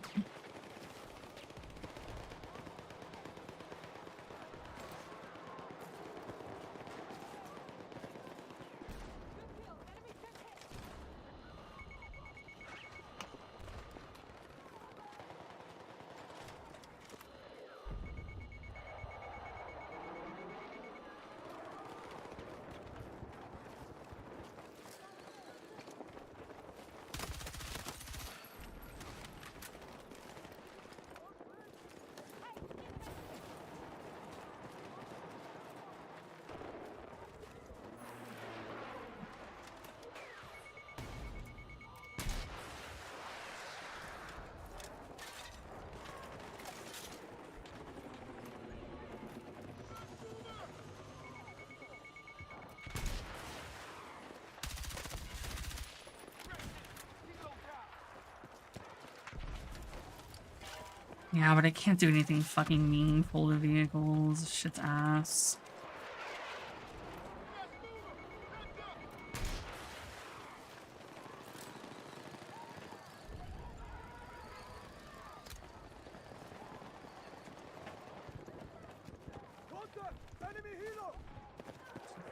Yeah, but I can't do anything fucking meaningful to vehicles. Shit's ass.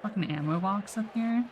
Fucking ammo box up here.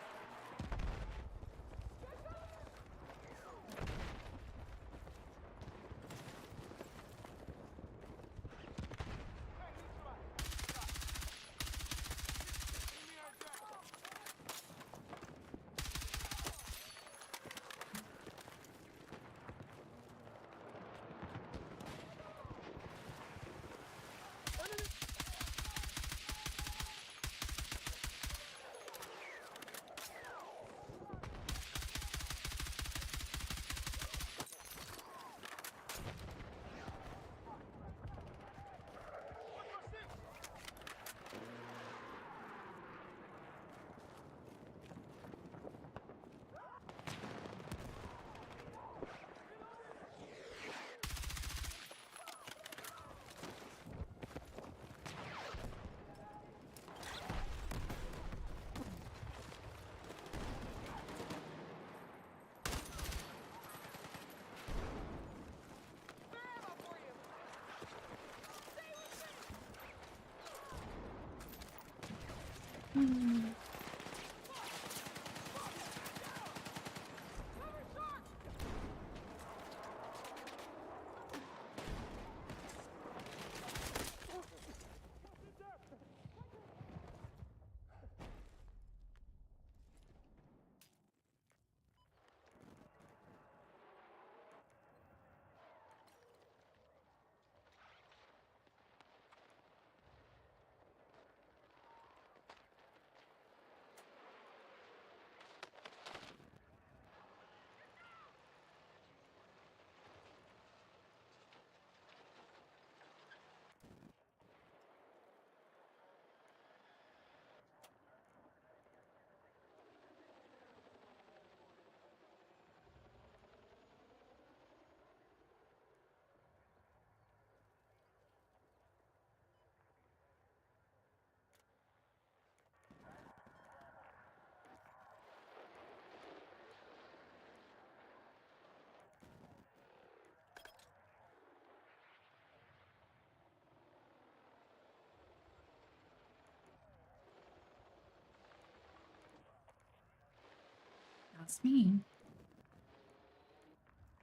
That's me.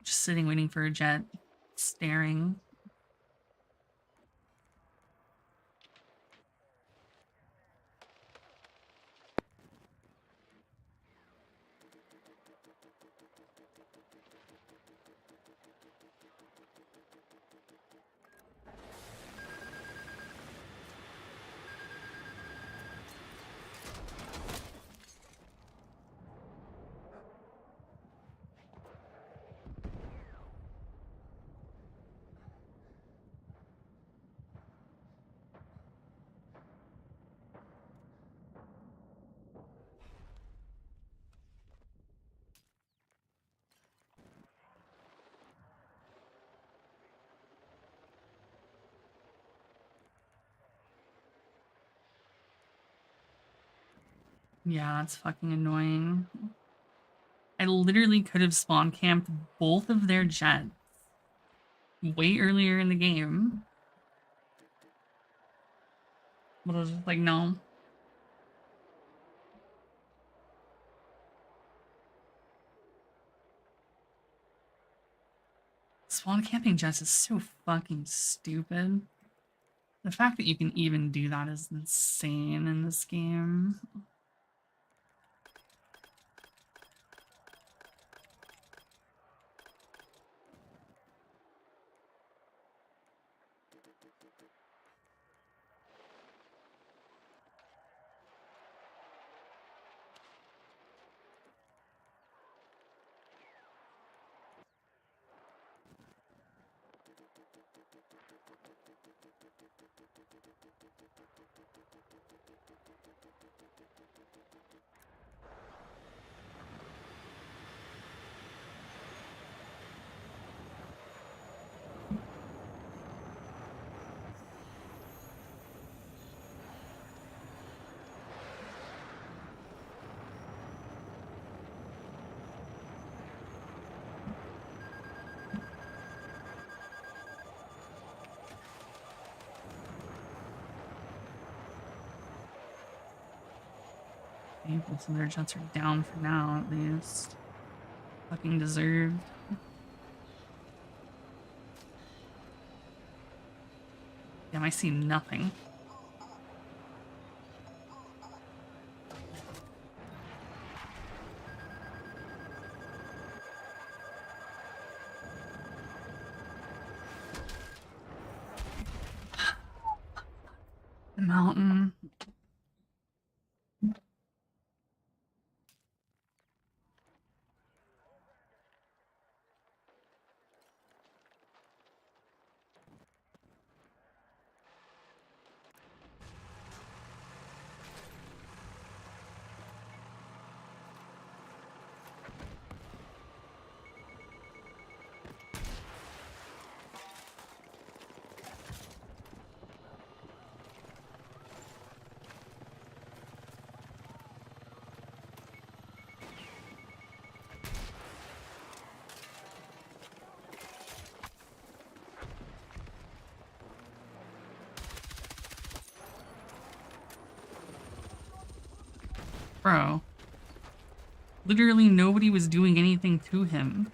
Just sitting waiting for a jet, staring. Yeah, that's fucking annoying. I literally could have spawn camped both of their jets way earlier in the game. But I was just like, no. Spawn camping jets is so fucking stupid. The fact that you can even do that is insane in this game. Both of their jets are down for now, at least. Fucking deserved. Damn, I see nothing. The mountain. Bro. Literally nobody was doing anything to him.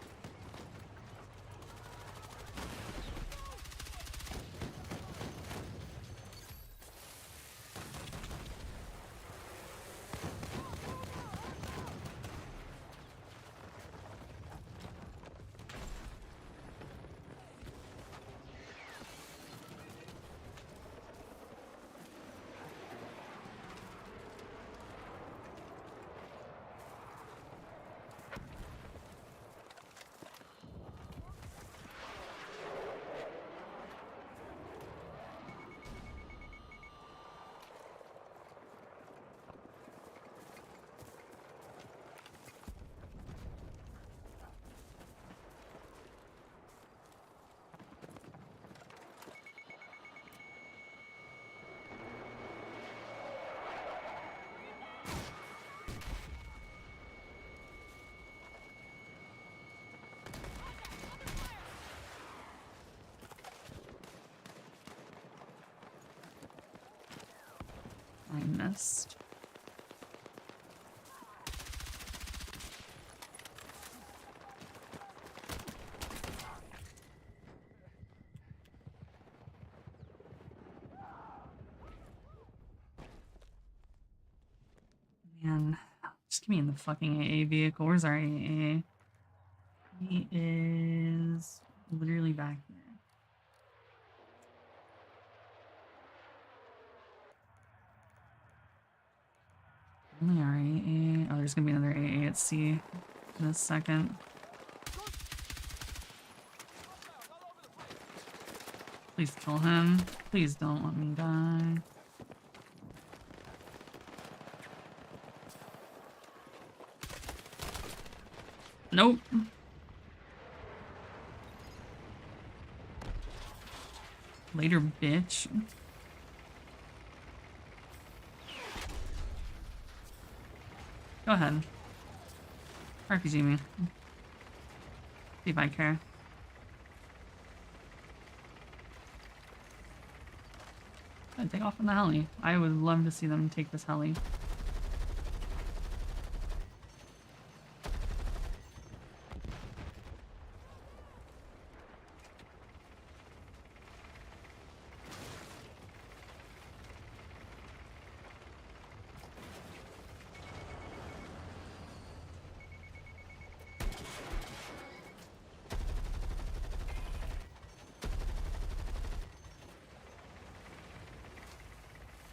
I missed. Man, just give me in the fucking AA vehicle. Where's our AA? He is literally back there. Only our AA. Oh, there's gonna be another AA at C in a second. Please kill him. Please don't let me die. Nope. Later, bitch. Go ahead. RPG me. See if I care. I'd take off on the heli. I would love to see them take this heli.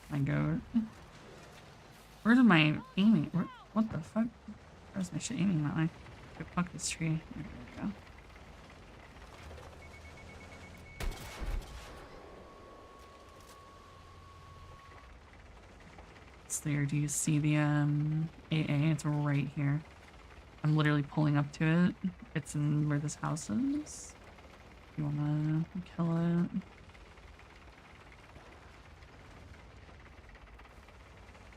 My goat. Where's my aiming? What the fuck? Where's my shit aiming that way? Go fuck this tree. There we go. Slayer, do you see the AA? It's right here. I'm literally pulling up to it. It's in where this house is. You wanna kill it?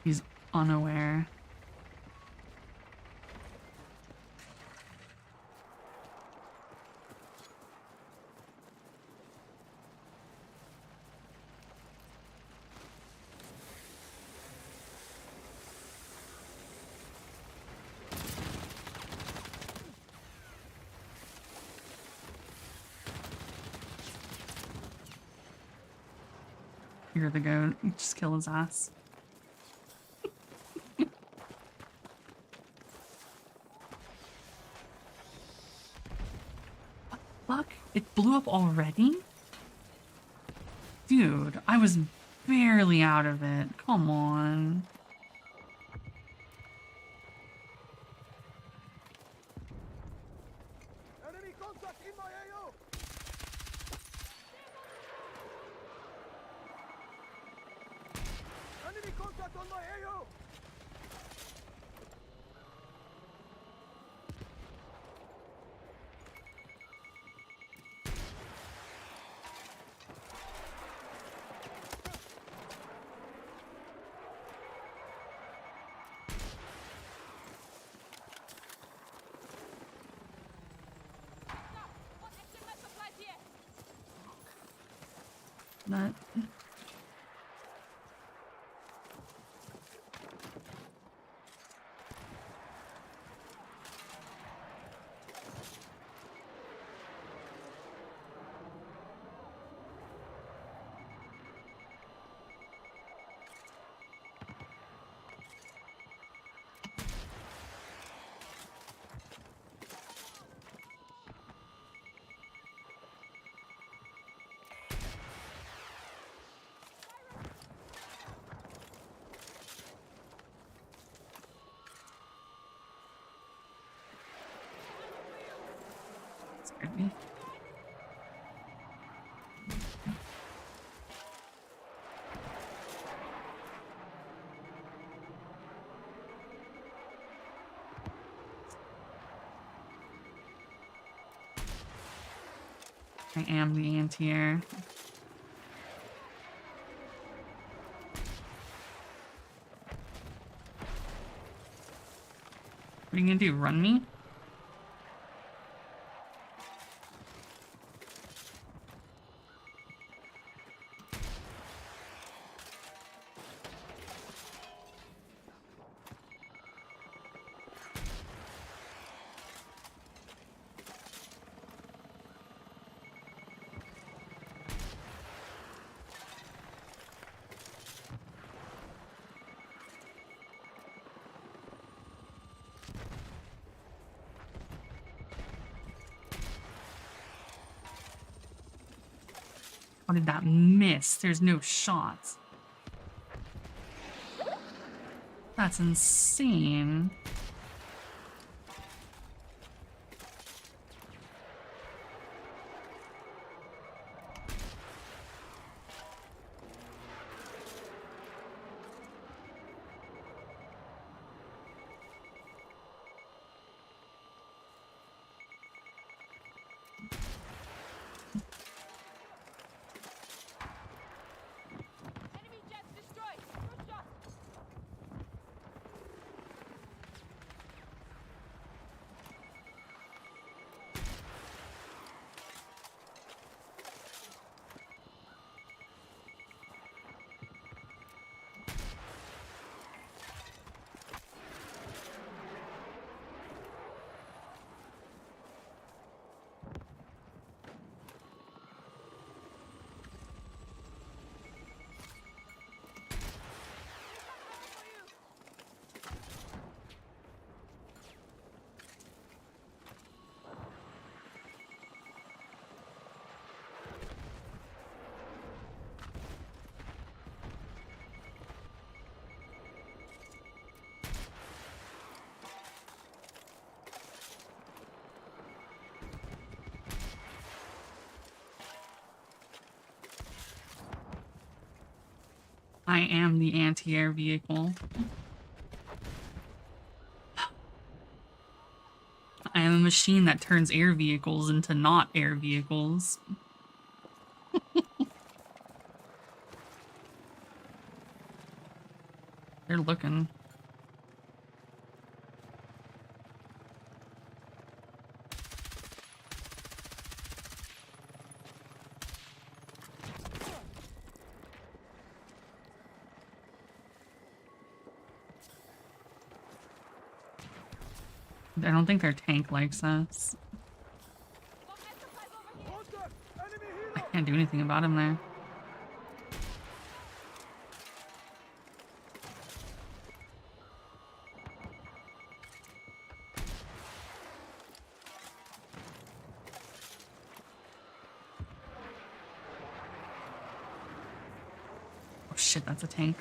He's unaware. You're the goat. Just kill his ass. Fuck? It blew up already? Dude, I was barely out of it. Come on. Enemy contact in my AO! Enemy contact on my AO! That. I am the anti-air. What are you gonna do? Run me? How did that miss? There's no shots. That's insane. I am the anti-air vehicle. I am a machine that turns air vehicles into not air vehicles. They're looking. I don't think their tank likes us. I can't do anything about him there. Oh shit, that's a tank.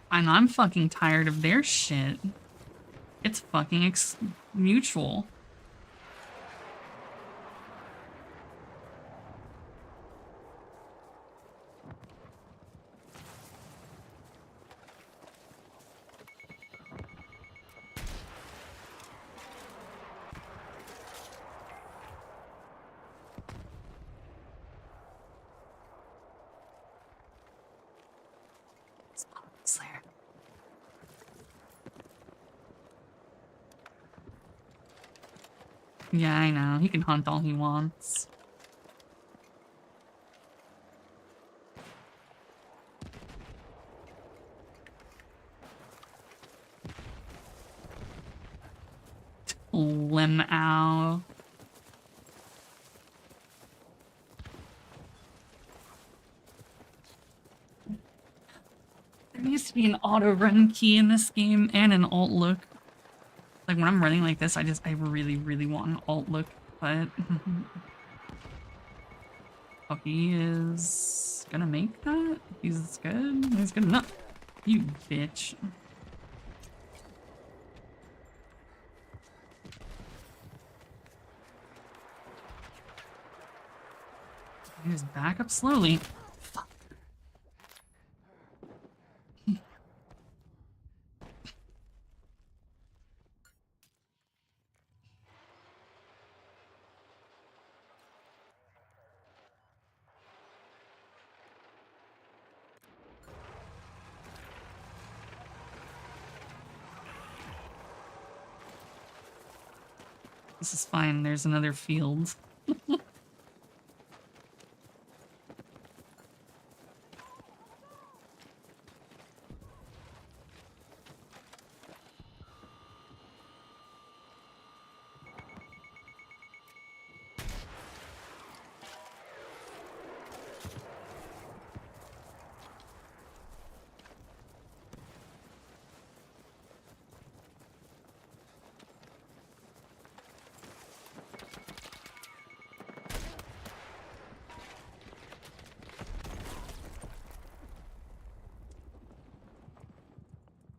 And I'm fucking tired of their shit. It's fucking mutual. Slayer. Yeah, I know. He can hunt all he wants. Ow. There needs to be an auto run key in this game and an alt look. Like when I'm running like this, I really, really want an alt look, but oh, he is gonna make that? He's good? He's good enough. You bitch. Just back up slowly. Fuck. This is fine. There's another field.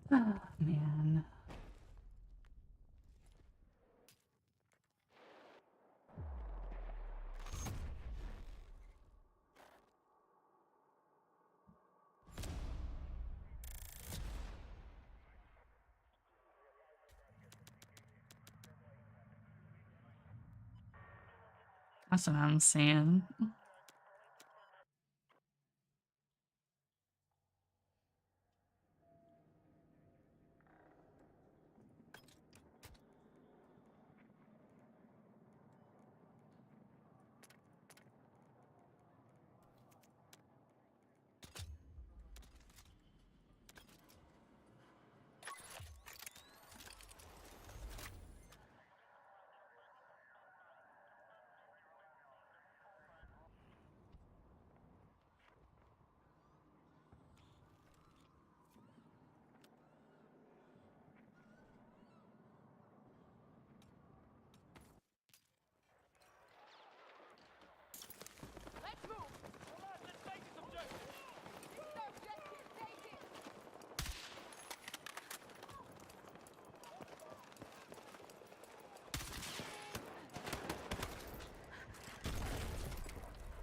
Oh, man. That's what I'm saying.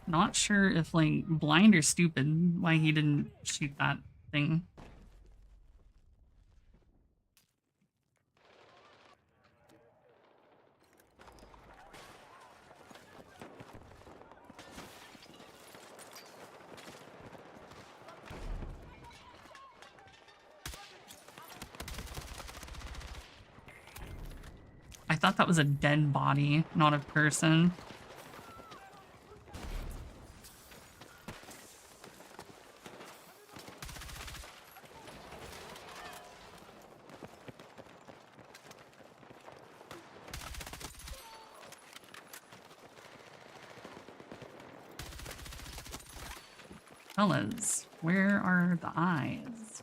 Not sure if, like, blind or stupid why he didn't shoot that thing. I thought that was a dead body, not a person. Fellas, where are the eyes?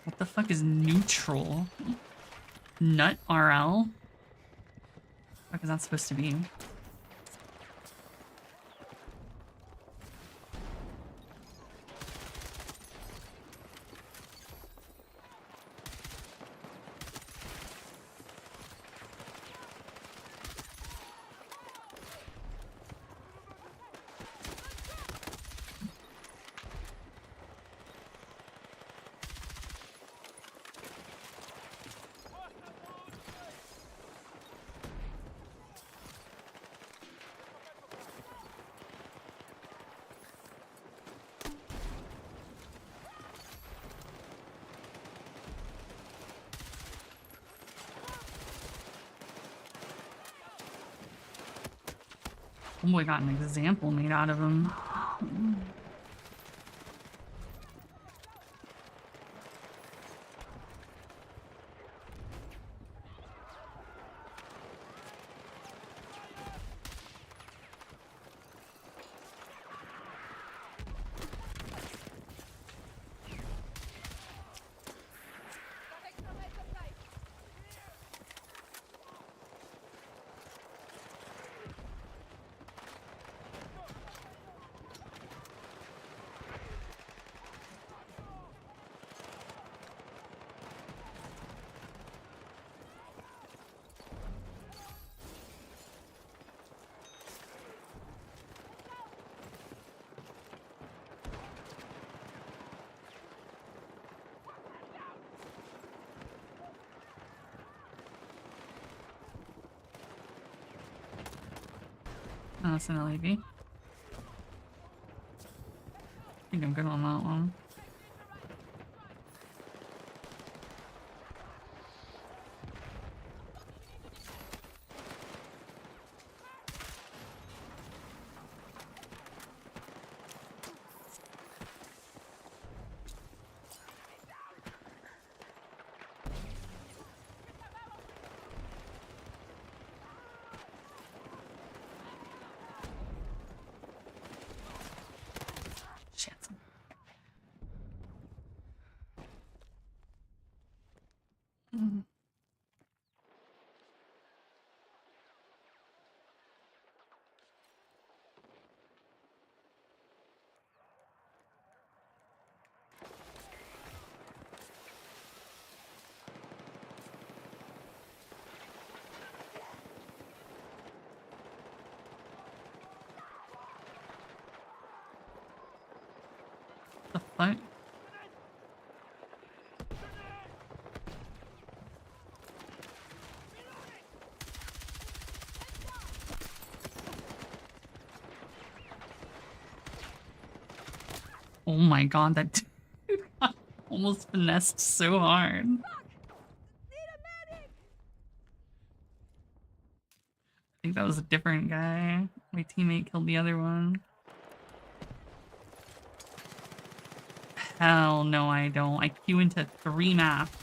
What the fuck is neutral? Nut RL? What is that supposed to be? Homeboy got an example made out of him. that's an LAV. I think I'm good on that one. Shit. Mm. The fuck? Oh my god, that dude got almost finessed so hard. I think that was a different guy. My teammate killed the other one. Hell no, I don't. I queue into 3 maps,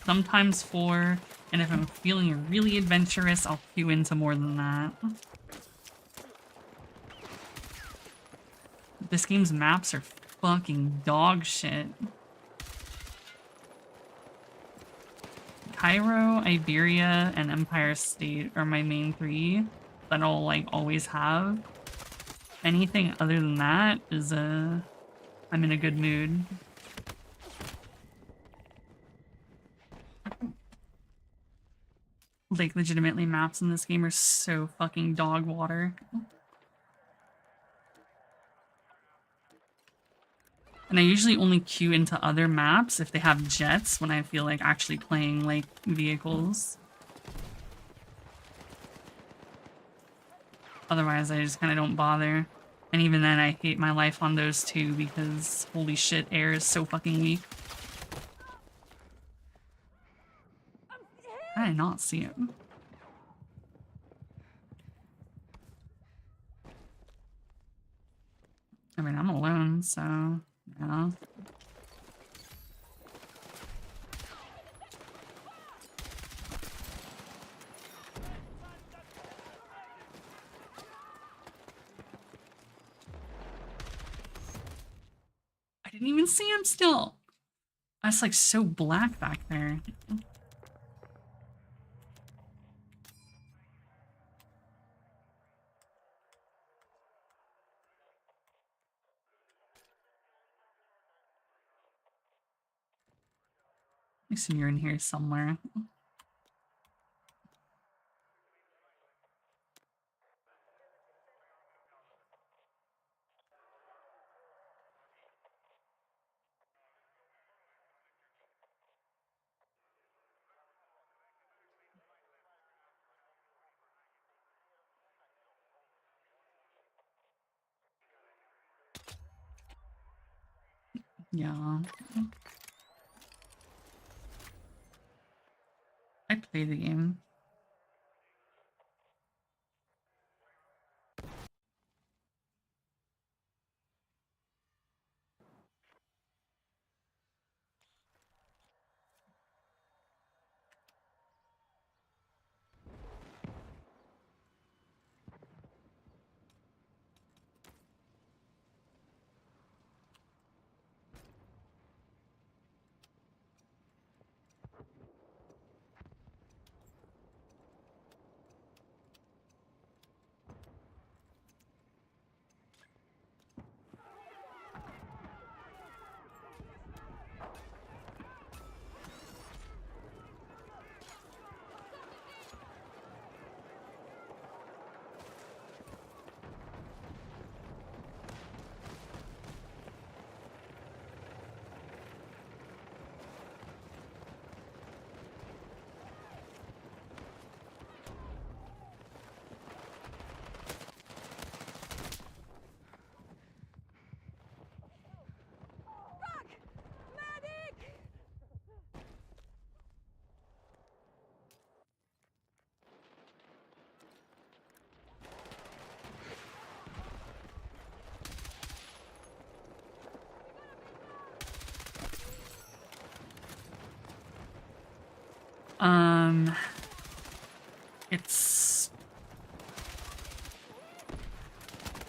sometimes 4, and if I'm feeling really adventurous, I'll queue into more than that. This game's maps are fucking dog shit. Cairo, Iberia, and Empire State are my main 3 that I'll like always have. Anything other than that is I'm in a good mood. Like legitimately maps in this game are so fucking dog water. And I usually only queue into other maps if they have jets when I feel like actually playing like vehicles. Otherwise I just kind of don't bother. And even then I hate my life on those 2 because holy shit, air is so fucking weak. How did I not see him? I mean, I'm alone, so yeah. I didn't even see him still. That's like so black back there. I assume you're in here somewhere. Yeah. I play the game.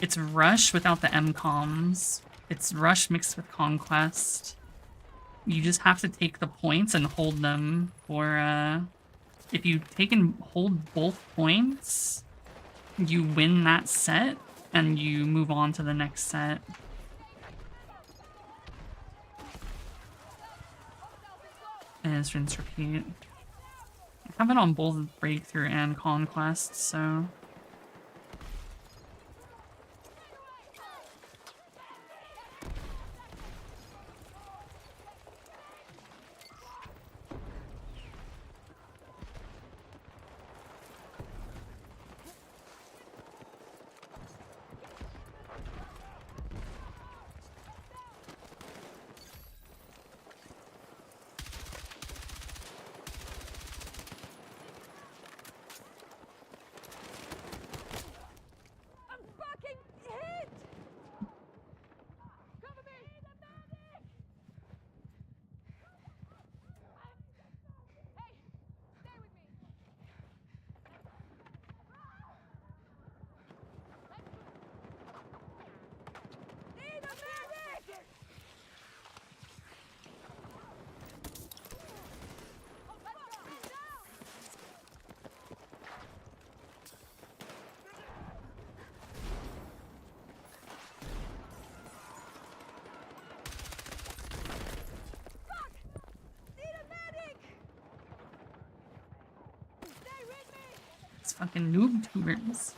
It's Rush without the M-coms. It's Rush mixed with Conquest. You just have to take the points and hold them for, if you take and hold both points, you win that set, and you move on to the next set. And it's rinse repeat. I have it on both Breakthrough and Conquest, so... It's fucking noob tubers.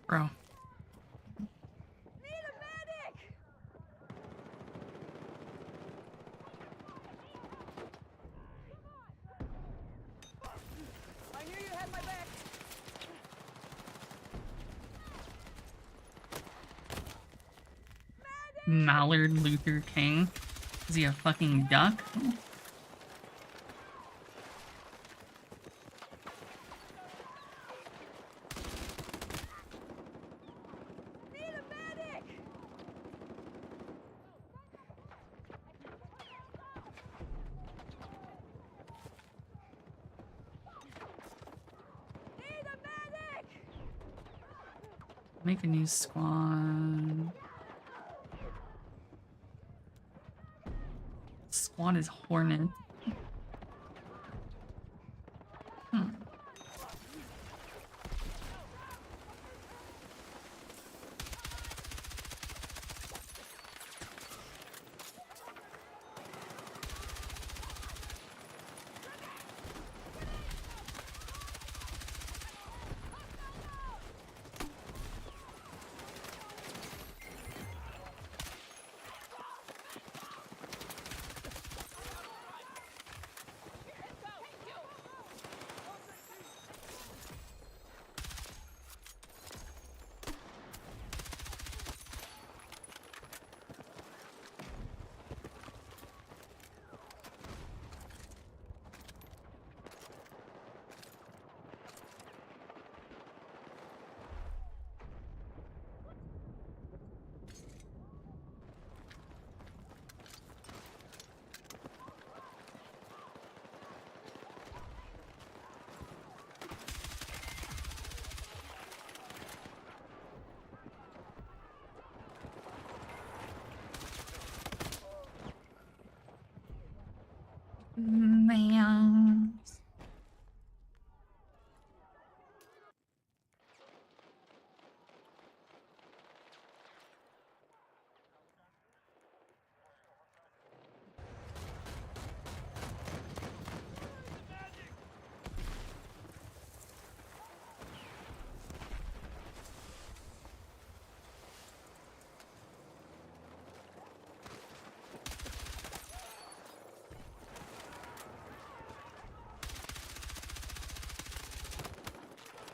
Bro. I knew you had my back. Mallard Luther King. Is he a fucking duck? Make a new squad. Squad is Hornet.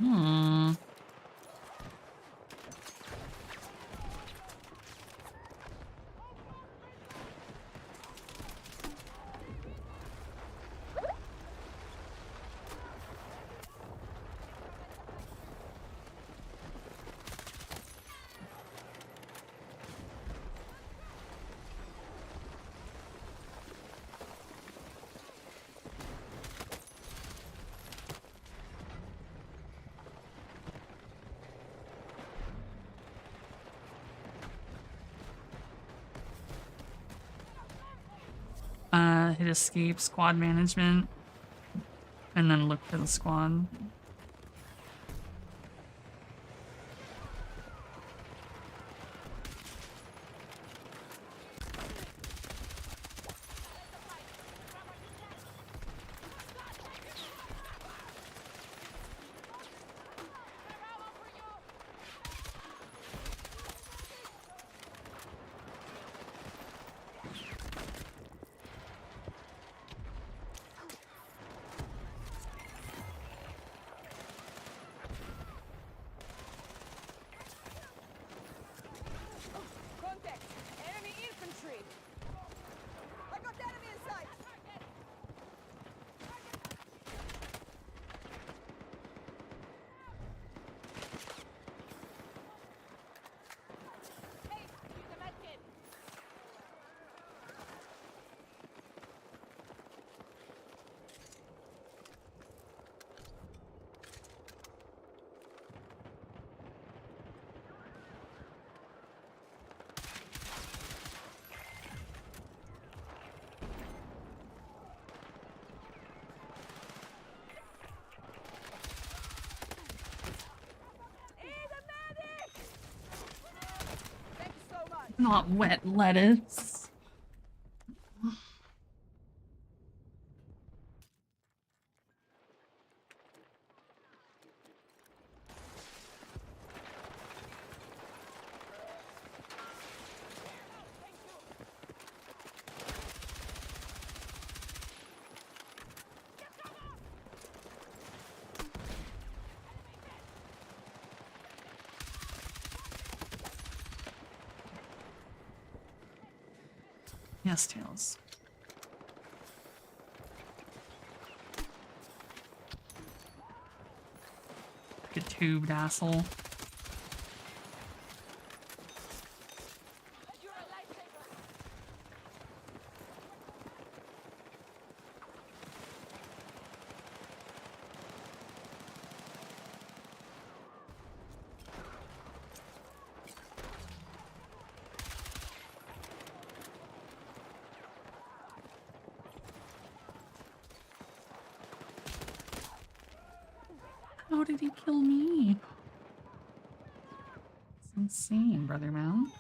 Hmm. Hit escape, squad management, and then look for the squad. Contact! Enemy infantry! I got enemy in sight! Hey, use the medkit! Thank you so much! Not wet lettuce. Yes, Tails. Get tubed, asshole. How did he kill me? It's insane, brother man.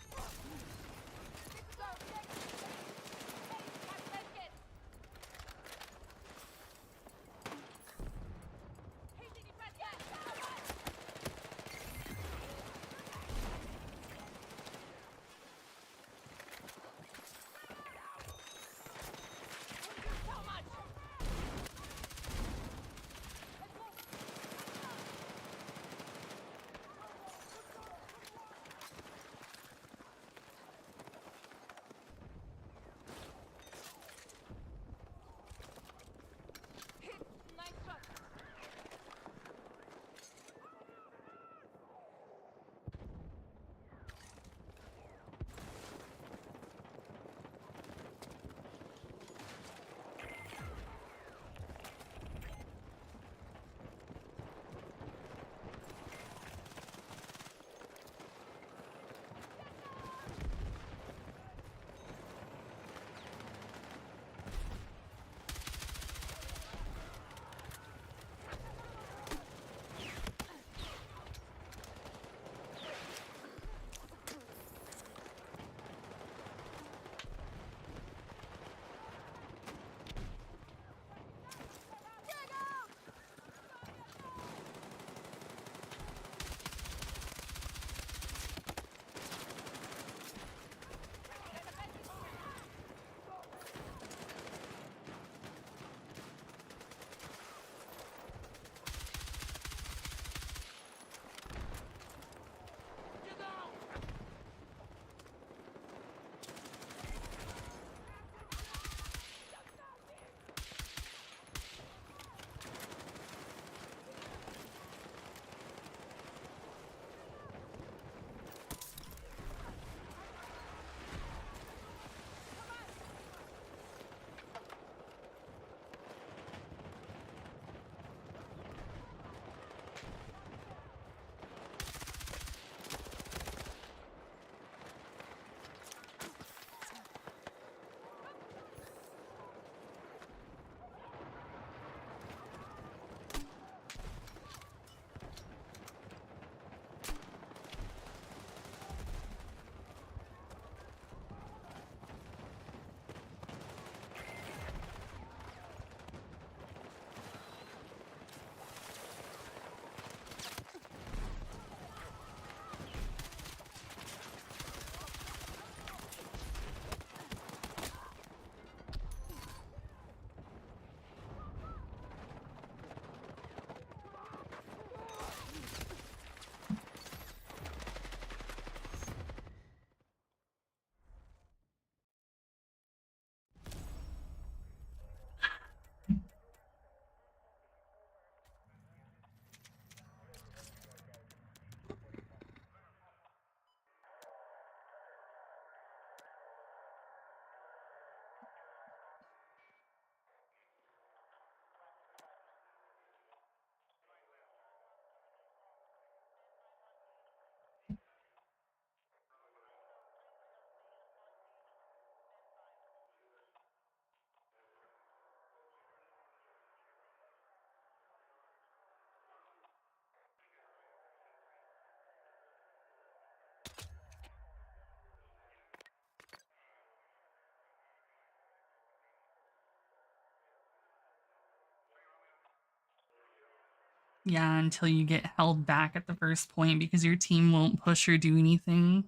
Yeah, until you get held back at the first point because your team won't push or do anything.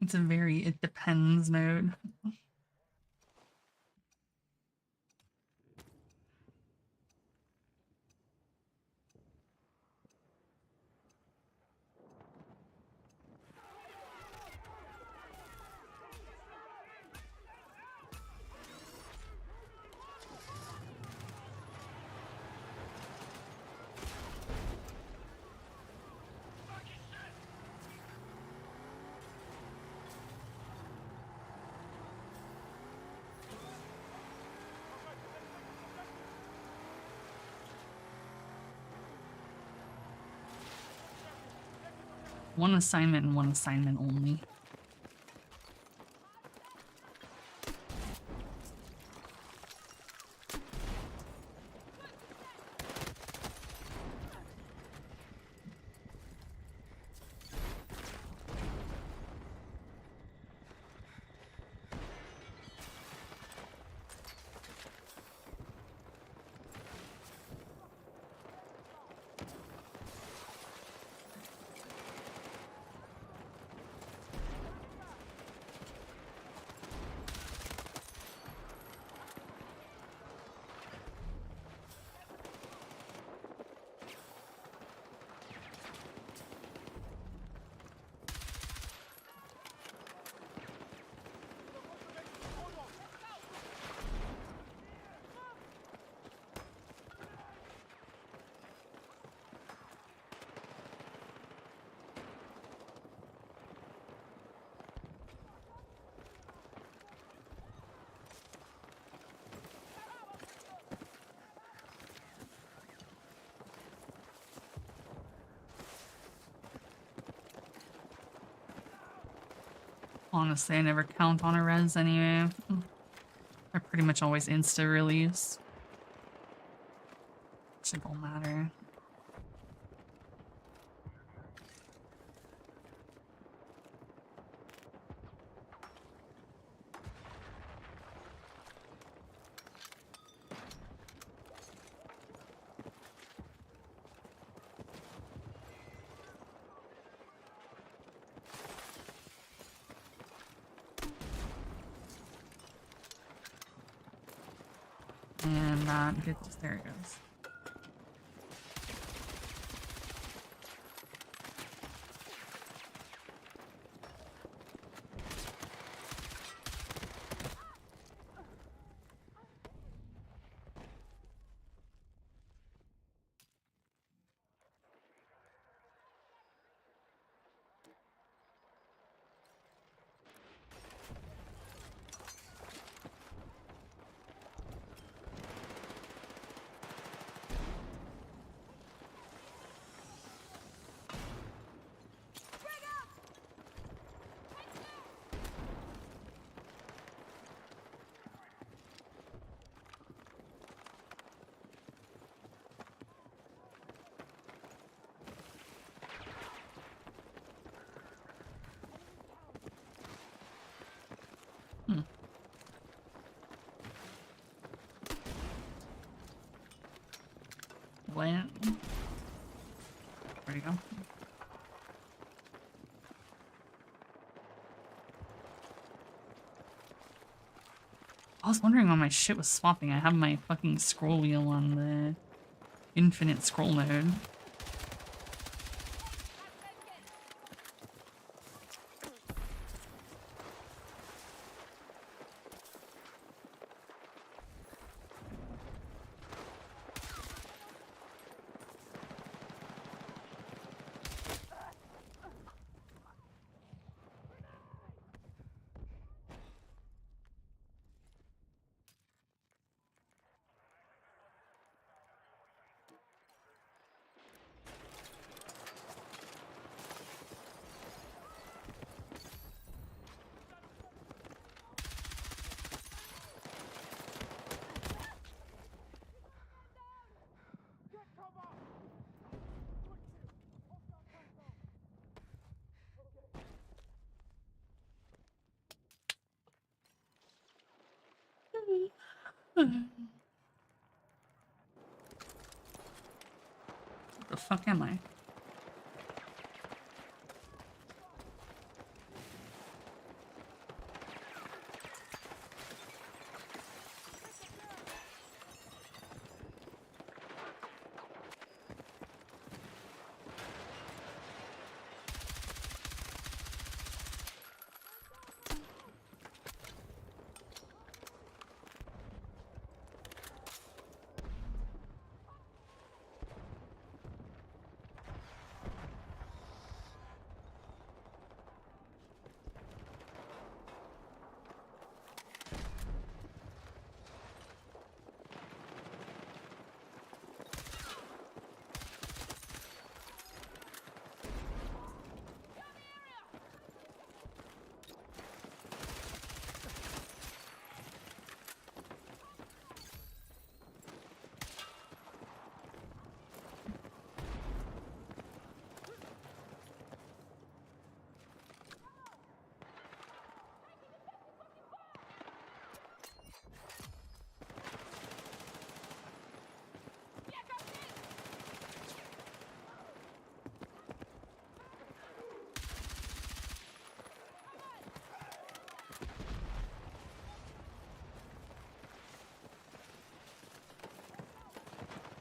It's a very it depends mode. One assignment and one assignment only. Honestly, I never count on a res anyway. I pretty much always insta-release. It won't matter. And that gets, there it goes. What? Where'd he go? I was wondering why my shit was swapping. I have my fucking scroll wheel on the infinite scroll mode. The fuck am I?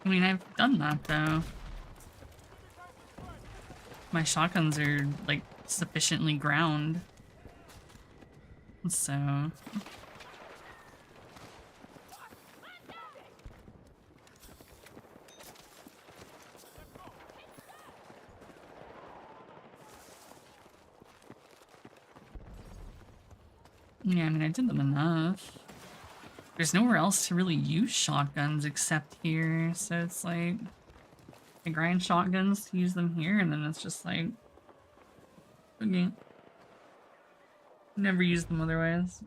I mean, I've done that though. My shotguns are like sufficiently ground. So yeah, I mean, I did them enough. There's nowhere else to really use shotguns except here, so it's like I grind shotguns to use them here, and then it's just like okay. Never use them otherwise.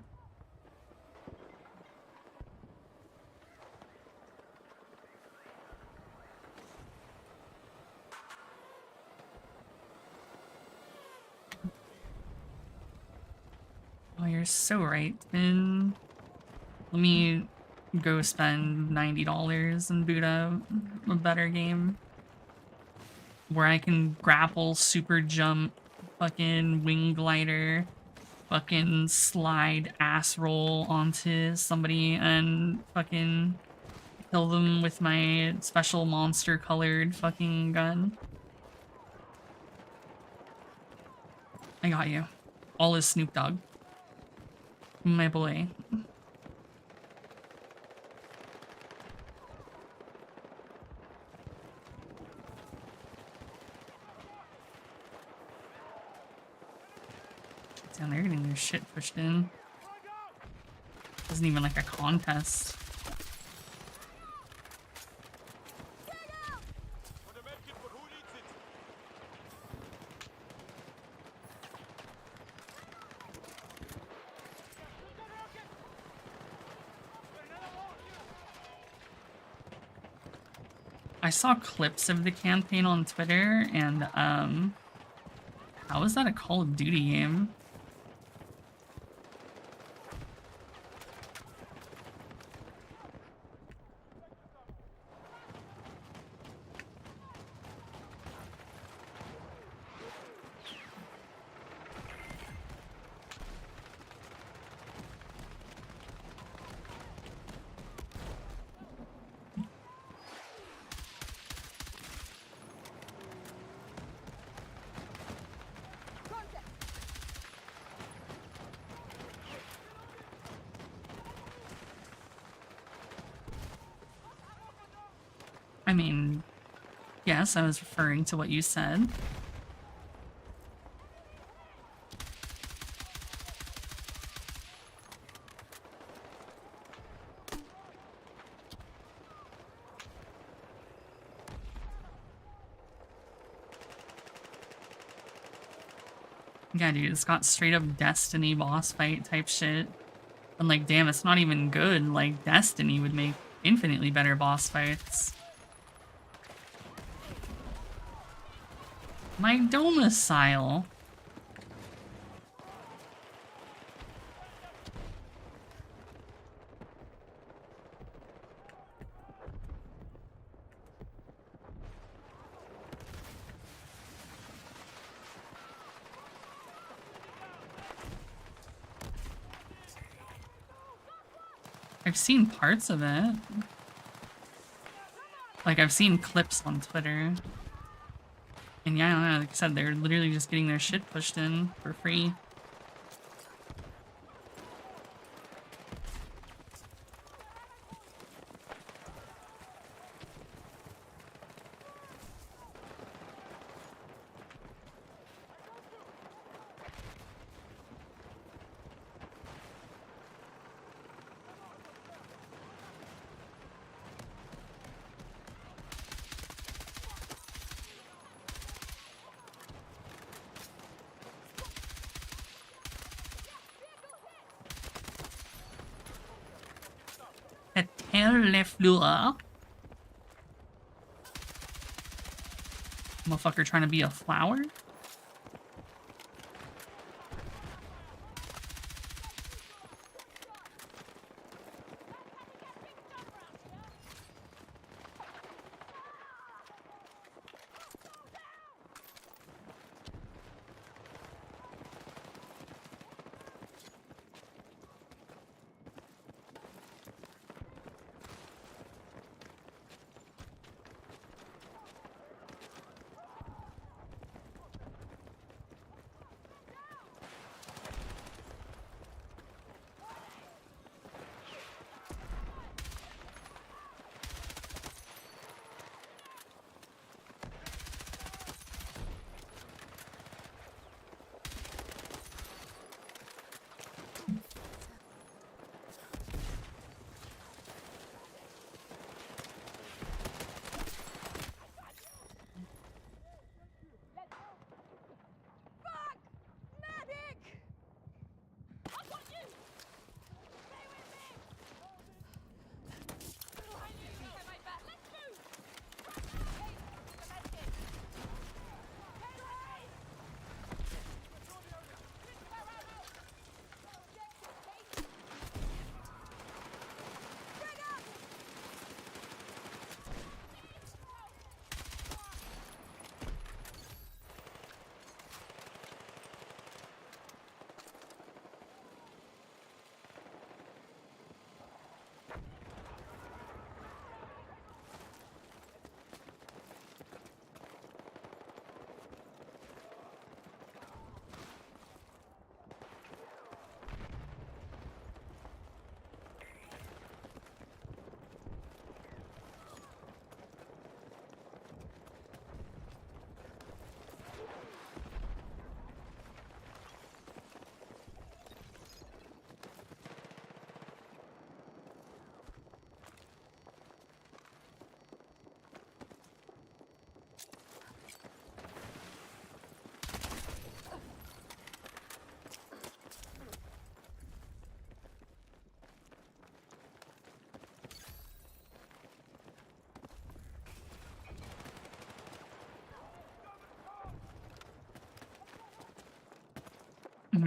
Oh, you're so right, Finn. Let me go spend $90 and boot up a better game where I can grapple, super jump, fucking wing glider, fucking slide ass roll onto somebody and fucking kill them with my special monster colored fucking gun. I got you. All is Snoop Dogg. My boy. Down there getting their shit pushed in. Isn't even like a contest. I saw clips of the campaign on Twitter, and how is that a Call of Duty game? I mean, yes, I was referring to what you said. Yeah, dude, it's got straight up Destiny boss fight type shit. And like, damn, it's not even good. Like, Destiny would make infinitely better boss fights. My domicile. I've seen parts of it. Like, I've seen clips on Twitter. And yeah, I don't know, like I said, they're literally just getting their shit pushed in for free. Fleur. Motherfucker trying to be a flower?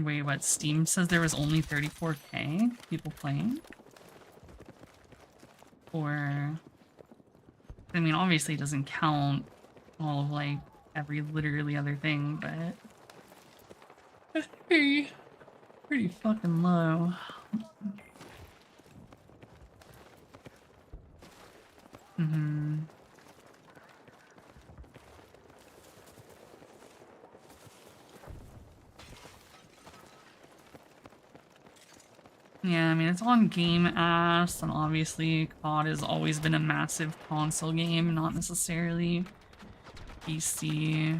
Wait, what? Steam says there was only 34K people playing? Or... I mean, obviously it doesn't count all of, like, every literally other thing, but... That's pretty fucking low. Mm-hmm. Yeah, I mean, it's on Game Ass, and obviously COD has always been a massive console game, not necessarily PC.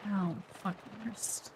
Oh, fuck worst.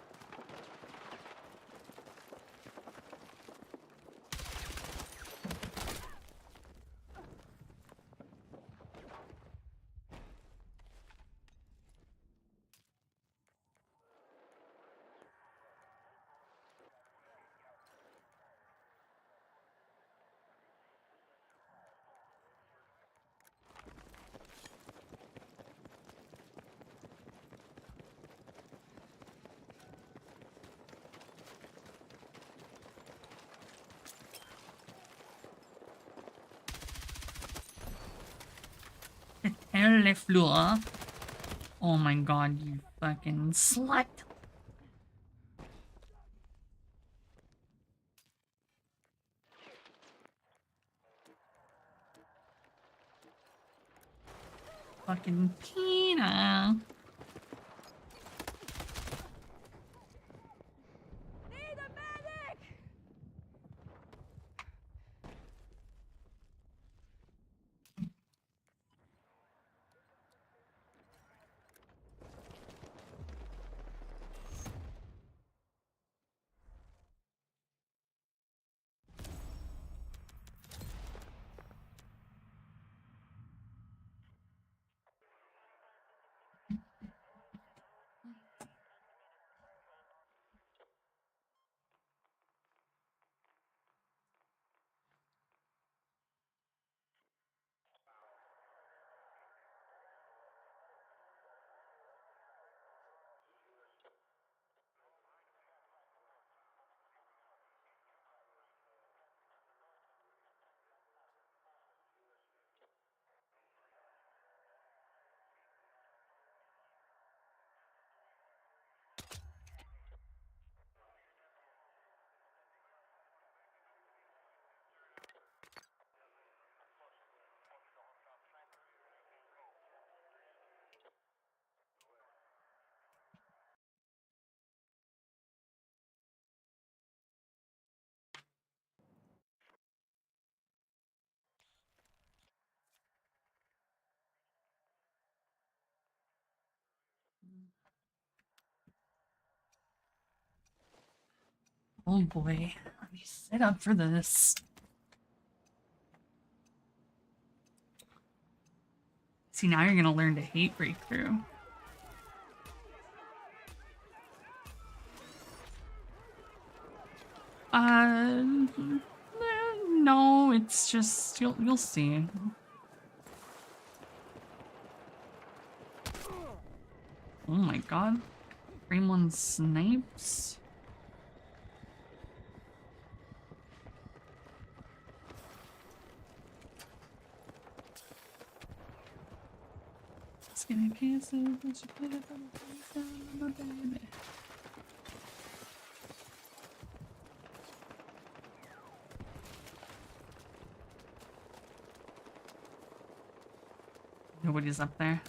Le Fleur. Oh my god, you fucking slut. Fucking Tina. Need a medic! Oh boy, let me sit up for this. See, now you're gonna learn to hate Breakthrough. No, it's just you'll see. Oh my god. Frame one snipes. Skinny pieces, but she put it on the face of my baby. Nobody's up there.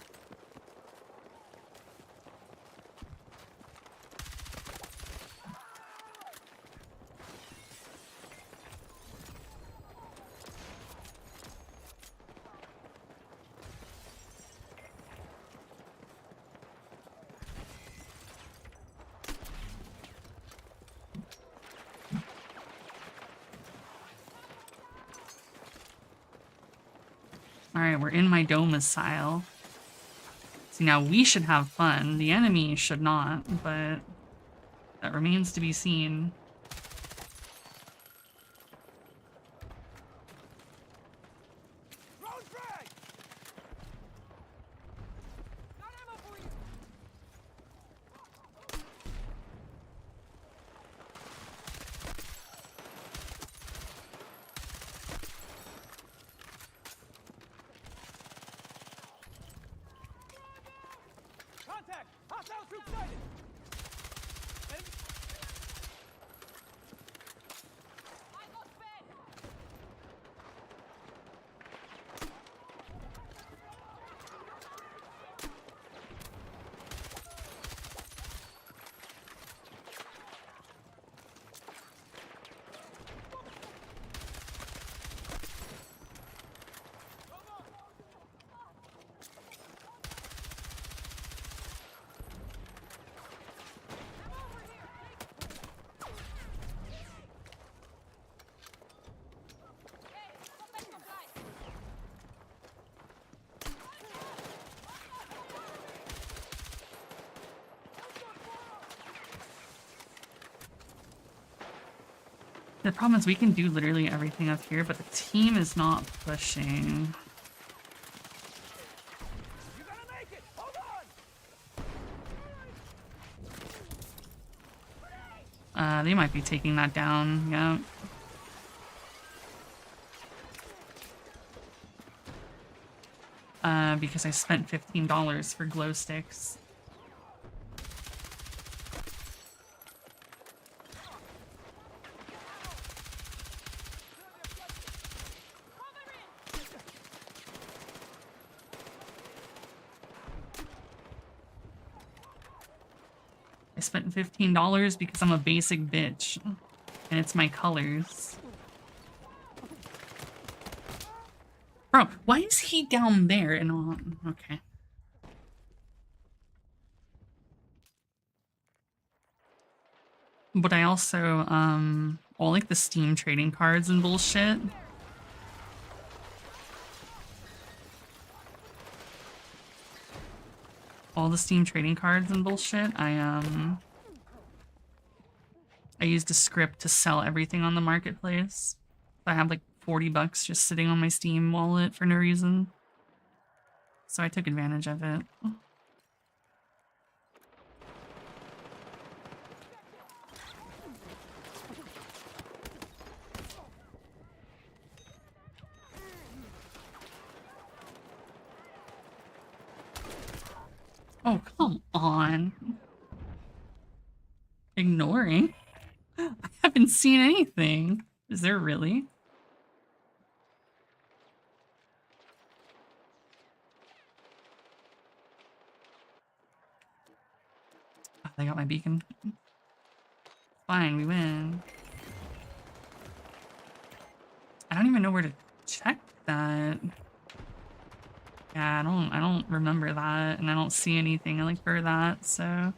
Alright, we're in my domicile. See, now we should have fun. The enemy should not, but that remains to be seen. Contact! Hostile troops sighted! The problem is we can do literally everything up here, but the team is not pushing. They might be taking that down, yeah. because I spent $15 for glow sticks. I spent $15 because I'm a basic bitch. And it's my colors. Bro, why is he down there and on? Okay. But I also, all like the Steam trading cards and bullshit. All the Steam trading cards and bullshit, I used a script to sell everything on the marketplace. I have like $40 just sitting on my Steam wallet for no reason. So I took advantage of it. Oh, come on. Ignoring? I haven't seen anything. Is there really? Oh, they got my beacon. Fine, we win. I don't even know where to check that. Yeah, I don't remember that, and I don't see anything like for that, so.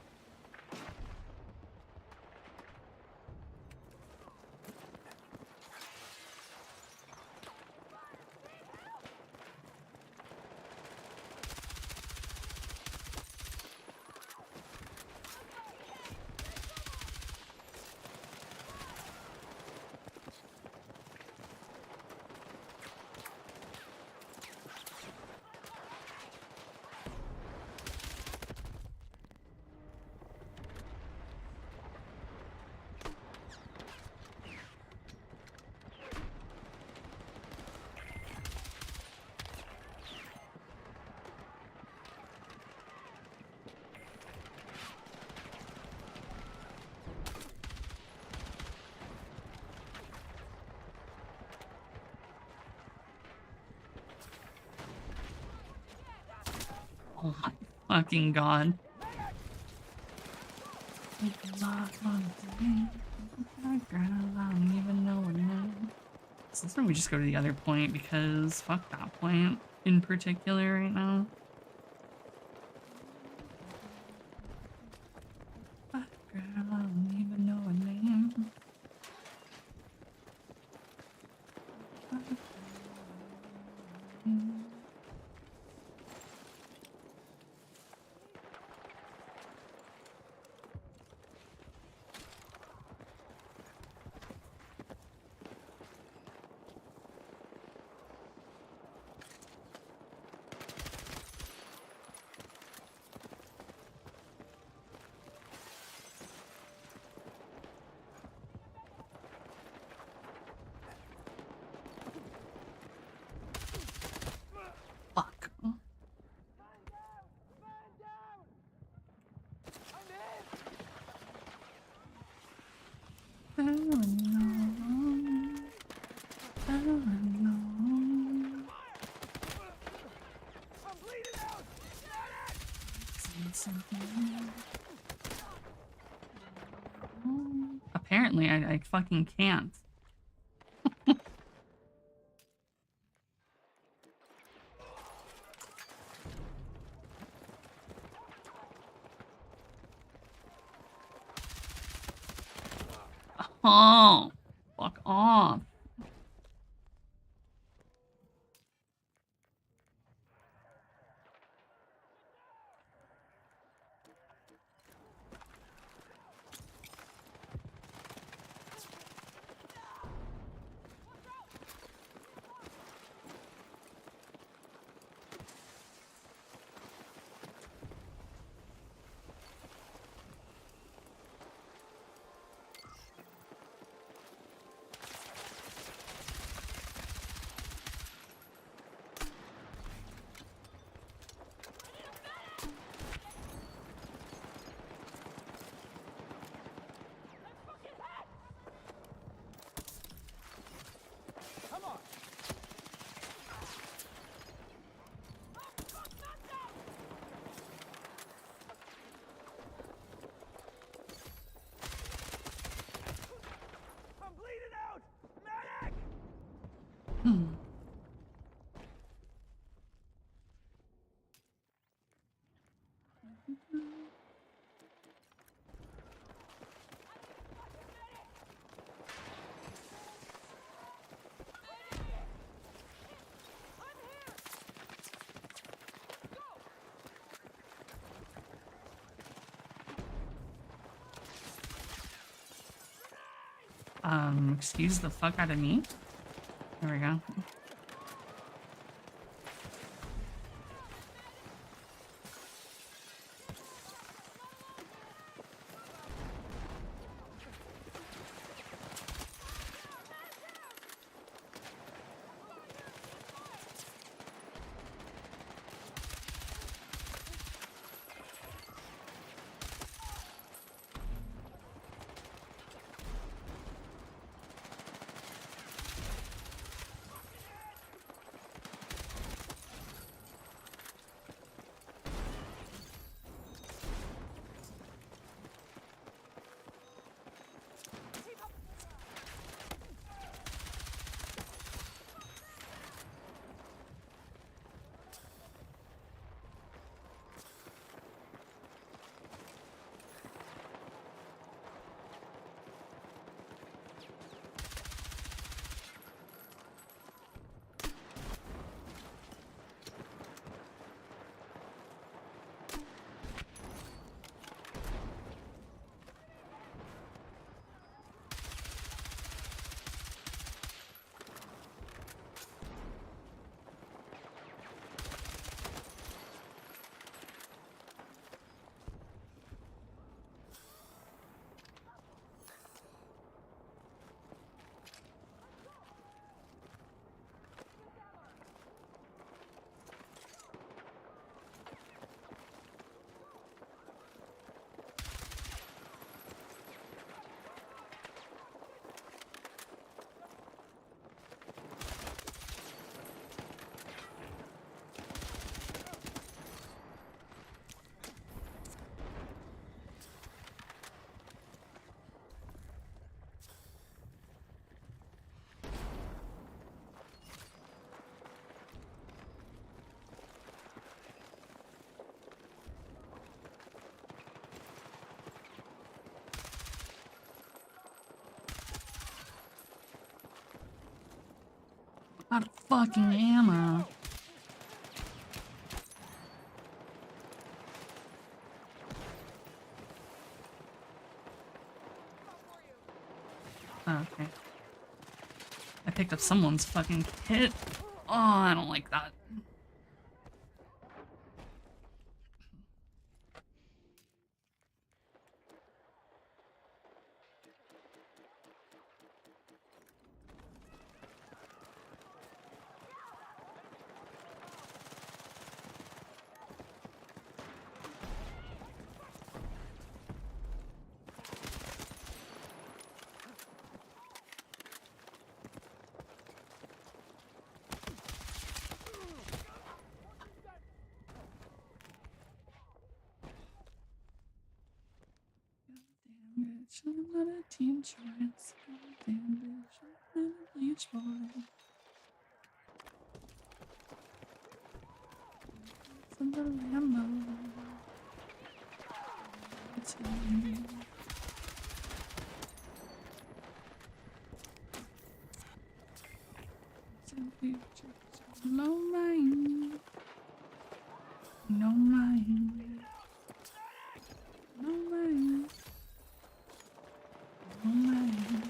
Oh my fucking god. I don't even know her name. So let's maybe just go to the other point because fuck that point in particular right now. Fuck girl, I don't even know her name. Fuck. Apparently, I fucking can't. Oh, fuck off. Excuse the fuck out of me. There we go. Out of fucking ammo. Oh, okay. I picked up someone's fucking kit. Oh, I don't like that. Not a teen insurance. Damn bitch. I'm a bleach boy. It's a little ammo. It's in no mind. No mind. No mind. No mind.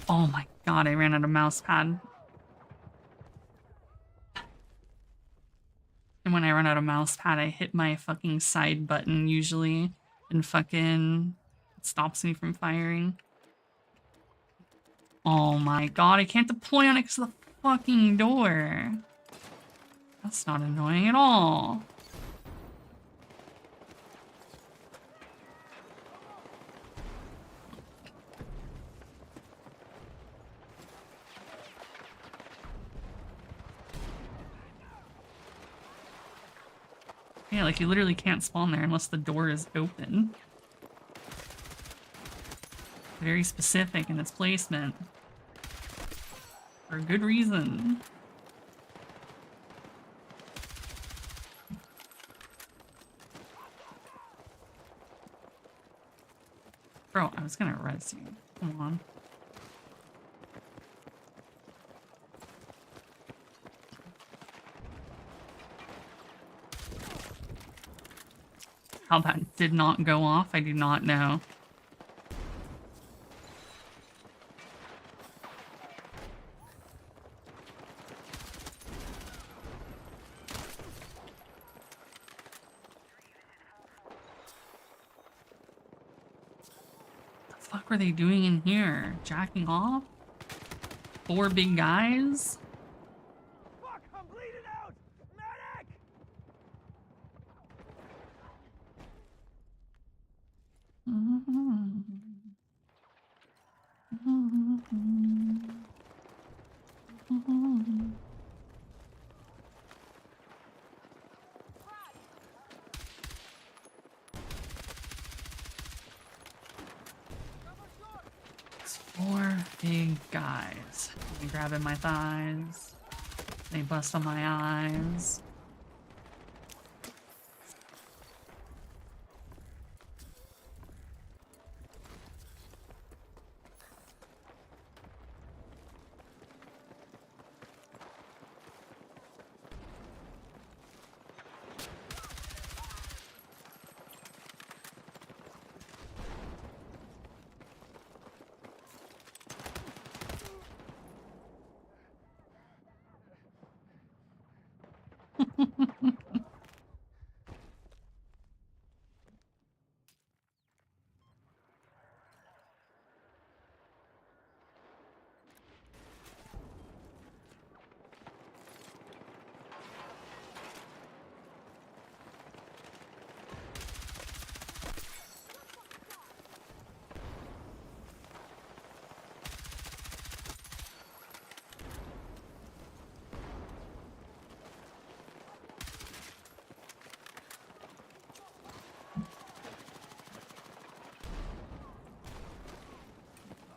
Oh my god, I ran out of mouse pad. And when I run out of mouse pad, I hit my fucking side button usually, and fucking it stops me from firing. Oh my god, I can't deploy on it because of the fucking door. That's not annoying at all. Yeah, like you literally can't spawn there unless the door is open. Very specific in its placement. For a good reason. Bro, I was gonna res you. Come on. How that did not go off, I do not know. What the fuck were they doing in here? Jacking off? 4 big guys? Fuck, I'm bleeding out! Medic! It's 4 big guys. They grabbing my thighs. They bust on my eyes.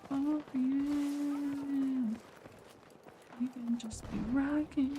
Oh yeah, we can just be rocking.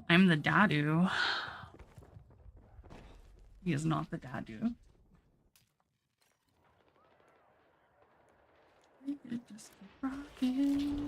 I'm the dadu. He is not the dadu. We could just keep rocking.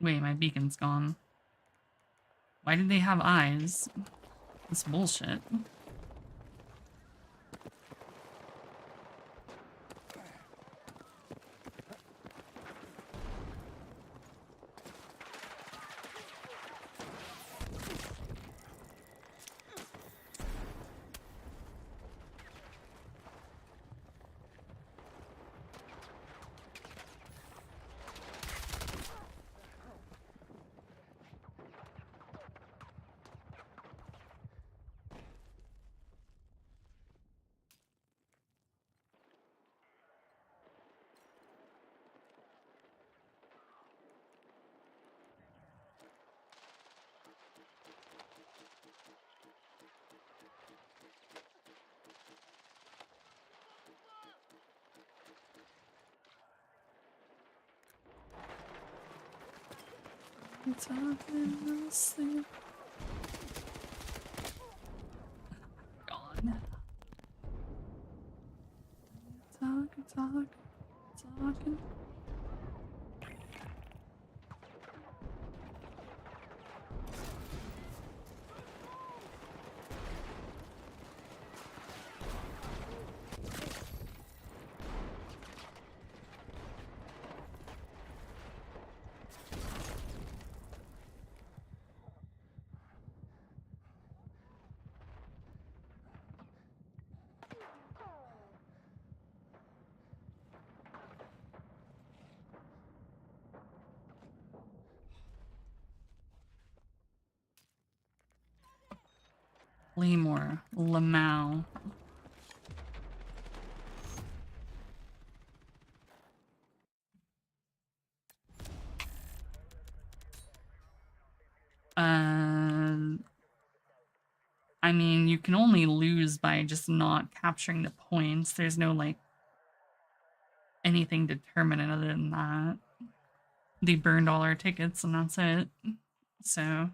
Wait, my beacon's gone. Why did they have eyes? That's bullshit. It's all in the sleep. Gone. Talking. Claymore, Lamau. I mean, you can only lose by just not capturing the points. There's no, like, anything determinate other than that. They burned all our tickets and that's it. So...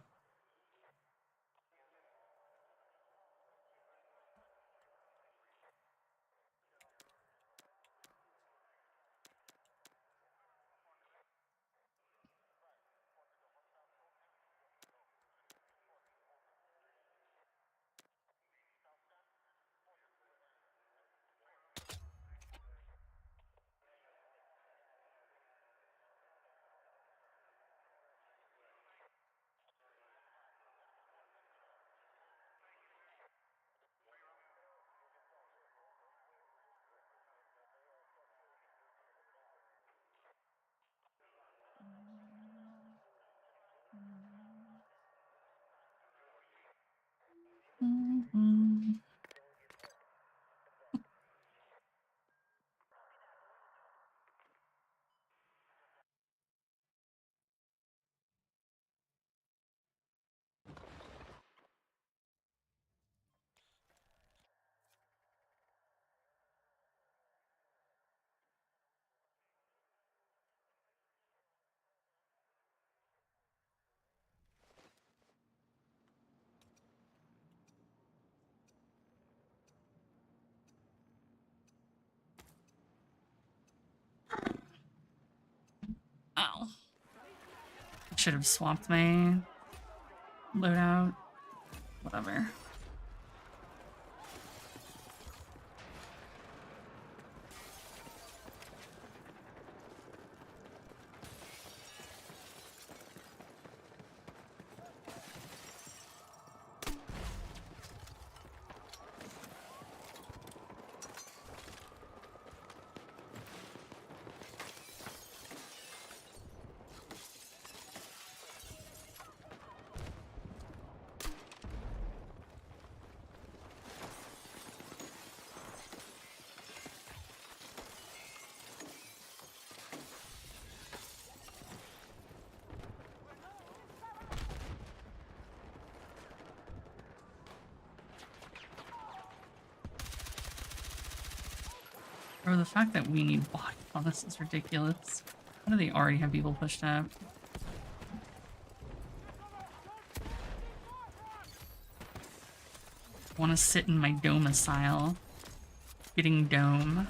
Ow. Should have swapped my loadout. Whatever. Or the fact that we need bodies on this is ridiculous. How do they already have people pushed up? I want to sit in my domicile. Getting dome.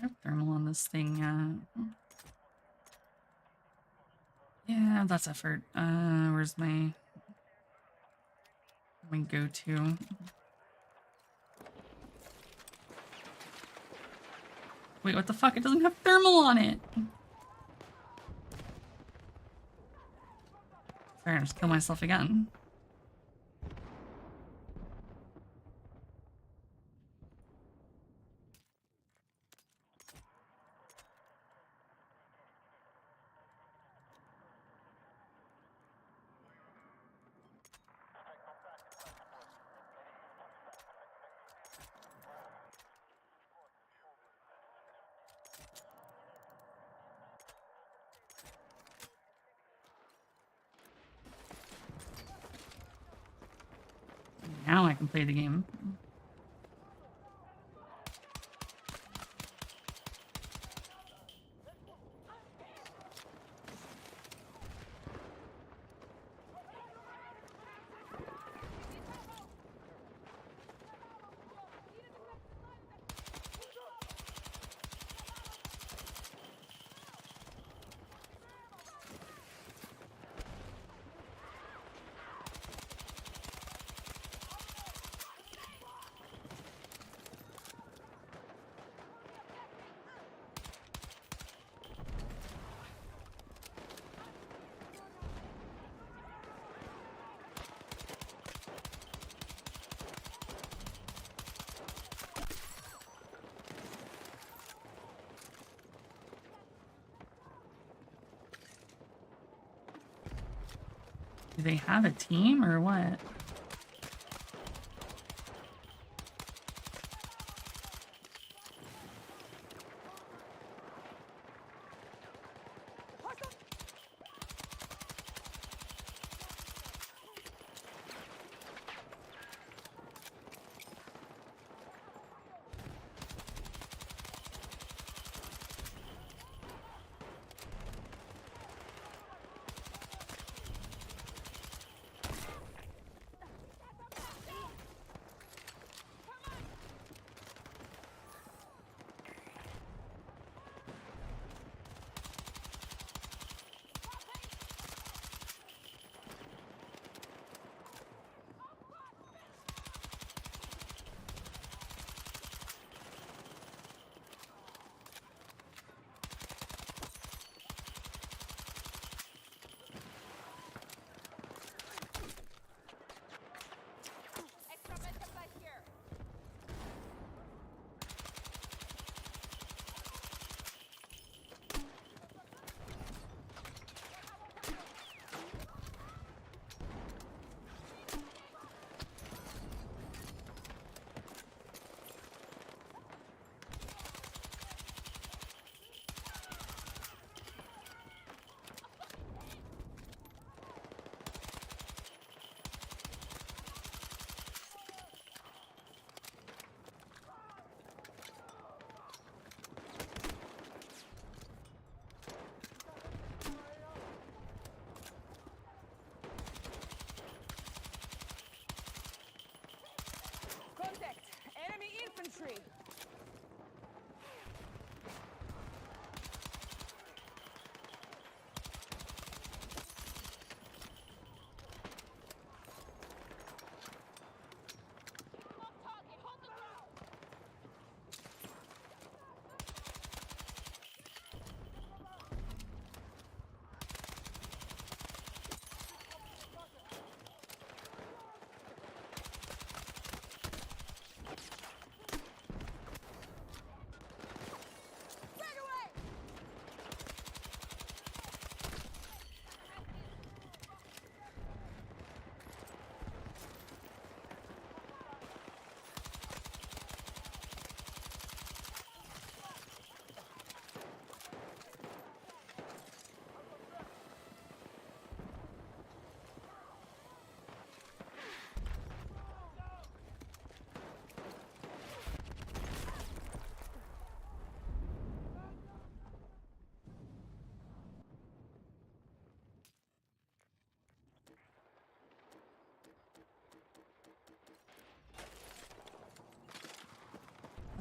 I have thermal on this thing yet. Yeah, that's effort. Where's my go-to? Wait, what the fuck? It doesn't have thermal on it! Fair, I'll just kill myself again. Now I can play the game. Do they have a team or what?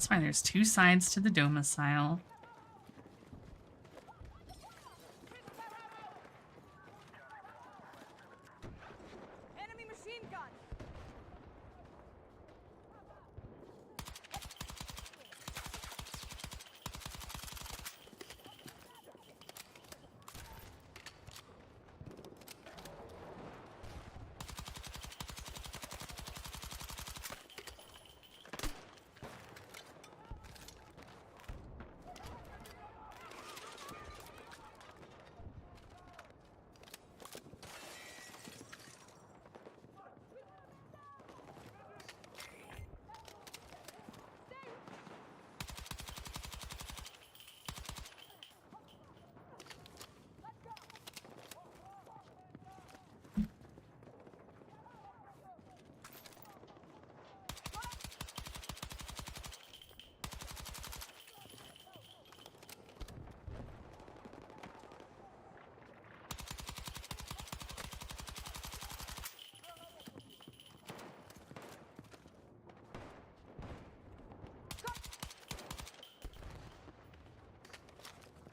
That's fine. There's two sides to the domicile. Enemy machine gun.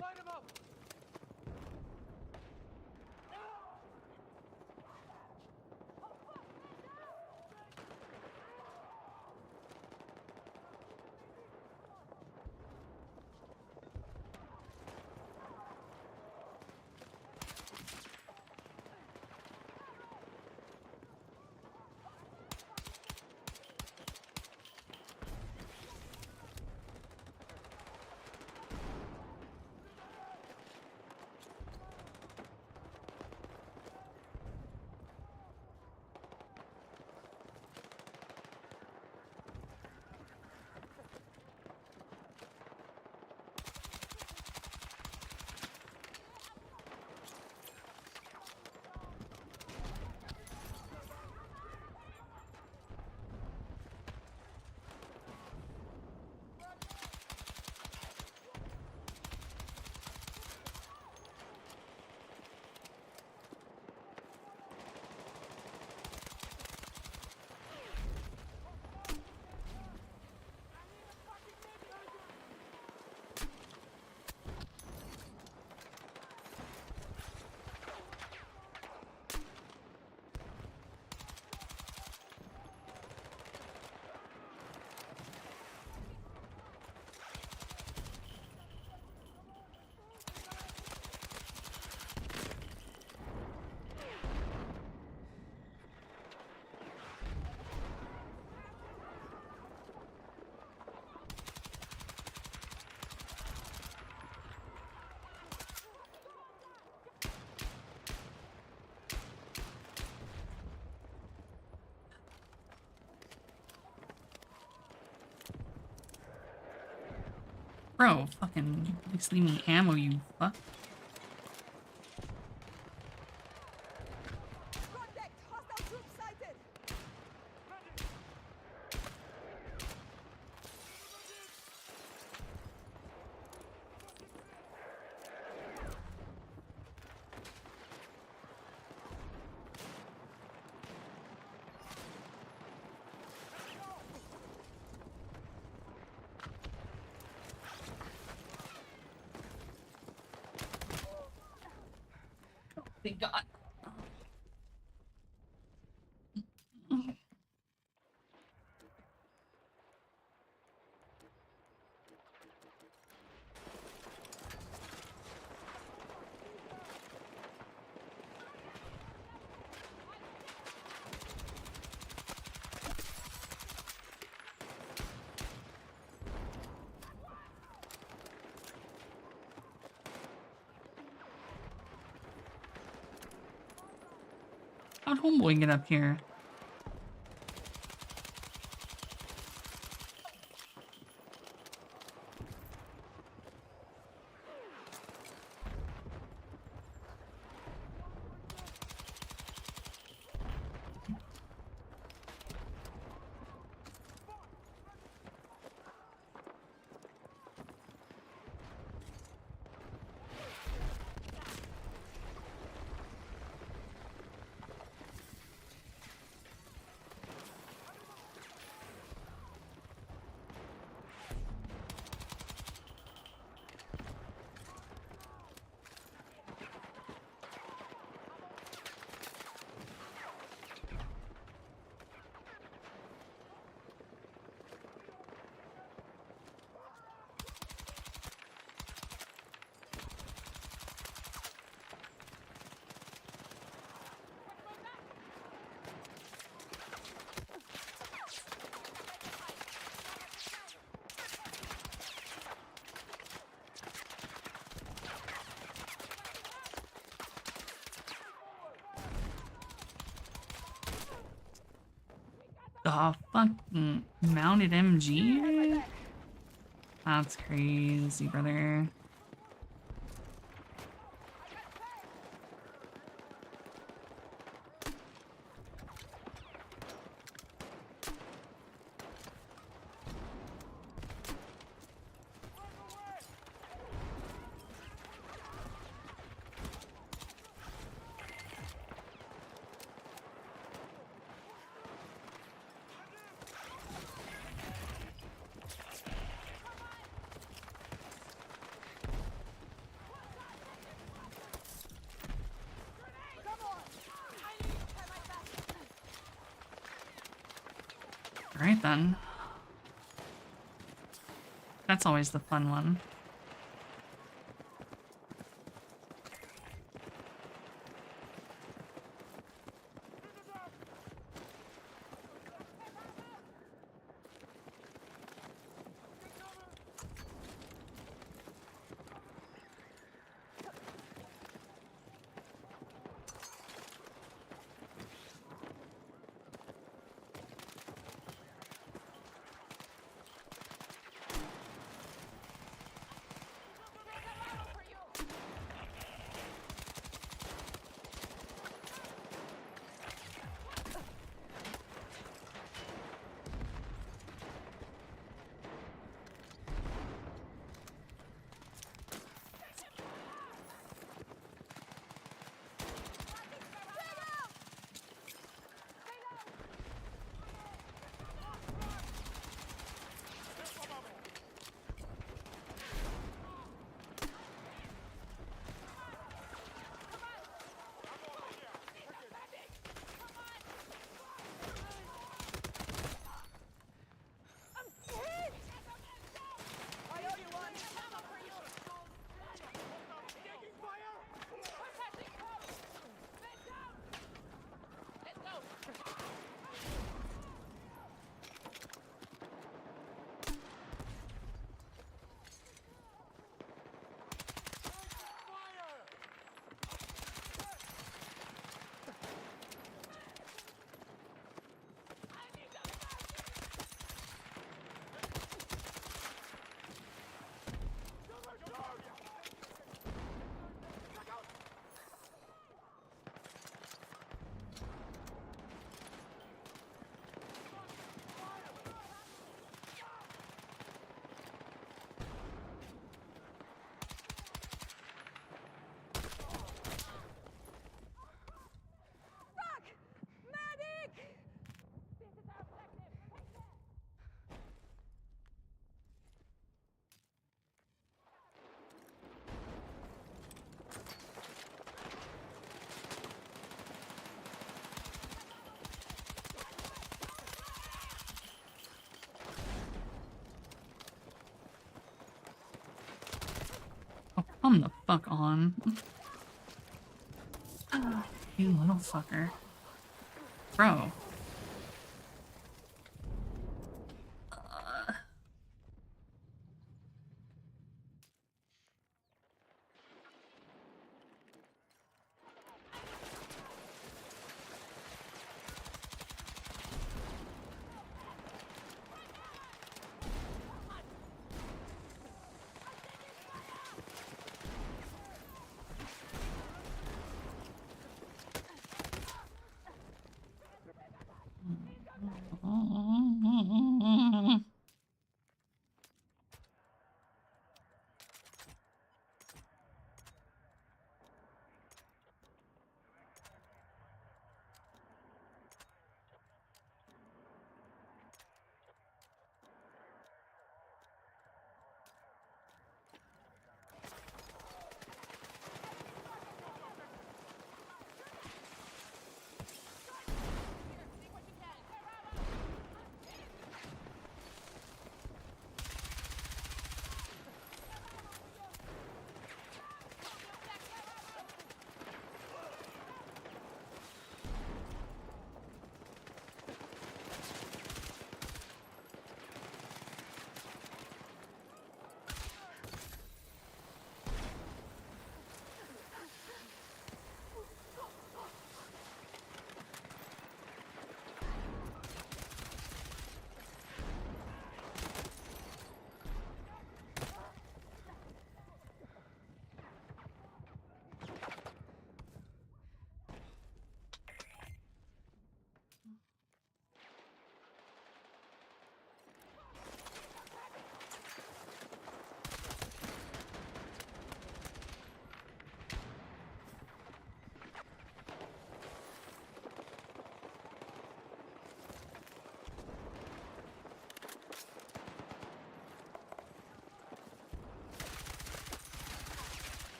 Light him up! Bro, fucking, at least leave me ammo, you fuck. Contact! Hostile troops sighted! Thank God. How'd homeboy get up here? The fucking mounted MG? That's crazy, brother. Alright then. That's always the fun one. Oh, come the fuck on. You little fucker. Bro.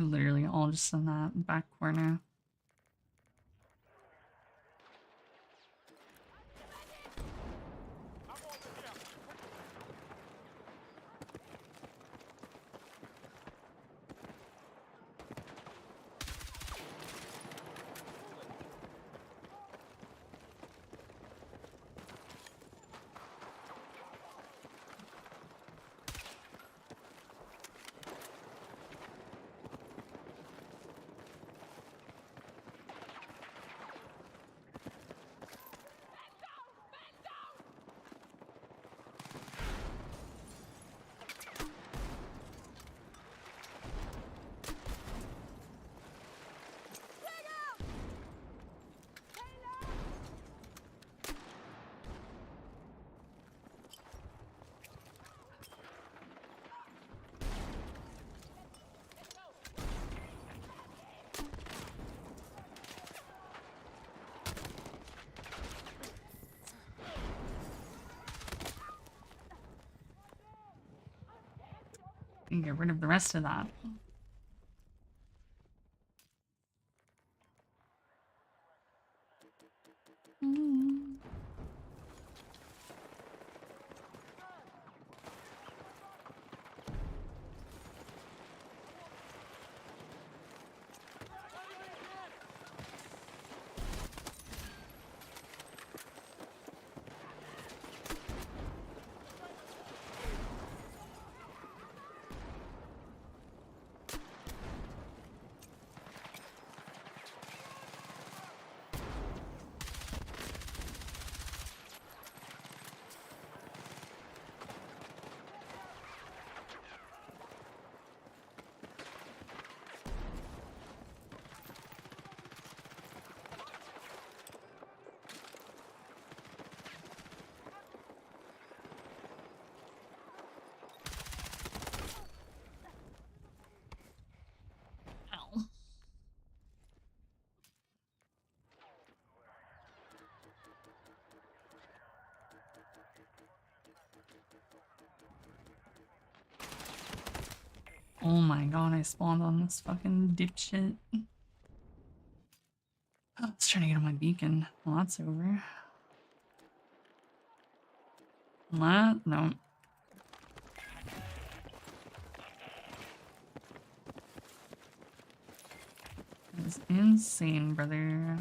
They're literally all just in that back corner. And get rid of the rest of that. Oh my god, I spawned on this fucking dipshit. I was trying to get on my beacon. Well, that's over. What? No. That is insane, brother.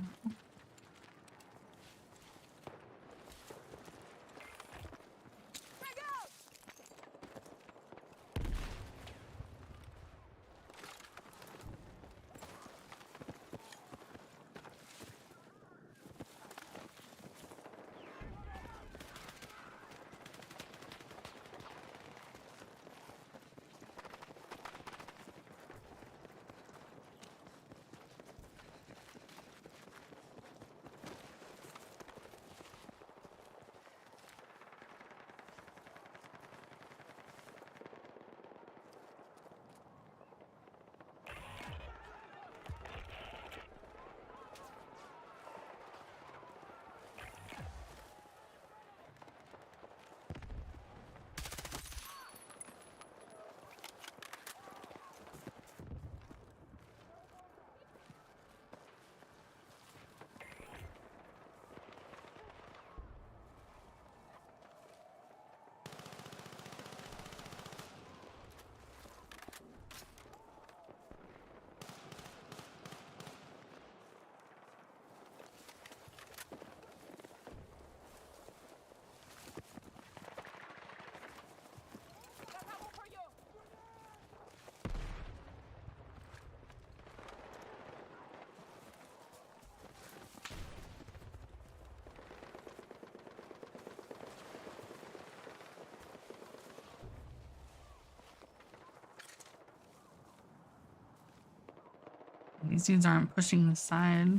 These dudes aren't pushing the side.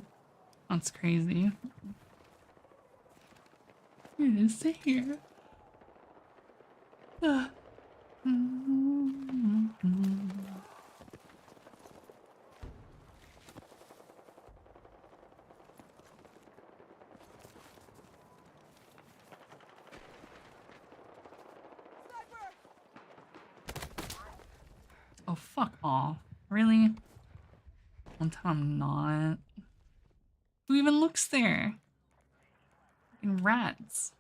That's crazy. I'm gonna sit here. Oh, fuck off. Really? downtown. I'm not. Who even looks there? Fucking rats.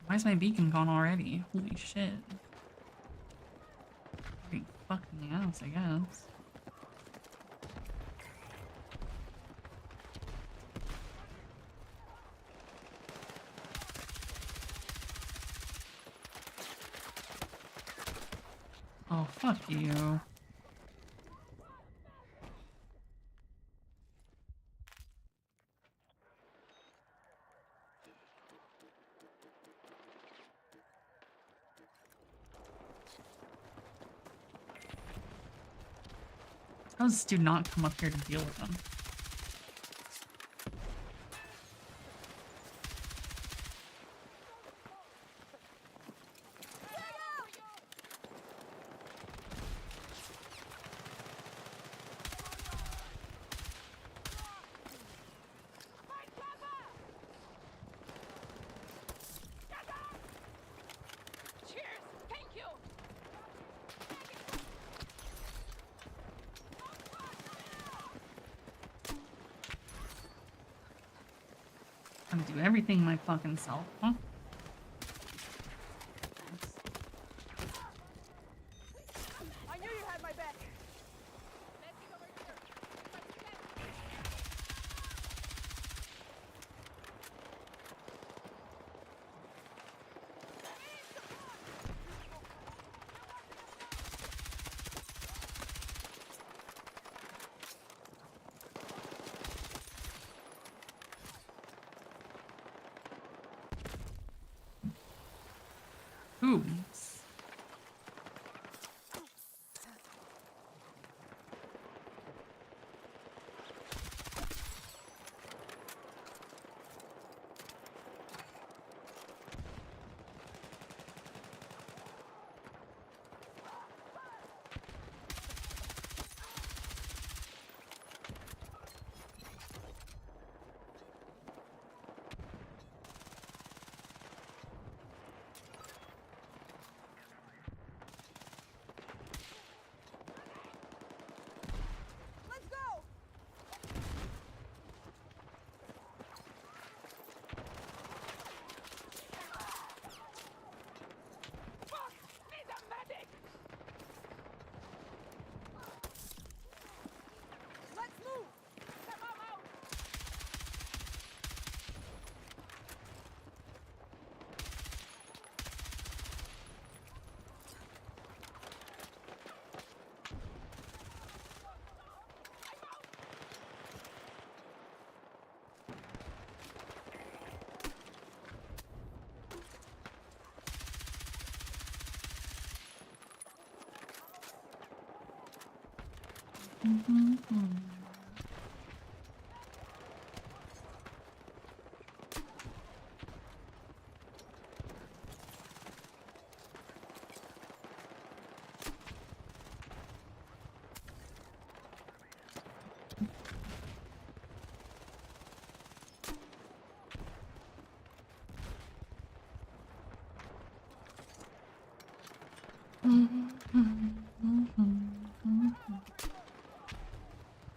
Why is my beacon gone already? Holy shit. Great fucking ass, I guess. Oh, fuck you. How does this dude not come up here to deal with them? Cheers! Thank you! I'm gonna do everything my fucking self, huh? I knew you had my back. Let's get over here. Oops. Let's go! Fuck! Need a medic! Let's move! Come out!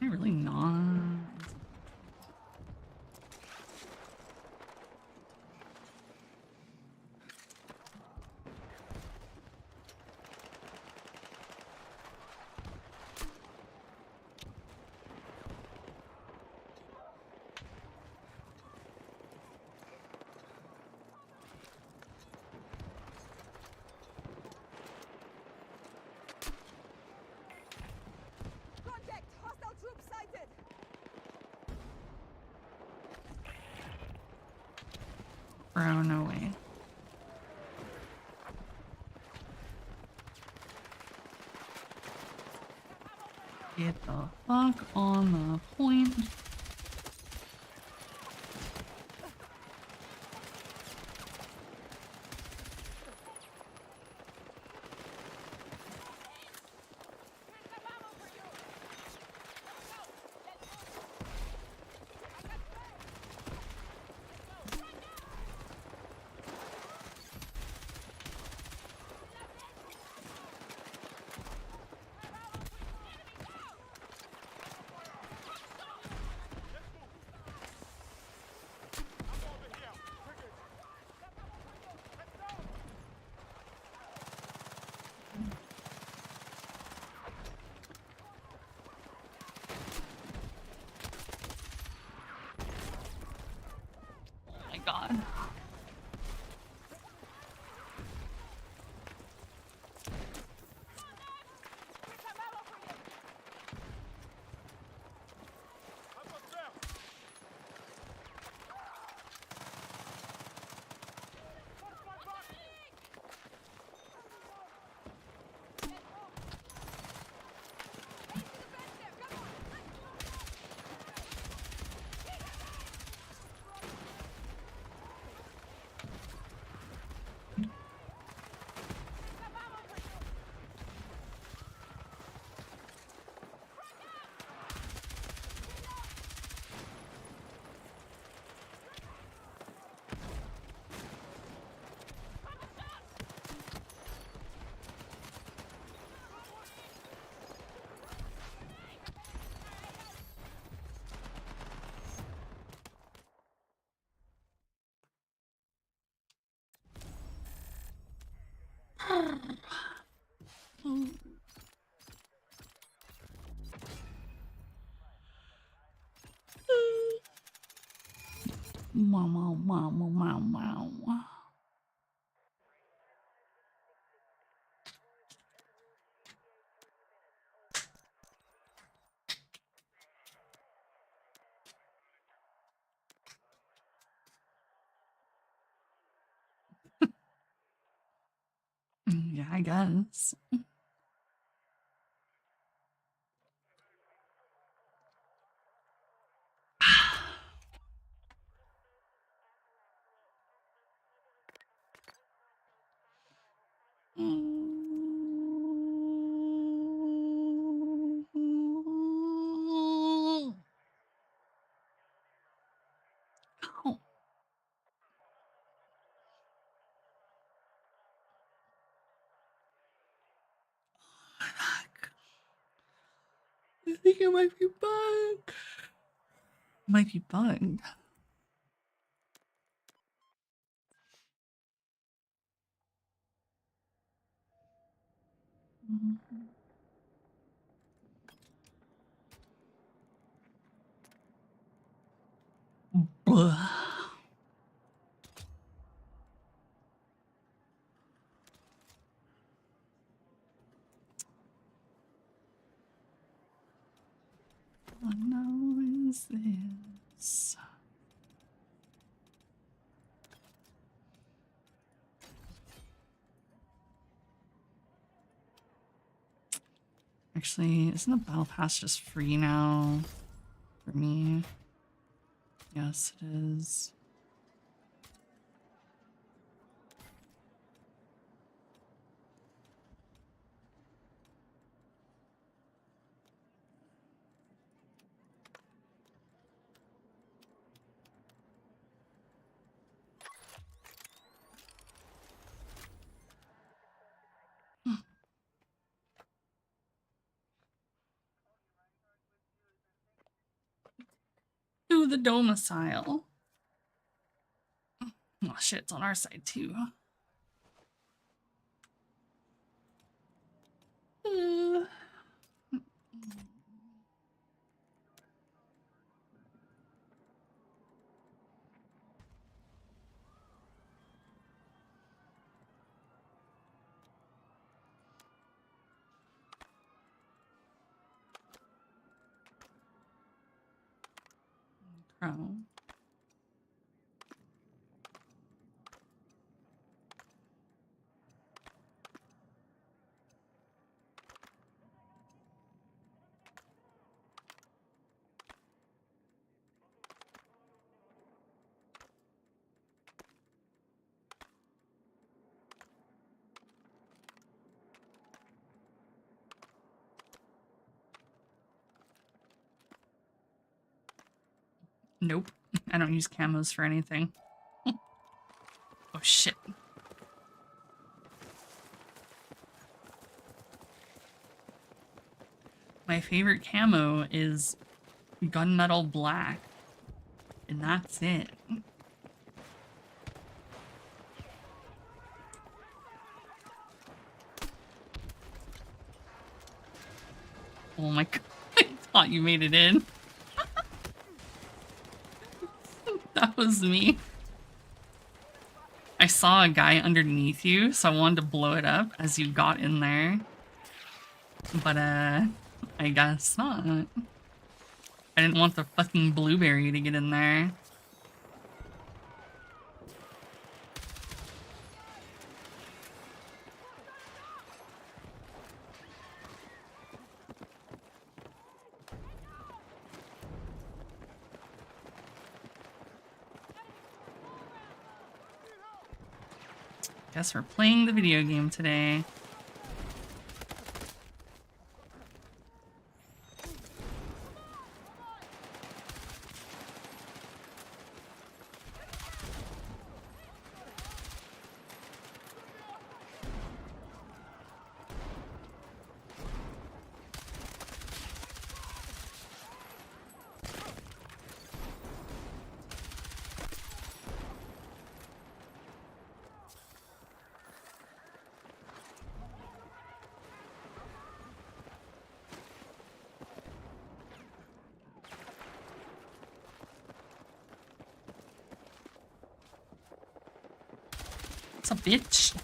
I really not. Contact! Hostile troops sighted! Bro, no way. Get the fuck on the point. God. Wow, wow, wow, wow, wow, wow. Yeah, I guess. Oh. I think it might be bugged. Might be bugged. Blah. What now is this? Actually, isn't the battle pass just free now for me? Yes, it is. To the domicile. Oh shit, it's on our side too. Crow. Nope. I don't use camos for anything. Oh shit. My favorite camo is gunmetal black. And that's it. Oh my god. I thought you made it in. That was me. I saw a guy underneath you, so I wanted to blow it up as you got in there. But, I guess not. I didn't want the fucking blueberry to get in there. Guess we're playing the video game today. What's up, bitch?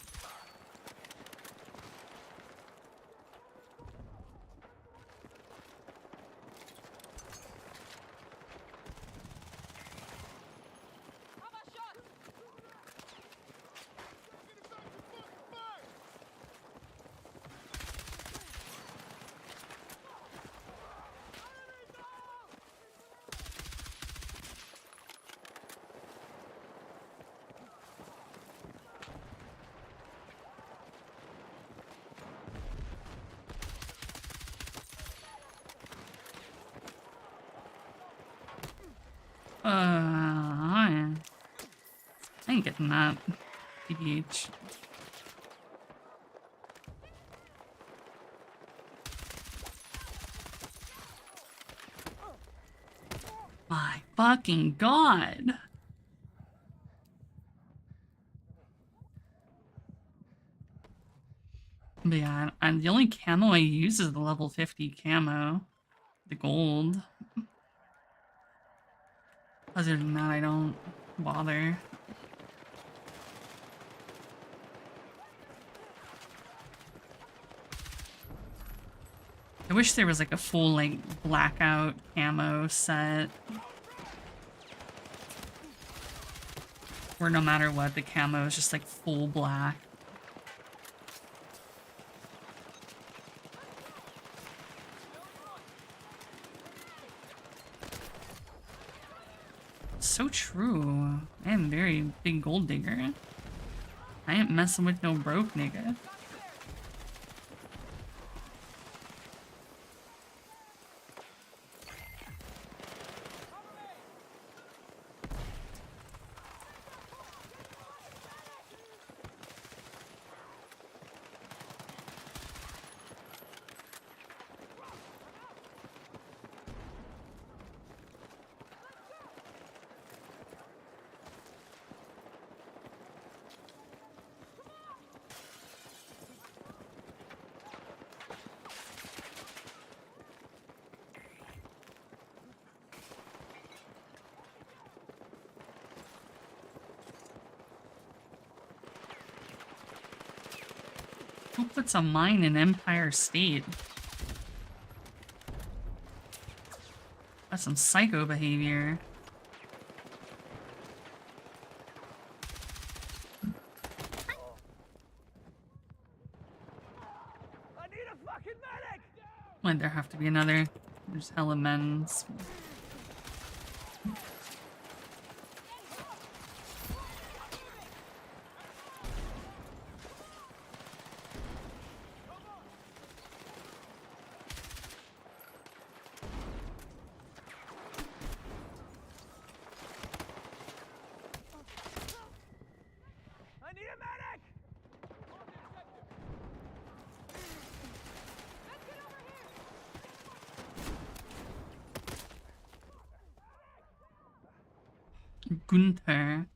I ain't getting that. PBH. My fucking god. But yeah, and the only camo I use is the level 50 camo. The gold. Other than that, I don't bother. I wish there was like a full like blackout camo set. Where no matter what, the camo is just like full black. So true. I am very big gold digger. I ain't messing with no broke nigga. Who puts a mine in Empire State? That's some psycho behavior. Why'd there have to be another? There's hella men's. Gunther.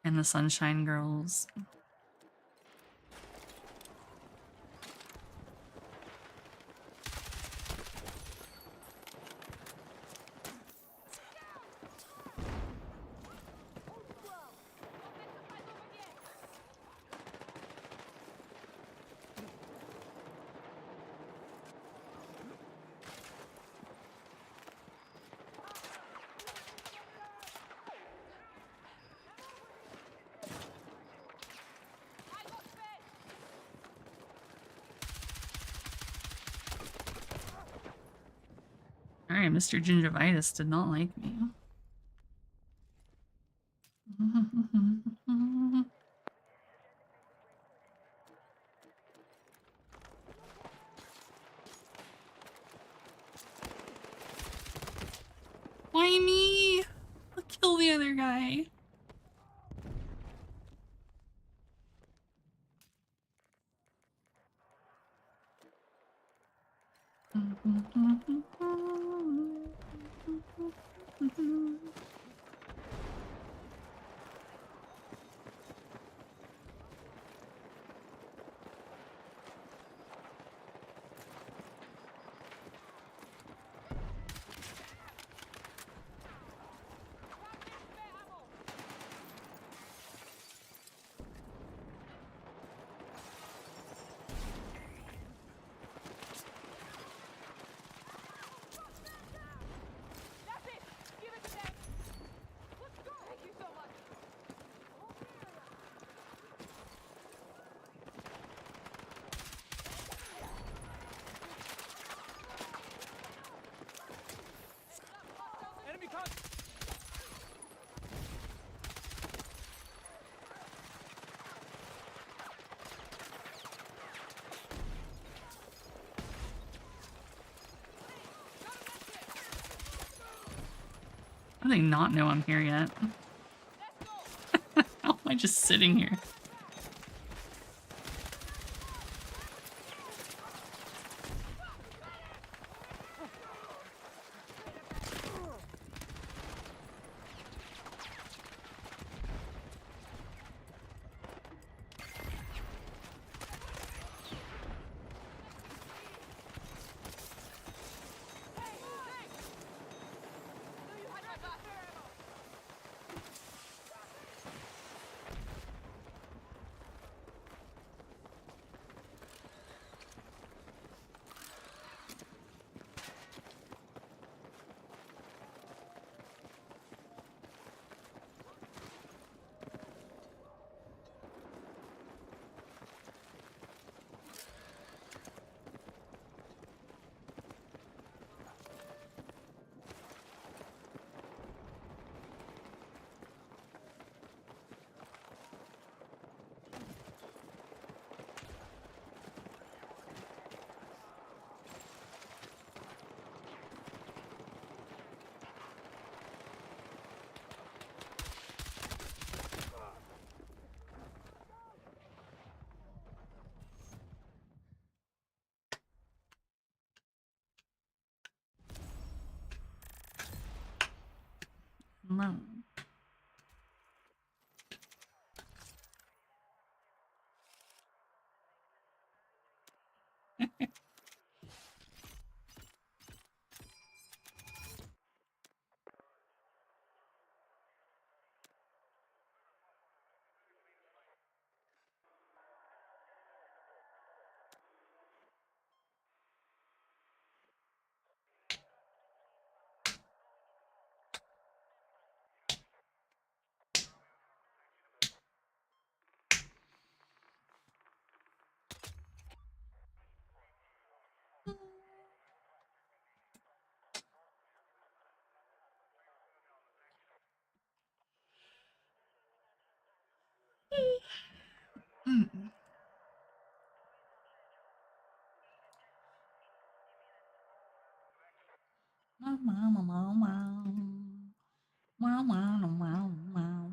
And the Sunshine Girls. sorry, Mr. Gingivitis did not like me. Why me? I'll kill the other guy. Enemy contact! How do they not know I'm here yet? How am I just sitting here? No. Mm. Wow, wow, wow, wow. Wow, wow, wow, wow.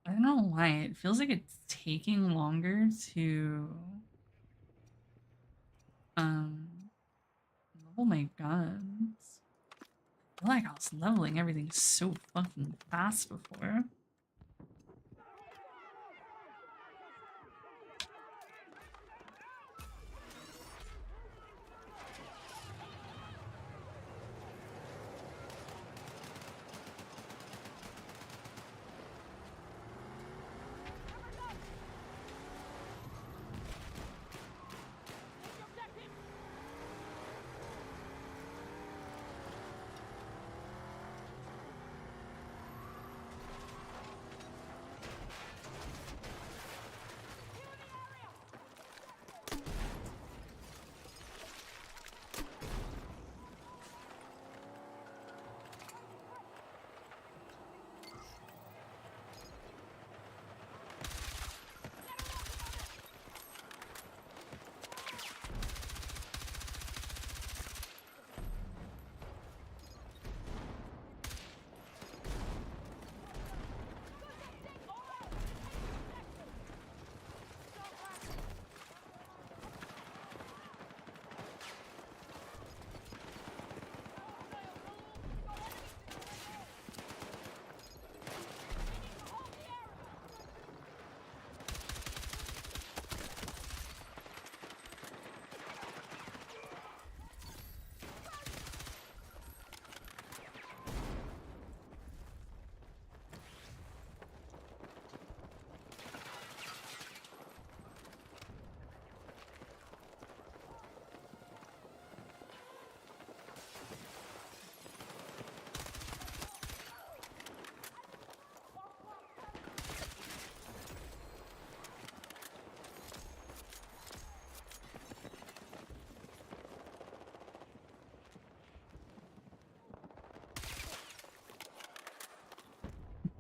I don't know why. It feels like it's taking longer to level my guns. I feel like I was leveling everything so fucking fast before.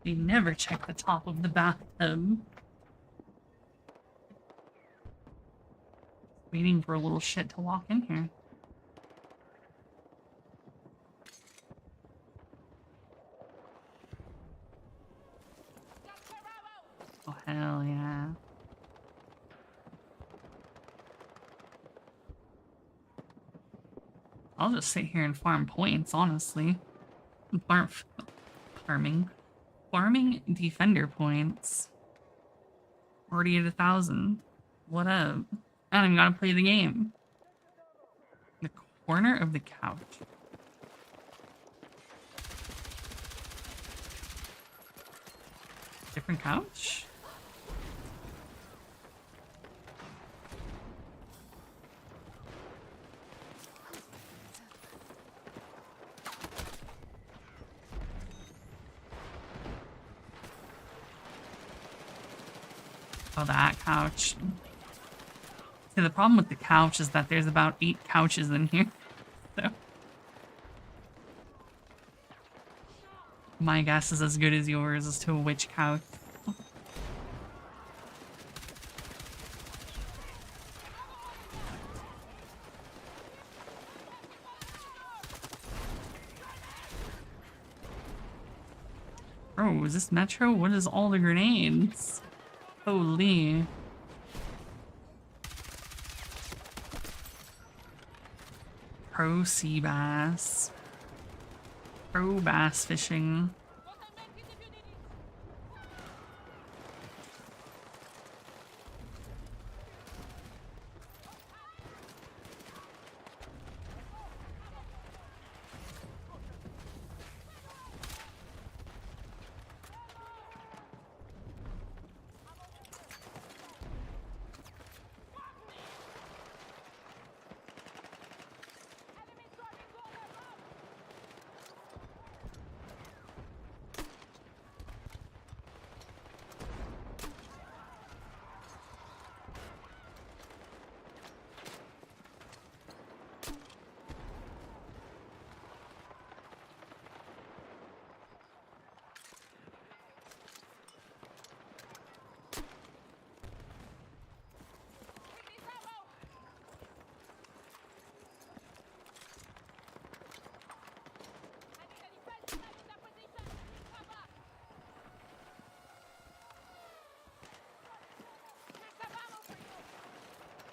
They never check the top of the bathtub. Waiting for a little shit to walk in here. Oh, hell yeah. I'll just sit here and farm points, honestly. Farming defender points. Already at 1,000. What up? I don't even gotta play the game. The corner of the couch. Different couch? Oh, that couch. See, the problem with the couch is that there's about 8 couches in here. So my guess is as good as yours as to which couch. Oh, is this Metro? What is all the grenades? Holy. Pro sea bass. Pro bass fishing.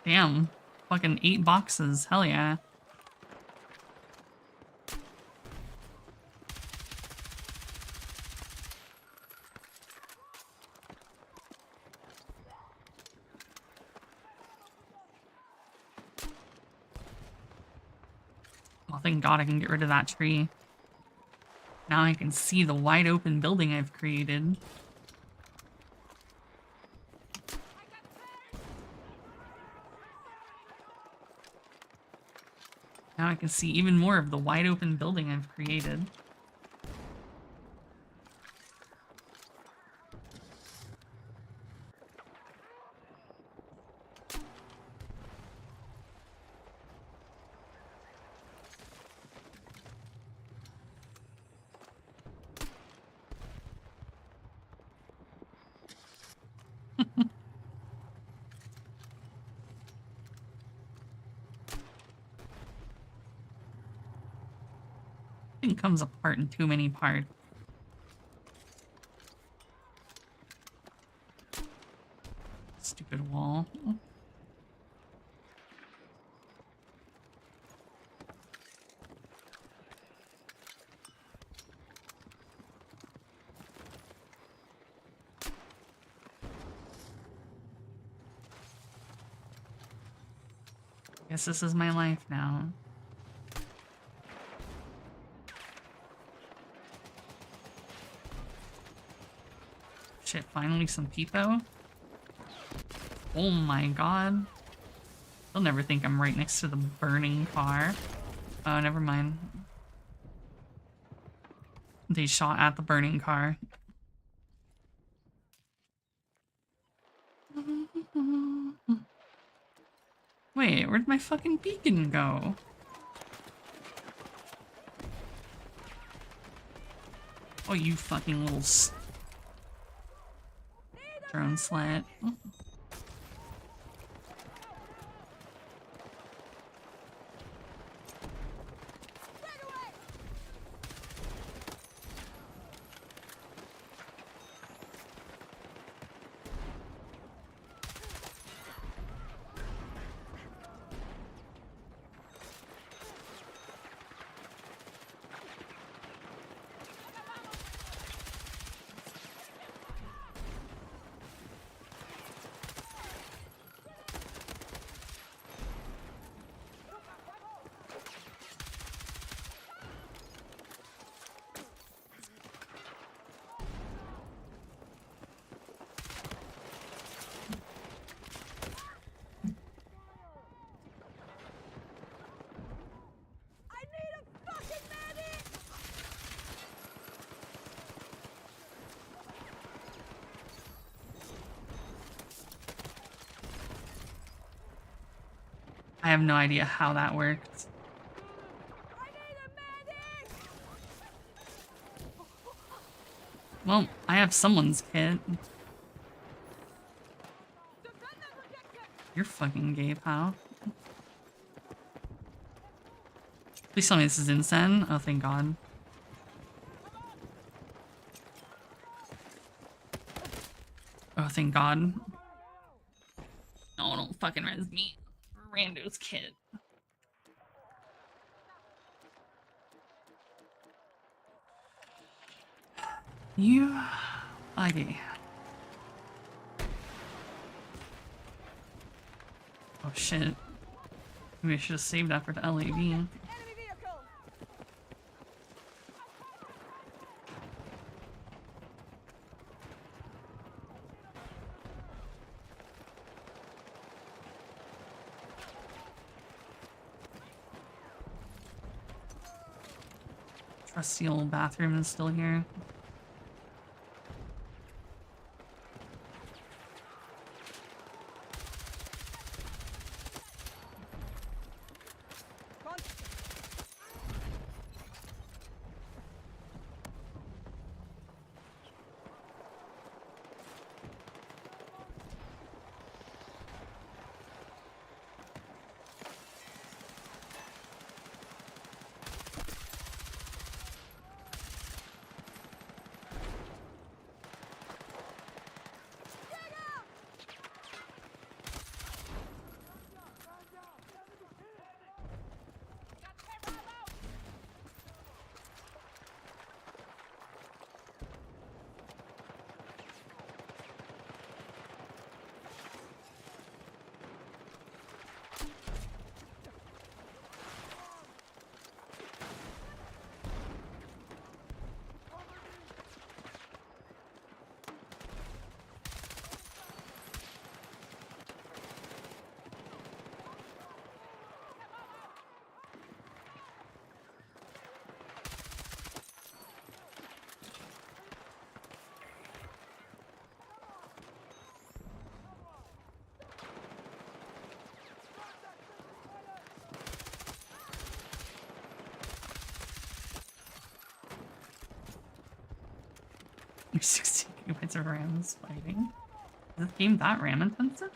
Damn. Fucking 8 boxes. Hell yeah. Oh, thank God I can get rid of that tree. Now I can see the wide open building I've created. Now I can see even more of the wide open building I've created. It comes apart in too many parts. Stupid wall. Guess this is my life now. Shit, finally some peepo. Oh my God. They'll never think I'm right next to the burning car. Oh, never mind. They shot at the burning car. Wait, where'd my fucking beacon go? Oh, you fucking little drone slut. I have no idea how that worked. Well, I have someone's kit. You're fucking gay, pal. Please tell me this is Insen. Oh, thank God. Oh, thank God. No, don't fucking res me. Rando's kid. You buggy. Oh shit. Maybe I should have saved that for the LAV. Trusty old bathroom is still here. 60 gigabytes of RAM is fighting. Is this game that RAM intensive?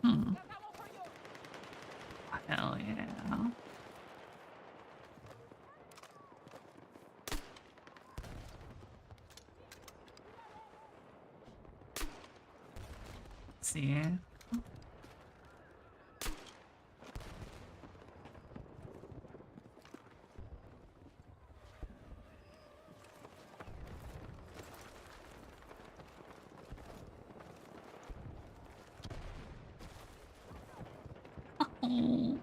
Hmm. Hell yeah. Let's see. Oh.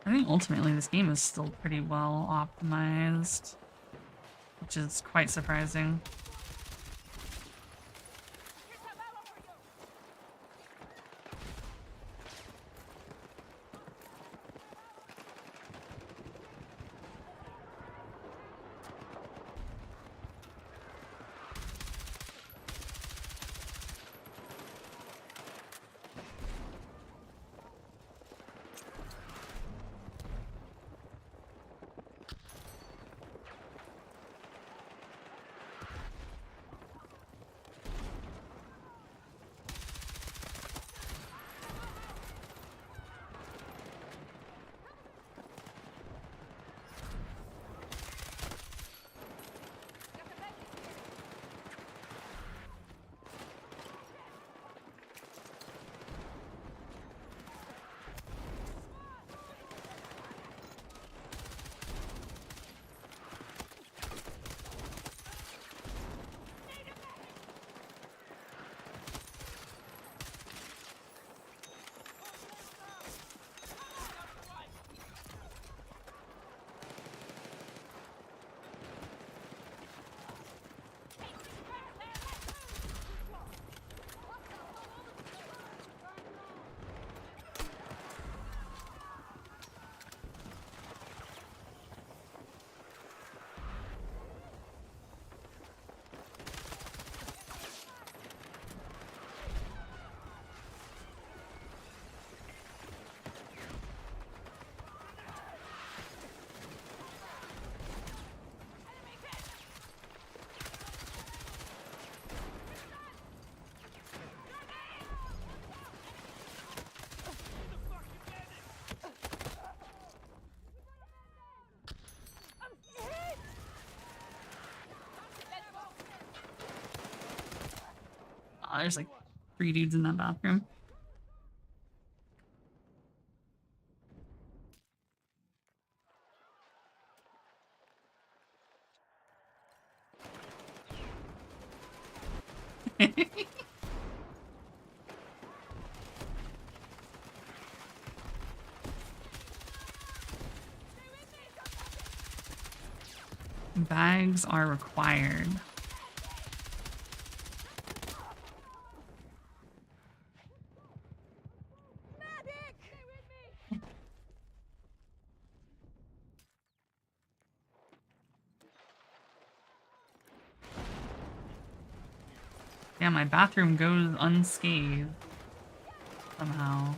I think ultimately this game is still pretty well optimized, which is quite surprising. Oh, there's like 3 dudes in that bathroom. Bags are required. Yeah, my bathroom goes unscathed somehow.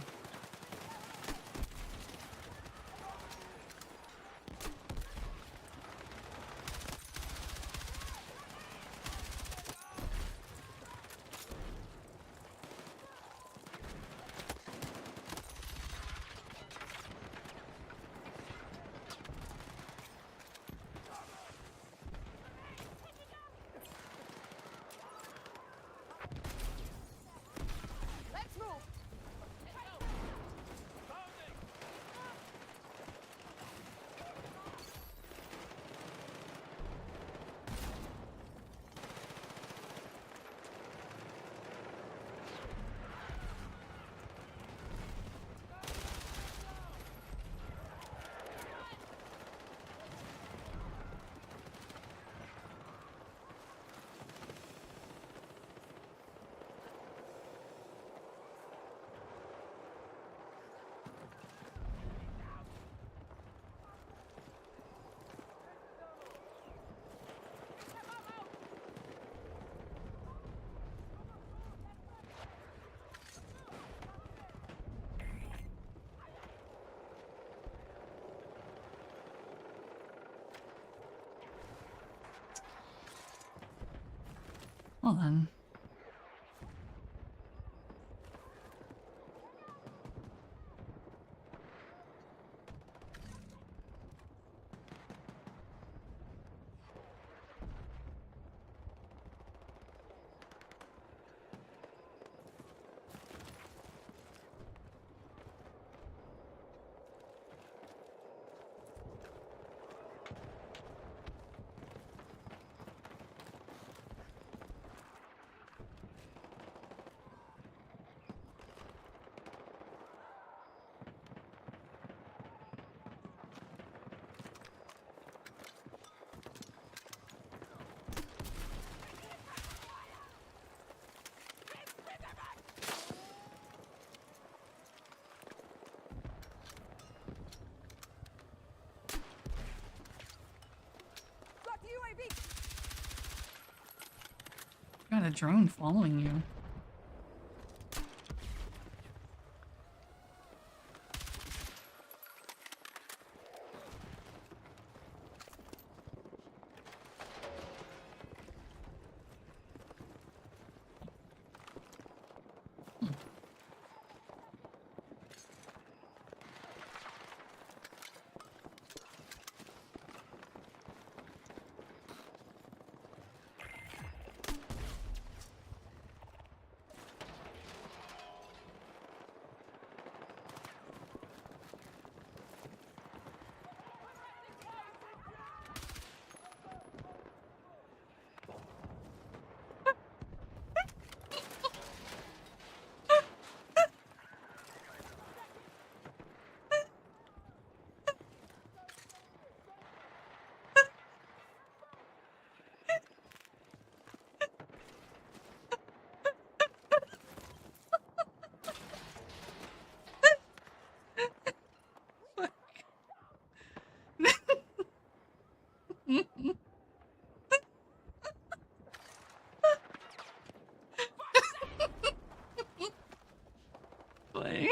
Well then. Got the UAV. Got a drone following you. Play.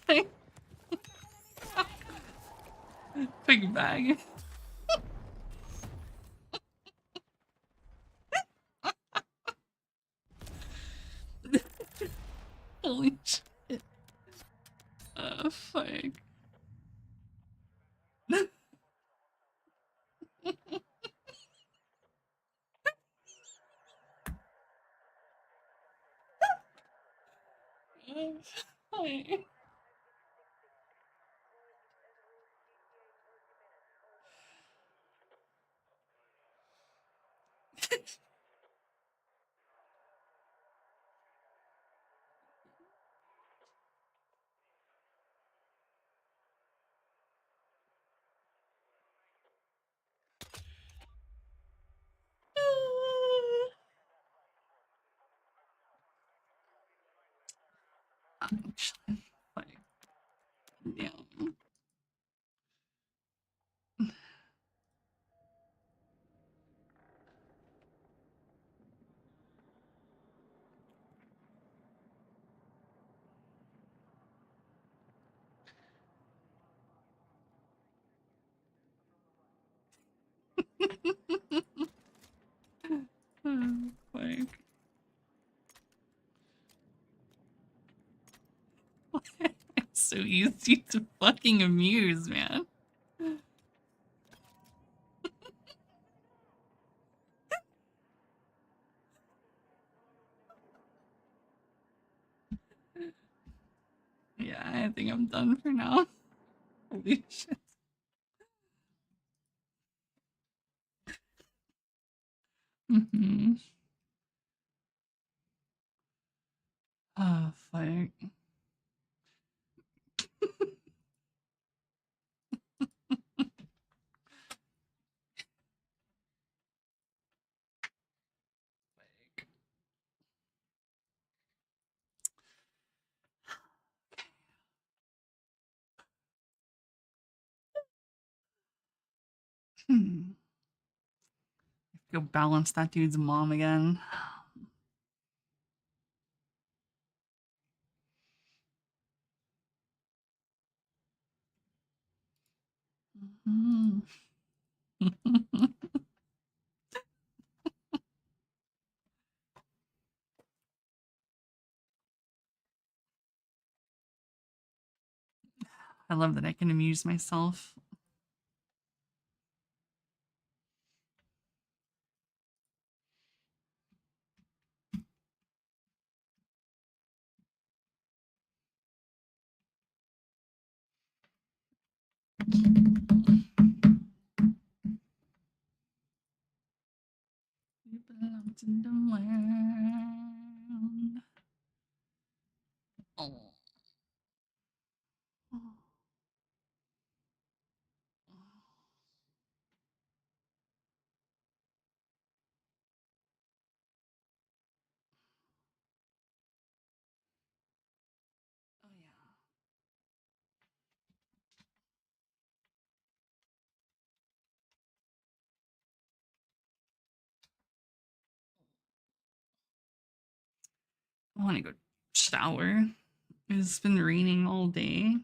Play. Big bag. Holy shit. Fuck. Fuck. Actually, fuck. Damn. Fuck. It's so easy to fucking amuse, man. Yeah, I think I'm done for now. Holy shit. Mm-hmm. Oh, fuck. Go balance that dude's mom again. I love that I can amuse myself. You belong to the land. Oh. I want to go shower. It's been raining all day.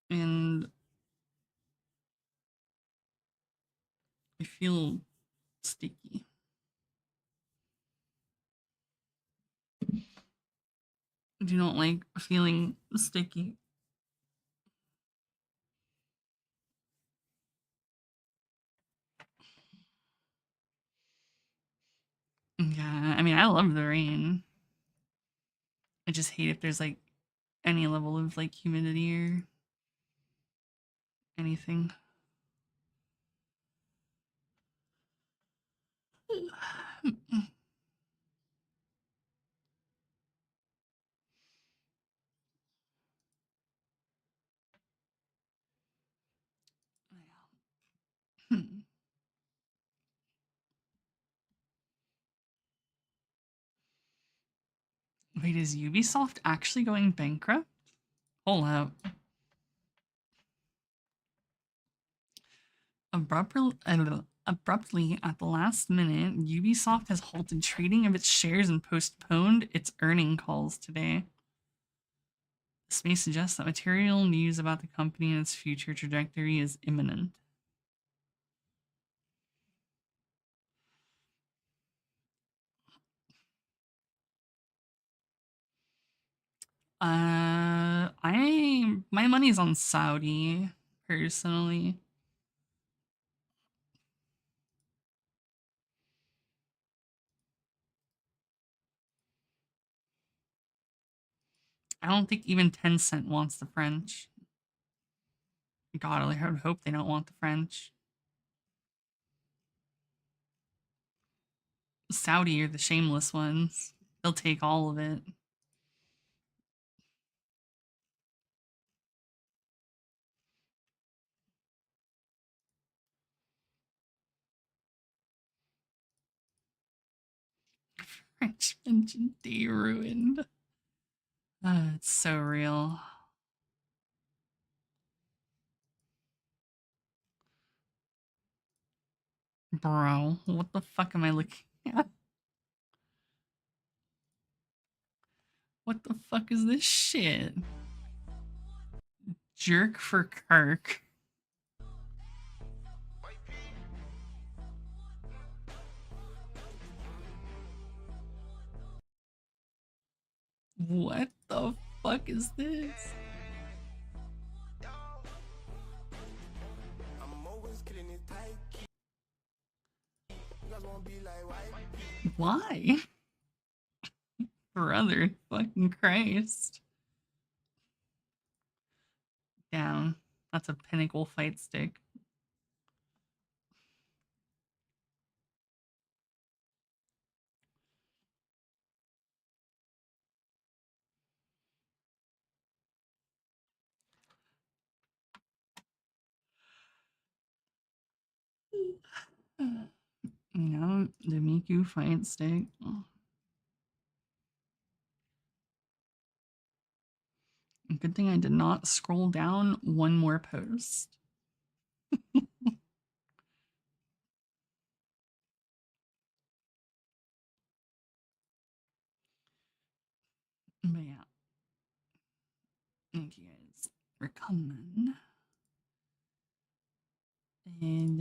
And I feel sticky. I do not like feeling sticky. Yeah, I mean, I love the rain. I just hate if there's like any level of like humidity or anything. Wait, is Ubisoft actually going bankrupt? Hold up. Abruptly, at the last minute, Ubisoft has halted trading of its shares and postponed its earning calls today. This may suggest that material news about the company and its future trajectory is imminent. My money's on Saudi, personally. I don't think even Tencent wants the French. God, I would hope they don't want the French. Saudi are the shameless ones. They'll take all of it. French engine day ruined. It's so real. Bro, what the fuck am I looking at? What the fuck is this shit? Jerk for Kirk. What the fuck is this? Why? Brother fucking Christ. Down. That's a pinnacle fight stick. No, the Miku fight stick. Good thing I did not scroll down one more post. But yeah. Thank you guys for coming. And